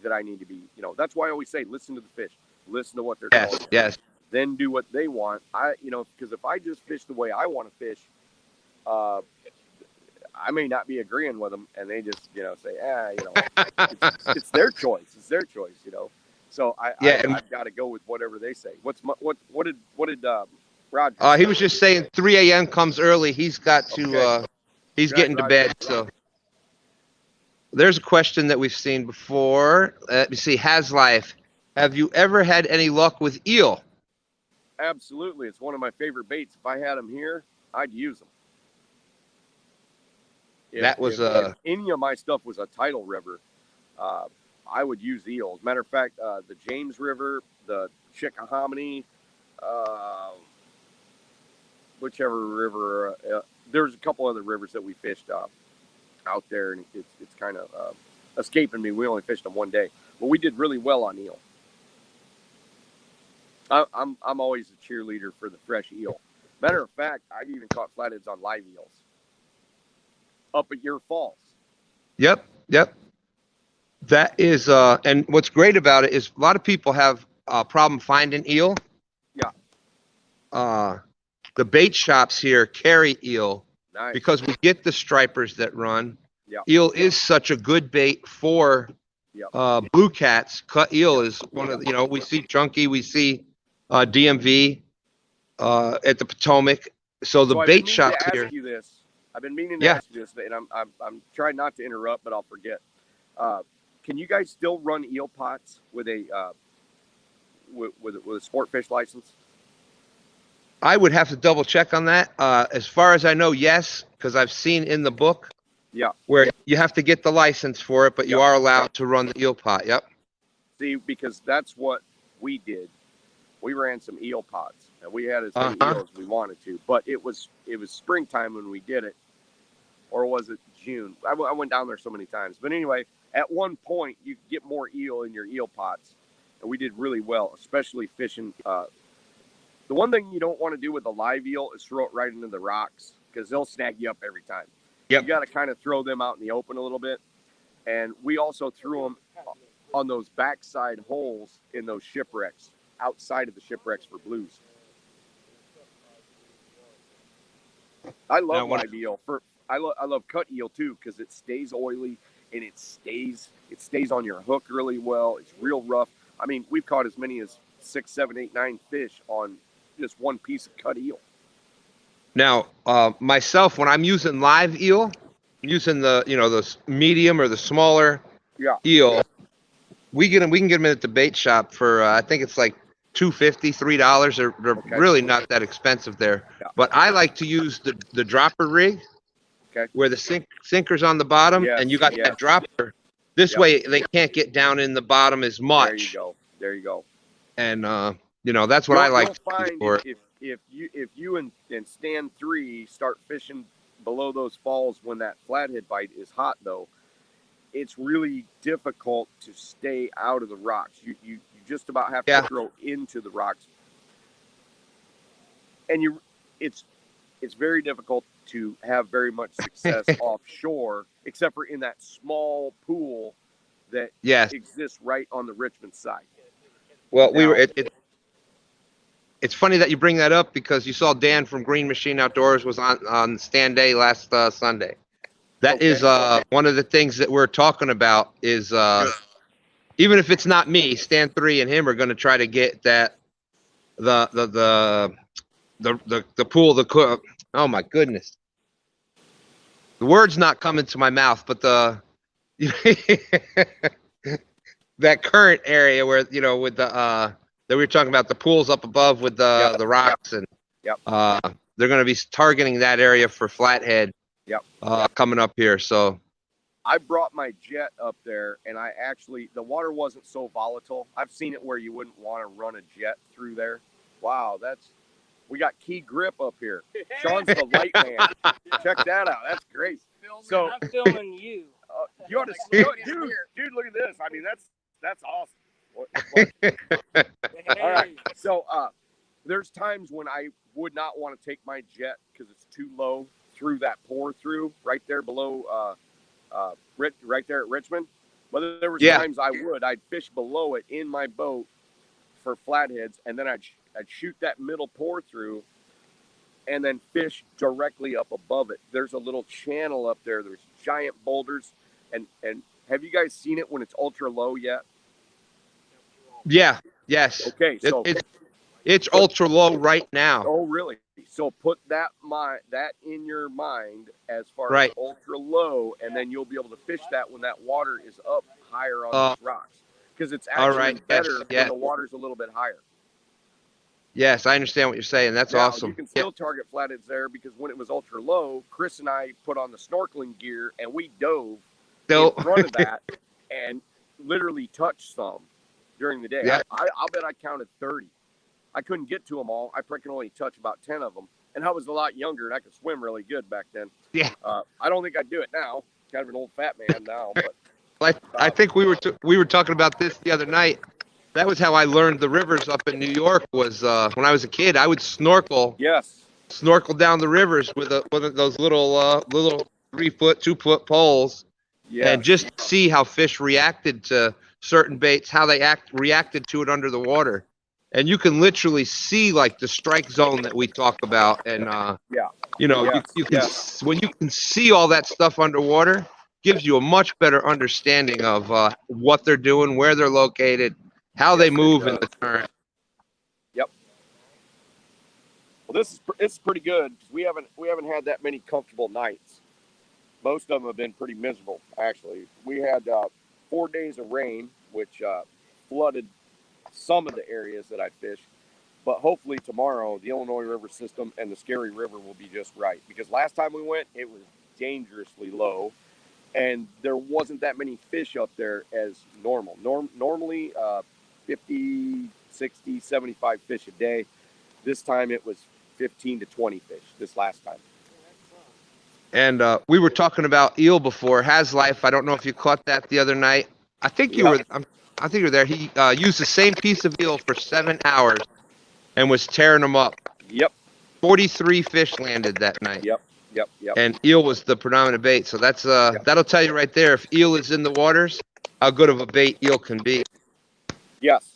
that I need to be. That's why I always say, listen to the fish, listen to what they're calling. Yes. Then do what they want. Because if I just fish the way I want to fish, I may not be agreeing with them, and they just say, it's their choice. It's their choice. So I've got to go with whatever they say. What did Roger? He was just saying 3 a.m. comes early. He's got to. He's getting to bed. So there's a question that we've seen before. Let me see. Has life? Have you ever had any luck with eel? Absolutely. It's one of my favorite baits. If I had them here, I'd use them. If any of my stuff was a tidal river, I would use eels. Matter of fact, the James River, the Chickahominy, whichever river, there's a couple other rivers that we fished out there, and it's kind of escaping me. We only fished them one day, but we did really well on eel. I'm always a cheerleader for the fresh eel. Matter of fact, I've even caught flatheads on live eels up at your falls. Yep. That is, and what's great about it is a lot of people have a problem finding eel. Yeah. The bait shops here carry eel. Nice. Because we get the stripers that run. Yeah. Eel is such a good bait for blue cats. Cut eel is one of we see chunky, we see DMV at the Potomac. So the bait shops here. I've been meaning to ask you this, and I'm trying not to interrupt, but I'll forget. Can you guys still run eel pots with a with a sport fish license? I would have to double check on that. As far as I know, yes, because I've seen in the book Yeah. where you have to get the license for it, but you Yep. are allowed to run the eel pot. Yep. See, because that's what we did. We ran some eel pots, and we had as many eels as we wanted to. But it was springtime when we did it, or was it June? I went down there so many times. But anyway, at one point you could get more eel in your eel pots, and we did really well, especially fishing. The one thing you don't want to do with a live eel is throw it right into the rocks because they'll snag you up every time. Yep. You got to kind of throw them out in the open a little bit. And we also threw them on those backside holes in those shipwrecks, outside of the shipwrecks for blues. I love live eel. I love cut eel too because it stays oily and it stays on your hook really well. It's real rough. I mean, we've caught as many as 6, 7, 8, 9 fish on just one piece of cut eel. Now, myself, when I'm using live eel, I'm using the medium or the smaller eel. We can get them at the bait shop for I think it's like $2.50, $3. They're really not that expensive there. Yeah. But I like to use the dropper rig, where the sinker's on the bottom, and you got that dropper. This way they can't get down in the bottom as much. There you go. And that's what I like to use for it. If you and Stan 3 start fishing below those falls when that flathead bite is hot, though, it's really difficult to stay out of the rocks. You just about have to throw into the rocks, and it's very difficult to have very much success offshore, except for in that small pool that exists right on the Richmond side. Well, it's funny that you bring that up because you saw Dan from Green Machine Outdoors was on Stand Day last Sunday. That is one of the things that we're talking about is even if it's not me, Stan 3 and him are going to try to get that the pool, oh my goodness, the word's not coming to my mouth, but that current area where with the that we were talking about, the pools up above with the rocks, and they're going to be targeting that area for flathead coming up here. So I brought my jet up there, and the water wasn't so volatile. I've seen it where you wouldn't want to run a jet through there. Wow, we got key grip up here. Sean's the light man. Check that out. That's great. So I'm filming you. You ought to, dude, look at this. I mean, that's awesome. All right. So there's times when I would not want to take my jet because it's too low through that pour through right there below right there at Richmond. But there was times I'd fish below it in my boat for flatheads, and then I'd shoot that middle pour through and then fish directly up above it. There's a little channel up there. There's giant boulders. And have you guys seen it when it's ultra low yet? Yeah. Yes. Okay. So it's ultra low right now. Oh, really? So put that in your mind as far as ultra low, and then you'll be able to fish that when that water is up higher on these rocks. Because it's actually better when the water's a little bit higher. Yes, I understand what you're saying. That's awesome. You can still target flatheads there because when it was ultra low, Chris and I put on the snorkeling gear and we dove in front of that and literally touched some during the day. Yeah. I'll bet I counted 30. I couldn't get to them all. I can only touch about 10 of them. And I was a lot younger and I could swim really good back then. Yeah. I don't think I'd do it now. Kind of an old fat man now. But I think we were talking about this the other night. That was how I learned the rivers up in New York. Was when I was a kid, I would snorkel. Yes. Snorkel down the rivers with one of those little 3-foot, 2-foot poles, and just see how fish reacted to certain baits, how they reacted to it under the water, and you can literally see like the strike zone that we talk about, and you can when you can see all that stuff underwater, gives you a much better understanding of what they're doing, where they're located, how they move in the current. Yep. Well, it's pretty good because we haven't had that many comfortable nights. Most of them have been pretty miserable, actually. We had 4 days of rain, which flooded some of the areas that I fished. But hopefully tomorrow, the Illinois River system and the Scary River will be just right. Because last time we went, it was dangerously low. And there wasn't that many fish up there as normal. Normally 50, 60, 75 fish a day. This time it was 15 to 20 fish this last time. And we were talking about eel before. Has Life. I don't know if you caught that the other night. I think you were. I think you were there. He used the same piece of eel for 7 hours and was tearing them up. Yep. 43 fish landed that night. Yep. And eel was the predominant bait. So that's that'll tell you right there, if eel is in the waters, how good of a bait eel can be. Yes.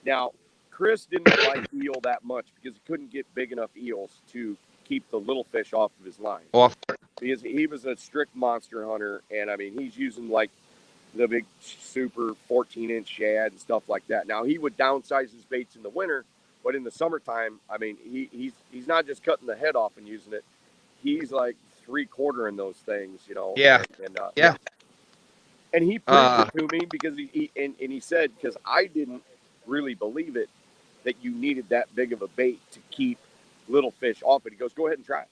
Now, Chris didn't like eel that much because he couldn't get big enough eels to keep the little fish off of his line. Because he was a strict monster hunter, and I mean, he's using like the big super 14-inch shad and stuff like that. Now, he would downsize his baits in the winter, but in the summertime, I mean, he's not just cutting the head off and using it. He's like 3/4 in those things, you know. Yeah. Yeah. And he proved it to me because he said, because I didn't really believe it, that you needed that big of a bait to keep little fish off it. He goes, go ahead and try it.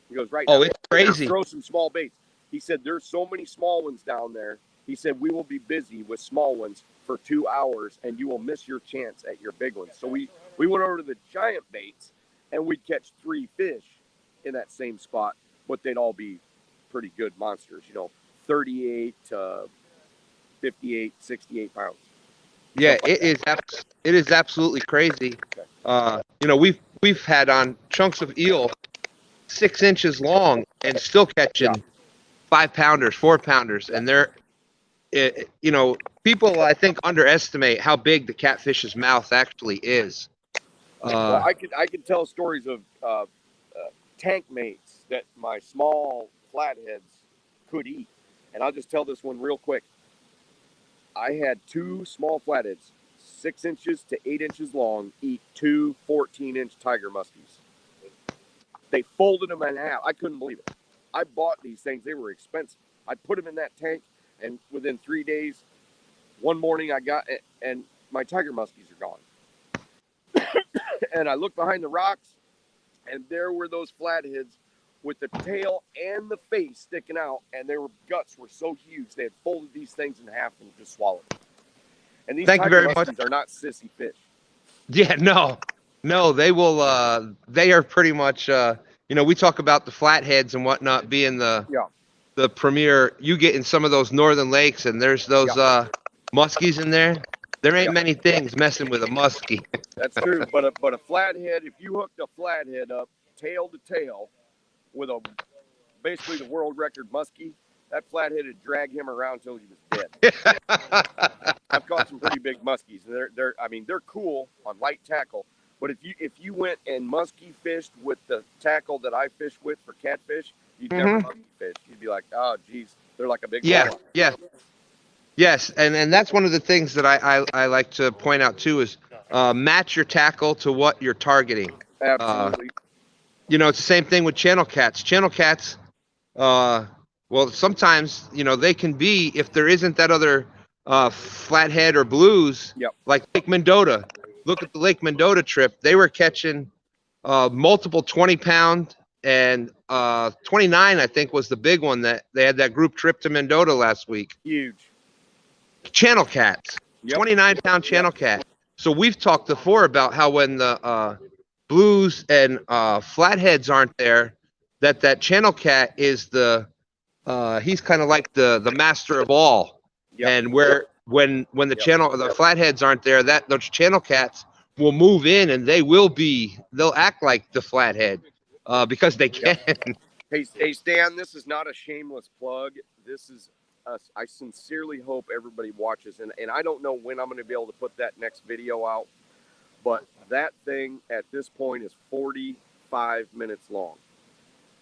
He goes, right now. Oh, it's crazy. Throw some small baits. He said, there's so many small ones down there. He said, we will be busy with small ones for 2 hours, and you will miss your chance at your big ones. So we went over to the giant baits, and we'd catch 3 fish in that same spot, but they'd all be pretty good monsters, you know, 38 to 58, 68 pounds. Yeah, it is absolutely crazy. You know, we've had on chunks of eel 6 inches long and still catching 5-pounders, 4-pounders, and they're, you know, people I think underestimate how big the catfish's mouth actually is. Well, I could tell stories of tank mates that my small flatheads could eat, and I'll just tell this one real quick. I had 2 small flatheads, 6 inches to 8 inches long, eat 2 14-inch tiger muskies. They folded them in half. I couldn't believe it. I bought these things. They were expensive. I put them in that tank, and within 3 days, one morning I got it, and my tiger muskies are gone. And I looked behind the rocks, and there were those flatheads with the tail and the face sticking out, and their guts were so huge they had folded these things in half and just swallowed them. And these tiger muskies are not sissy fish. Yeah, no, they will. They are pretty much. You know, we talk about the flatheads and whatnot being the premier. You get in some of those northern lakes, and there's those muskies in there. There ain't many things messing with a muskie. That's true, but a flathead, if you hooked a flathead up tail to tail with basically the world record muskie, that flathead would drag him around till he was dead. I've caught some pretty big muskies, and they're cool on light tackle. But if you went and muskie fished with the tackle that I fish with for catfish, you'd never muskie fish. You'd be like, oh, geez, they're like a big ball. Yes, and that's one of the things that I like to point out too is match your tackle to what you're targeting. Absolutely. You know, it's the same thing with channel cats. Channel cats, well, sometimes, you know, they can be, if there isn't that other flathead or blues, like Lake Mendota. Look at the Lake Mendota trip. They were catching multiple 20-pound and 29, I think, was the big one that they had that group trip to Mendota last week. Huge. Channel cats, 29-pound channel cat. So we've talked before about how when the blues and flatheads aren't there, that channel cat is he's kind of like the master of all. And when the flatheads aren't there, those channel cats will move in and they'll act like the flathead because they can. Hey Stan, this is not a shameless plug. This is us. I sincerely hope everybody watches, and I don't know when I'm going to be able to put that next video out, but that thing at this point is 45 minutes long.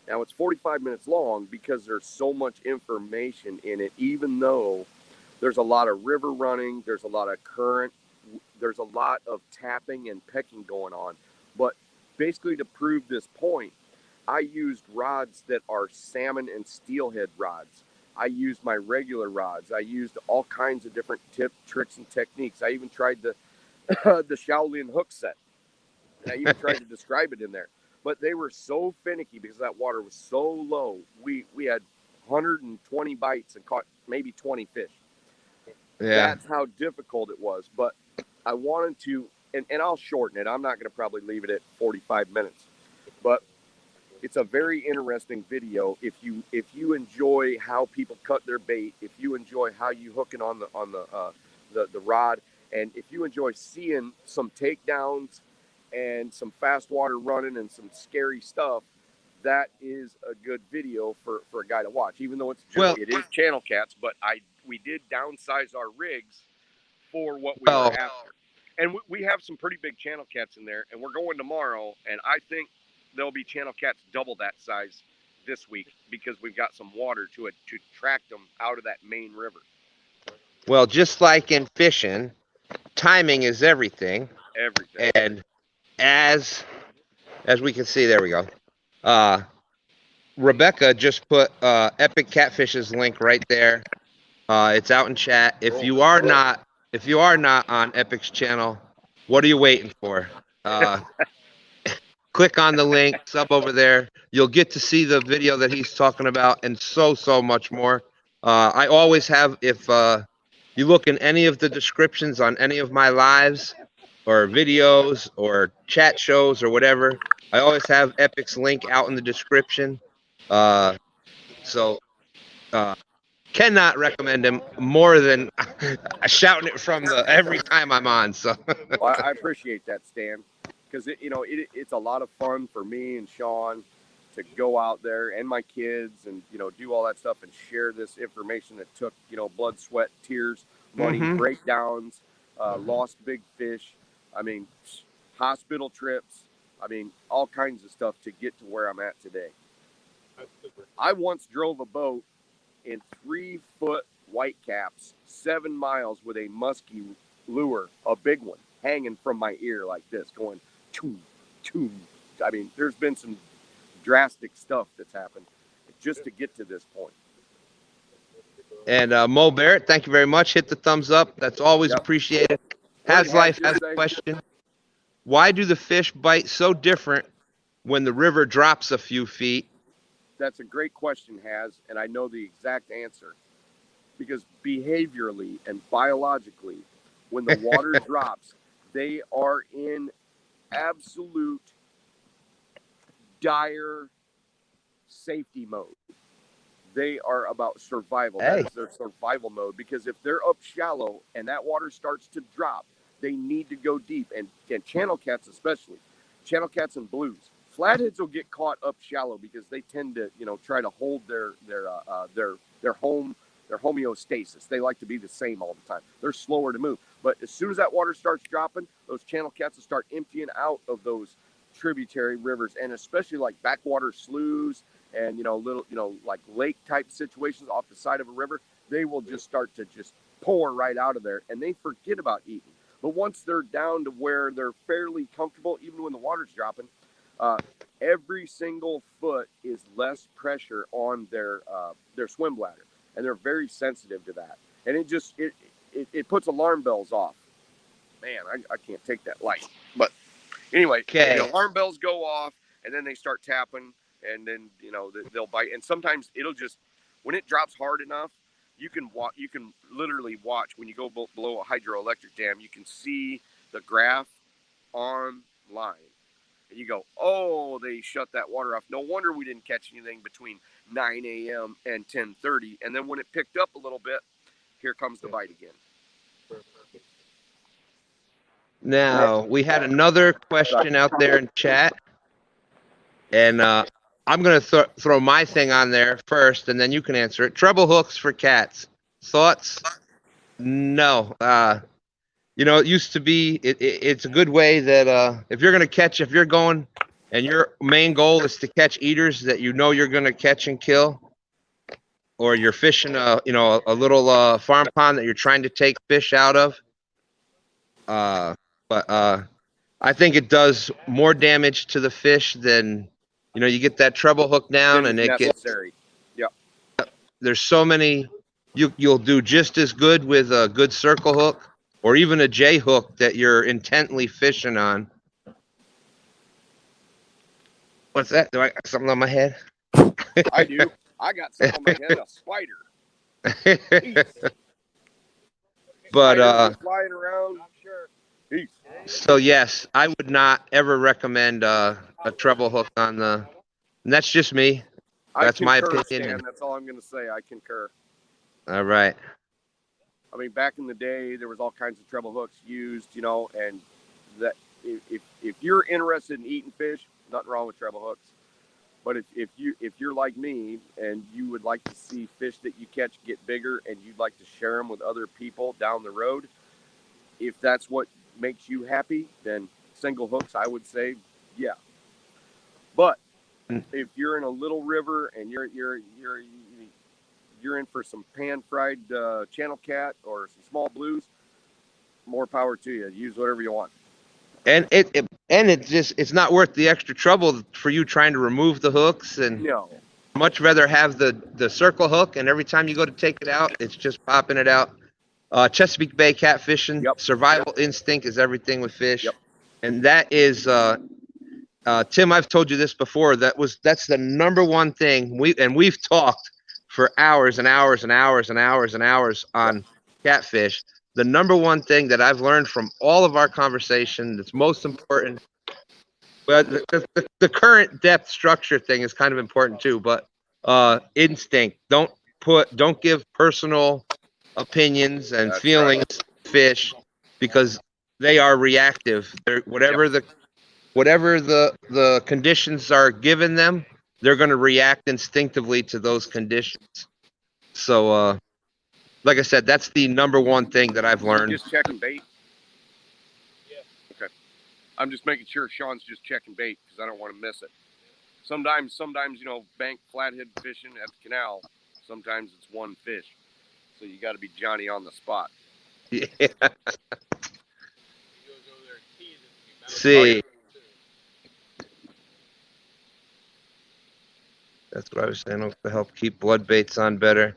Now it's 45 minutes long because there's so much information in it, even though there's a lot of river running, there's a lot of current, there's a lot of tapping and pecking going on. But basically to prove this point, I used rods that are salmon and steelhead rods. I used my regular rods. I used all kinds of different tricks and techniques. I even tried the Shaolin hook set. And I even tried to describe it in there. But they were so finicky because that water was so low. We had 120 bites and caught maybe 20 fish. Yeah. That's how difficult it was. But I wanted to, and I'll shorten it. I'm not going to probably leave it at 45 minutes. But it's a very interesting video. If you enjoy how people cut their bait, if you enjoy how you hook it on the rod, and if you enjoy seeing some takedowns and some fast water running and some scary stuff, that is a good video for a guy to watch. Even though it is channel cats, but we did downsize our rigs for what we were after. And we have some pretty big channel cats in there, and we're going tomorrow, and I think there'll be channel cats double that size this week because we've got some water to track them out of that main river. Well, just like in fishing, timing is everything. Everything. And as we can see, there we go. Rebecca just put Epic Catfish's link right there. It's out in chat. If you are not on Epic's channel, what are you waiting for? Click on the link, sub over there. You'll get to see the video that he's talking about and so much more. I always have, if you look in any of the descriptions on any of my lives or videos or chat shows or whatever, I always have Epic's link out in the description. Cannot recommend him more than shouting it from every time I'm on. So well, I appreciate that, Stan, because it's a lot of fun for me and Sean to go out there and my kids and do all that stuff and share this information that took blood, sweat, tears, money, breakdowns, lost big fish. I mean, hospital trips. I mean, all kinds of stuff to get to where I'm at today. I once drove a boat in 3-foot whitecaps 7 miles with a musky lure, a big one, hanging from my ear like this, going toom, toom. I mean, there's been some drastic stuff that's happened just to get to this point. And Mo Barrett, thank you very much. Hit the thumbs up. That's always appreciated. Has Life has a question. Why do the fish bite so different when the river drops a few feet? That's a great question, and I know the exact answer. Because behaviorally and biologically, when the water drops, they are in absolute dire safety mode. They are about survival. That is their survival mode. Because if they're up shallow and that water starts to drop, they need to go deep. And channel cats especially, channel cats and blues. Flatheads will get caught up shallow because they tend to, try to hold their homeostasis. They like to be the same all the time. They're slower to move. But as soon as that water starts dropping, those channel cats will start emptying out of those tributary rivers, and especially like backwater sloughs and little like lake type situations off the side of a river. They will just start to just pour right out of there, and they forget about eating. But once they're down to where they're fairly comfortable, even when the water's dropping, every single foot is less pressure on their swim bladder, and they're very sensitive to that. And it puts alarm bells off. Man, I can't take that light. But anyway, the alarm bells go off, and then they start tapping, and then they'll bite. And sometimes it'll just, when it drops hard enough, you can literally watch when you go below a hydroelectric dam. You can see the graph online. And you go, oh, they shut that water off. No wonder we didn't catch anything between 9 a.m. and 10:30. And then when it picked up a little bit, here comes the bite again. Now, we had another question out there in chat. And I'm going to throw my thing on there first, and then you can answer it. Treble hooks for cats. Thoughts? No. It used to be, it's a good way that if you're going and your main goal is to catch eaters that you're going to catch and kill, or you're fishing a little farm pond that you're trying to take fish out of. But I think it does more damage to the fish than, you get that treble hook down and it gets, there's so many, you'll do just as good with a good circle hook or even a J hook that you're intently fishing on. What's that? Do I got something on my head? I do. I got something on my head, a spider. Peace. But Spiders are flying around. I'm sure. Peace. so yes, I would not ever recommend a treble hook on the. And that's just me. That's my concur, opinion. Stan. That's all I'm going to say. I concur. All right. I mean, back in the day, there was all kinds of treble hooks used, and that if you're interested in eating fish, nothing wrong with treble hooks. But if you're like me and you would like to see fish that you catch get bigger and you'd like to share them with other people down the road, if that's what makes you happy, then single hooks, I would say, yeah. But if you're in a little river and you're in for some pan-fried channel cat or some small blues, more power to you. Use whatever you want. And it's not worth the extra trouble for you trying to remove the hooks, and No. much rather have the circle hook, and every time you go to take it out, it's just popping it out. Chesapeake Bay catfishing, Yep. survival instinct is everything with fish. Yep. And that is Tim, I've told you this before, that's the number one thing we've talked for hours and hours and hours and hours and hours on catfish. The number one thing that I've learned from all of our conversation that's most important, well, the current depth structure thing is kind of important too, but instinct. Don't give personal opinions and That's feelings to fish, because they are reactive. They're whatever the conditions are given them, they're going to react instinctively to those conditions. So like I said, that's the number one thing that I've learned. Just checking bait. Yeah. Okay. I'm just making sure Sean's just checking bait because I don't want to miss it. Sometimes, bank flathead fishing at the canal, sometimes it's one fish. So you got to be Johnny on the spot. Yeah. See. That's what I was saying, to help keep blood baits on better.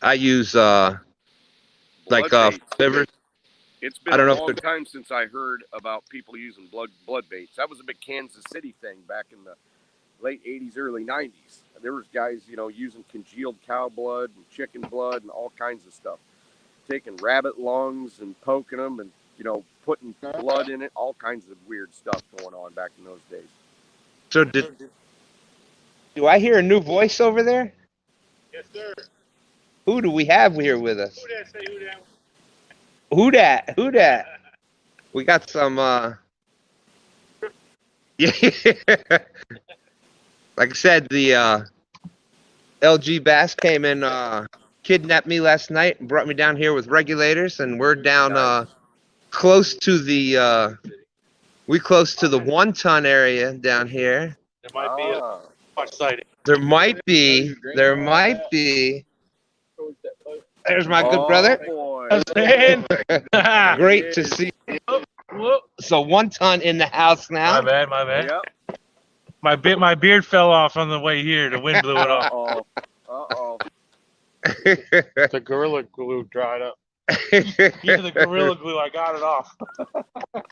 I use Blood baits. livers. It's been I don't a know if long they're- time since I heard about people using blood baits. That was a big Kansas City thing back in the late 80s, early 90s. There was guys, using congealed cow blood and chicken blood and all kinds of stuff. Taking rabbit lungs and poking them and, putting blood in it. All kinds of weird stuff going on back in those days. So do I hear a new voice over there? Yes, sir. Who do we have here with us? Who that say who that? Who that? We got some yeah. Like I said, the LG Bass came in, kidnapped me last night and brought me down here with regulators, and we're down close to the 1 ton area down here. There might be a much sighting. There might be. There's my good brother. Boy. Great to see you. So 1 ton in the house now. My bad. Yep. My beard fell off on the way here. The wind blew it off. Uh-oh. The Gorilla Glue dried up. Yeah, the Gorilla Glue, I got it off.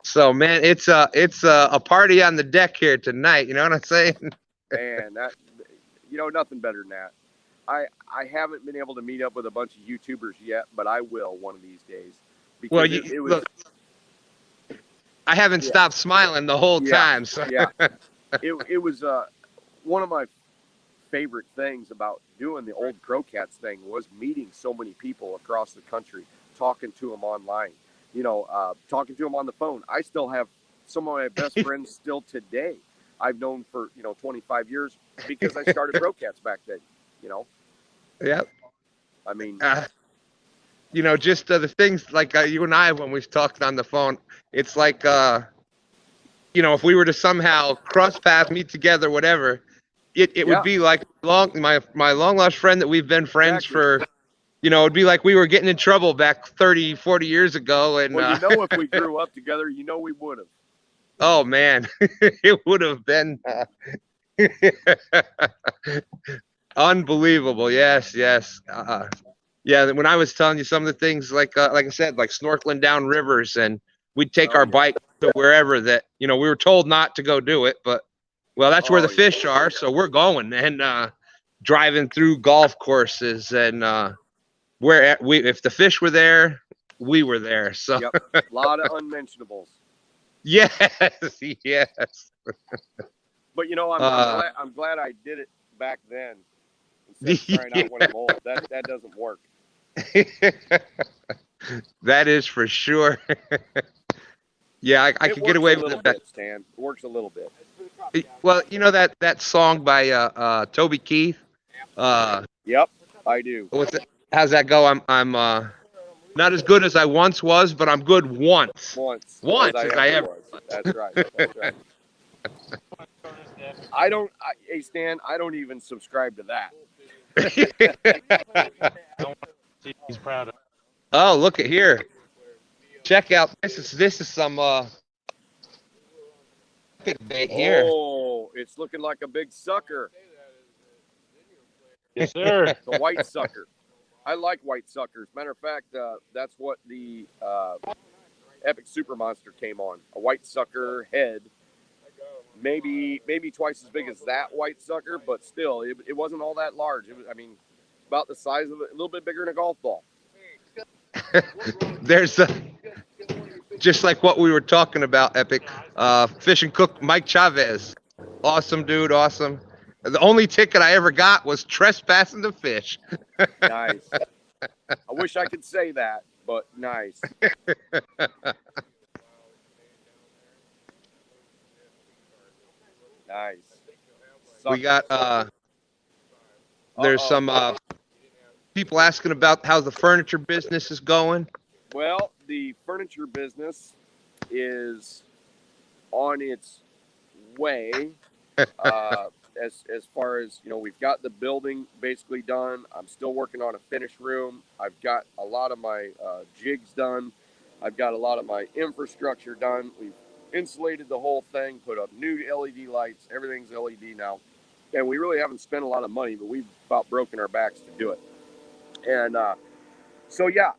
So man, it's a party on the deck here tonight. You know what I'm saying? Man, that nothing better than that. I haven't been able to meet up with a bunch of YouTubers yet, but I will one of these days. Because Well, it was, look, I haven't stopped smiling the whole time. So. Yeah. It was one of my favorite things about doing the old Crow Cats thing was meeting so many people across the country, talking to them online, talking to them on the phone. I still have some of my best friends still today. I've known for 25 years because I started Crow Cats back then. Yeah. I mean, just the things like you and I, when we've talked on the phone, it's like, if we were to somehow cross paths, meet together, whatever, it would be like my long lost friend that we've been friends for, it'd be like we were getting in trouble back 30, 40 years ago. And well, if we grew up together, we would have. Oh man, it would have been unbelievable. Yes. Yeah. When I was telling you some of the things, like I said, like snorkeling down rivers, and we'd take our bike to wherever that, we were told not to go do it, but Well, that's where the Oh, yeah. fish are, so we're going and driving through golf courses and where if the fish were there, we were there. So Yep. A lot of unmentionables. yes, yes. But you know, I'm glad I did it back then instead of trying out when I'm old. That doesn't work. That is for sure. Yeah, I could get away with it. Bit, Stan. It works a little bit. Well, you know that song by Toby Keith. Yep, I do. How's that go? I'm not as good as I once was, but I'm good once. Once as I ever was. That's right. That's right. Hey Stan, I don't even subscribe to that. He's proud of. Oh, look at here. Check out this is some big bait here. Oh, it's looking like a big sucker. Yes, sir. The white sucker. I like white suckers. Matter of fact, that's what the Epic Super Monster came on. A white sucker head. Maybe twice as big as that white sucker, but still, it wasn't all that large. It was, about the size of a little bit bigger than a golf ball. There's just like what we were talking about, Epic. Fish and cook Mike Chavez. Awesome dude, awesome. The only ticket I ever got was trespassing the fish. Nice. I wish I could say that, but nice. Nice. We got there's some people asking about how the furniture business is going. Well, the furniture business is on its way. As far as, we've got the building basically done. I'm still working on a finished room. I've got a lot of my jigs done. I've got a lot of my infrastructure done. We've insulated the whole thing, put up new LED lights. Everything's LED now. And we really haven't spent a lot of money, but we've about broken our backs to do it. And so, yeah,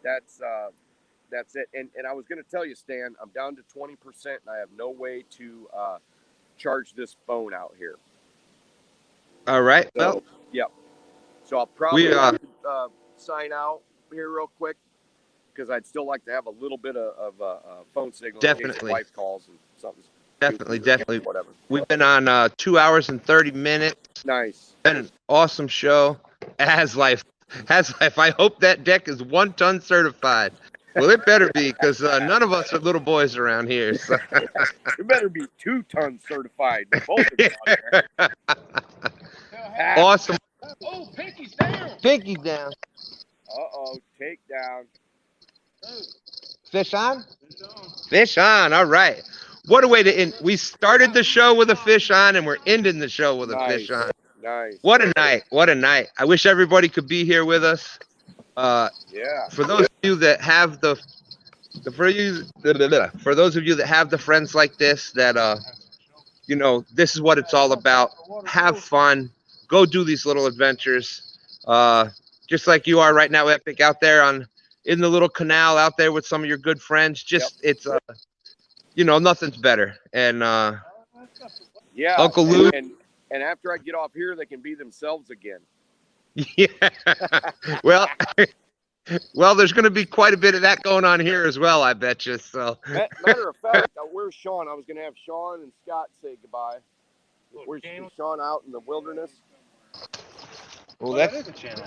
that's it. And I was going to tell you, Stan, I'm down to 20%, and I have no way to charge this phone out here. All right. So, well, yep. So I'll probably have to sign out here real quick because I'd still like to have a little bit of phone signal in case the wife calls and something. Definitely. Whatever. We've been on 2 hours and 30 minutes. Nice. Been an awesome show. Has life. I hope that deck is 1 ton certified. Well, it better be because none of us are little boys around here. So. It better be 2 ton certified. Both of you out there. Awesome. Oh, pinky's down. Pinky's down. Uh-oh, takedown. Fish on? Fish on. All right. What a way to end. We started the show with a fish on, and we're ending the show with a fish on. Nice. What a night. What a night. I wish everybody could be here with us. Yeah. For those of you that have for those of you that have the friends like this, that this is what it's all about. Have fun. Go do these little adventures. Just like you are right now, Epic, out there in the little canal out there with some of your good friends. It's nothing's better. And yeah, Uncle Lou. And after I get off here, they can be themselves again. Yeah. Well, there's going to be quite a bit of that going on here as well, I bet you. So. Matter of fact, where's Sean? I was going to have Sean and Scott say goodbye. Where's Sean out in the wilderness? Well, that's a channel.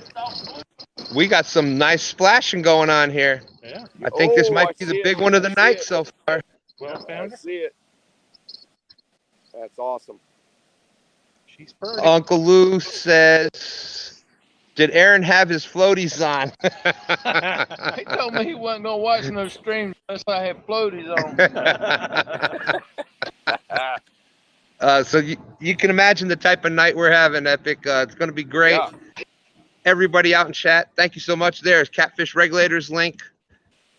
We got some nice splashing going on here. Yeah. I think this might be the big one of the night so far. Well, I see it. That's awesome. She's pretty. Uncle Lou says, did Aaron have his floaties on? He told me he wasn't going to watch no streams unless I had floaties on. So you can imagine the type of night we're having, Epic. It's going to be great. Yeah. Everybody out in chat, thank you so much. There's Catfish Regulators link.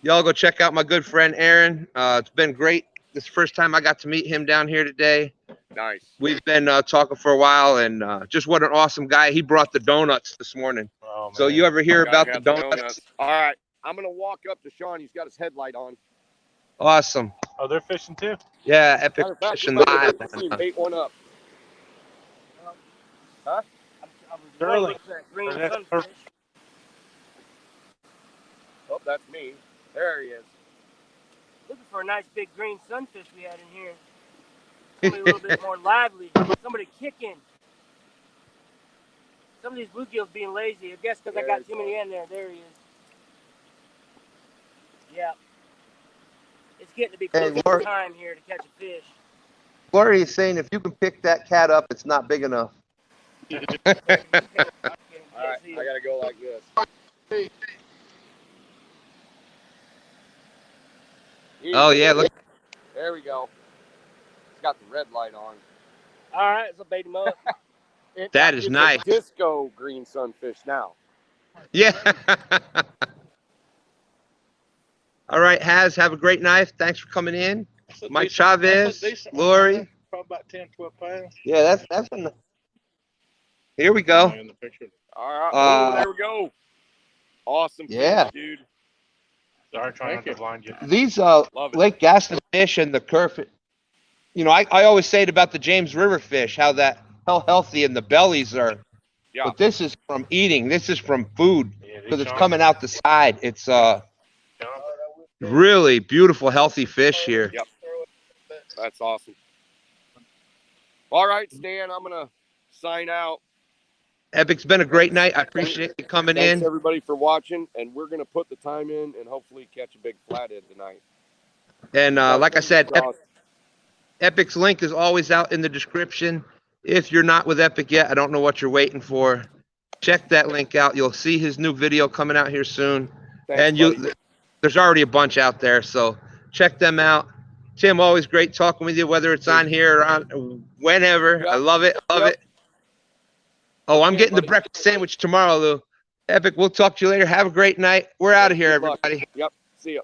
Y'all go check out my good friend Aaron. It's been great. This is the first time I got to meet him down here today. Nice. We've been talking for a while, and just what an awesome guy. He brought the donuts this morning. Oh, so you ever hear about the donuts? All right. I'm going to walk up to Sean. He's got his headlight on. Awesome. Oh, they're fishing too? Yeah, Epic Fishing Live. Bait one up. I was Curly. looking for that green Or that's sunfish. Oh, that's me. There he is. Looking for a nice big green sunfish we had in here. Somebody a little bit more lively. Somebody kicking. Some of these bluegills being lazy. I guess because I got too many in there. There he is. Yeah. It's getting to be close to time here to catch a fish. Glory is saying if you can pick that cat up, it's not big enough. All right, I gotta go like this. Oh yeah, look. There we go. It's got the red light on. All right, so bait him up. That is It's nice. a disco green sunfish now. Yeah. All right, Haz, have a great night. Thanks for coming in. Mike Chavez, Lori. Probably about 10, 12 pounds. Yeah, that's enough. Here we go. In the picture. All right, there we go. Awesome Yeah. fish, dude. Sorry, trying not to blind you. These Love it. Lake Gaston fish and the curve, you know, I always say it about the James River fish, how healthy and the bellies are. Yeah. But this is from eating. This is from food Yeah, because it's coming out the side. It's really beautiful, healthy fish here. Yep. That's awesome. All right, Stan, I'm gonna sign out. Epic's been a great night. I appreciate you coming Thanks in. everybody for watching, and we're gonna put the time in and hopefully catch a big flathead tonight. And like I said, Crossed. Epic's link is always out in the description. If you're not with Epic yet, I don't know what you're waiting for. Check that link out. You'll see his new video coming out here soon. Thanks, And buddy. there's already a bunch out there, so check them out. Tim, always great talking with you, whether it's on here or on whenever. Yep. I love it. Love Yep. it. Oh, I'm Okay, getting the buddy. breakfast sandwich tomorrow, Lou. Epic, we'll talk to you later. Have a great night. We're out of here, Good luck. everybody. Yep. See ya.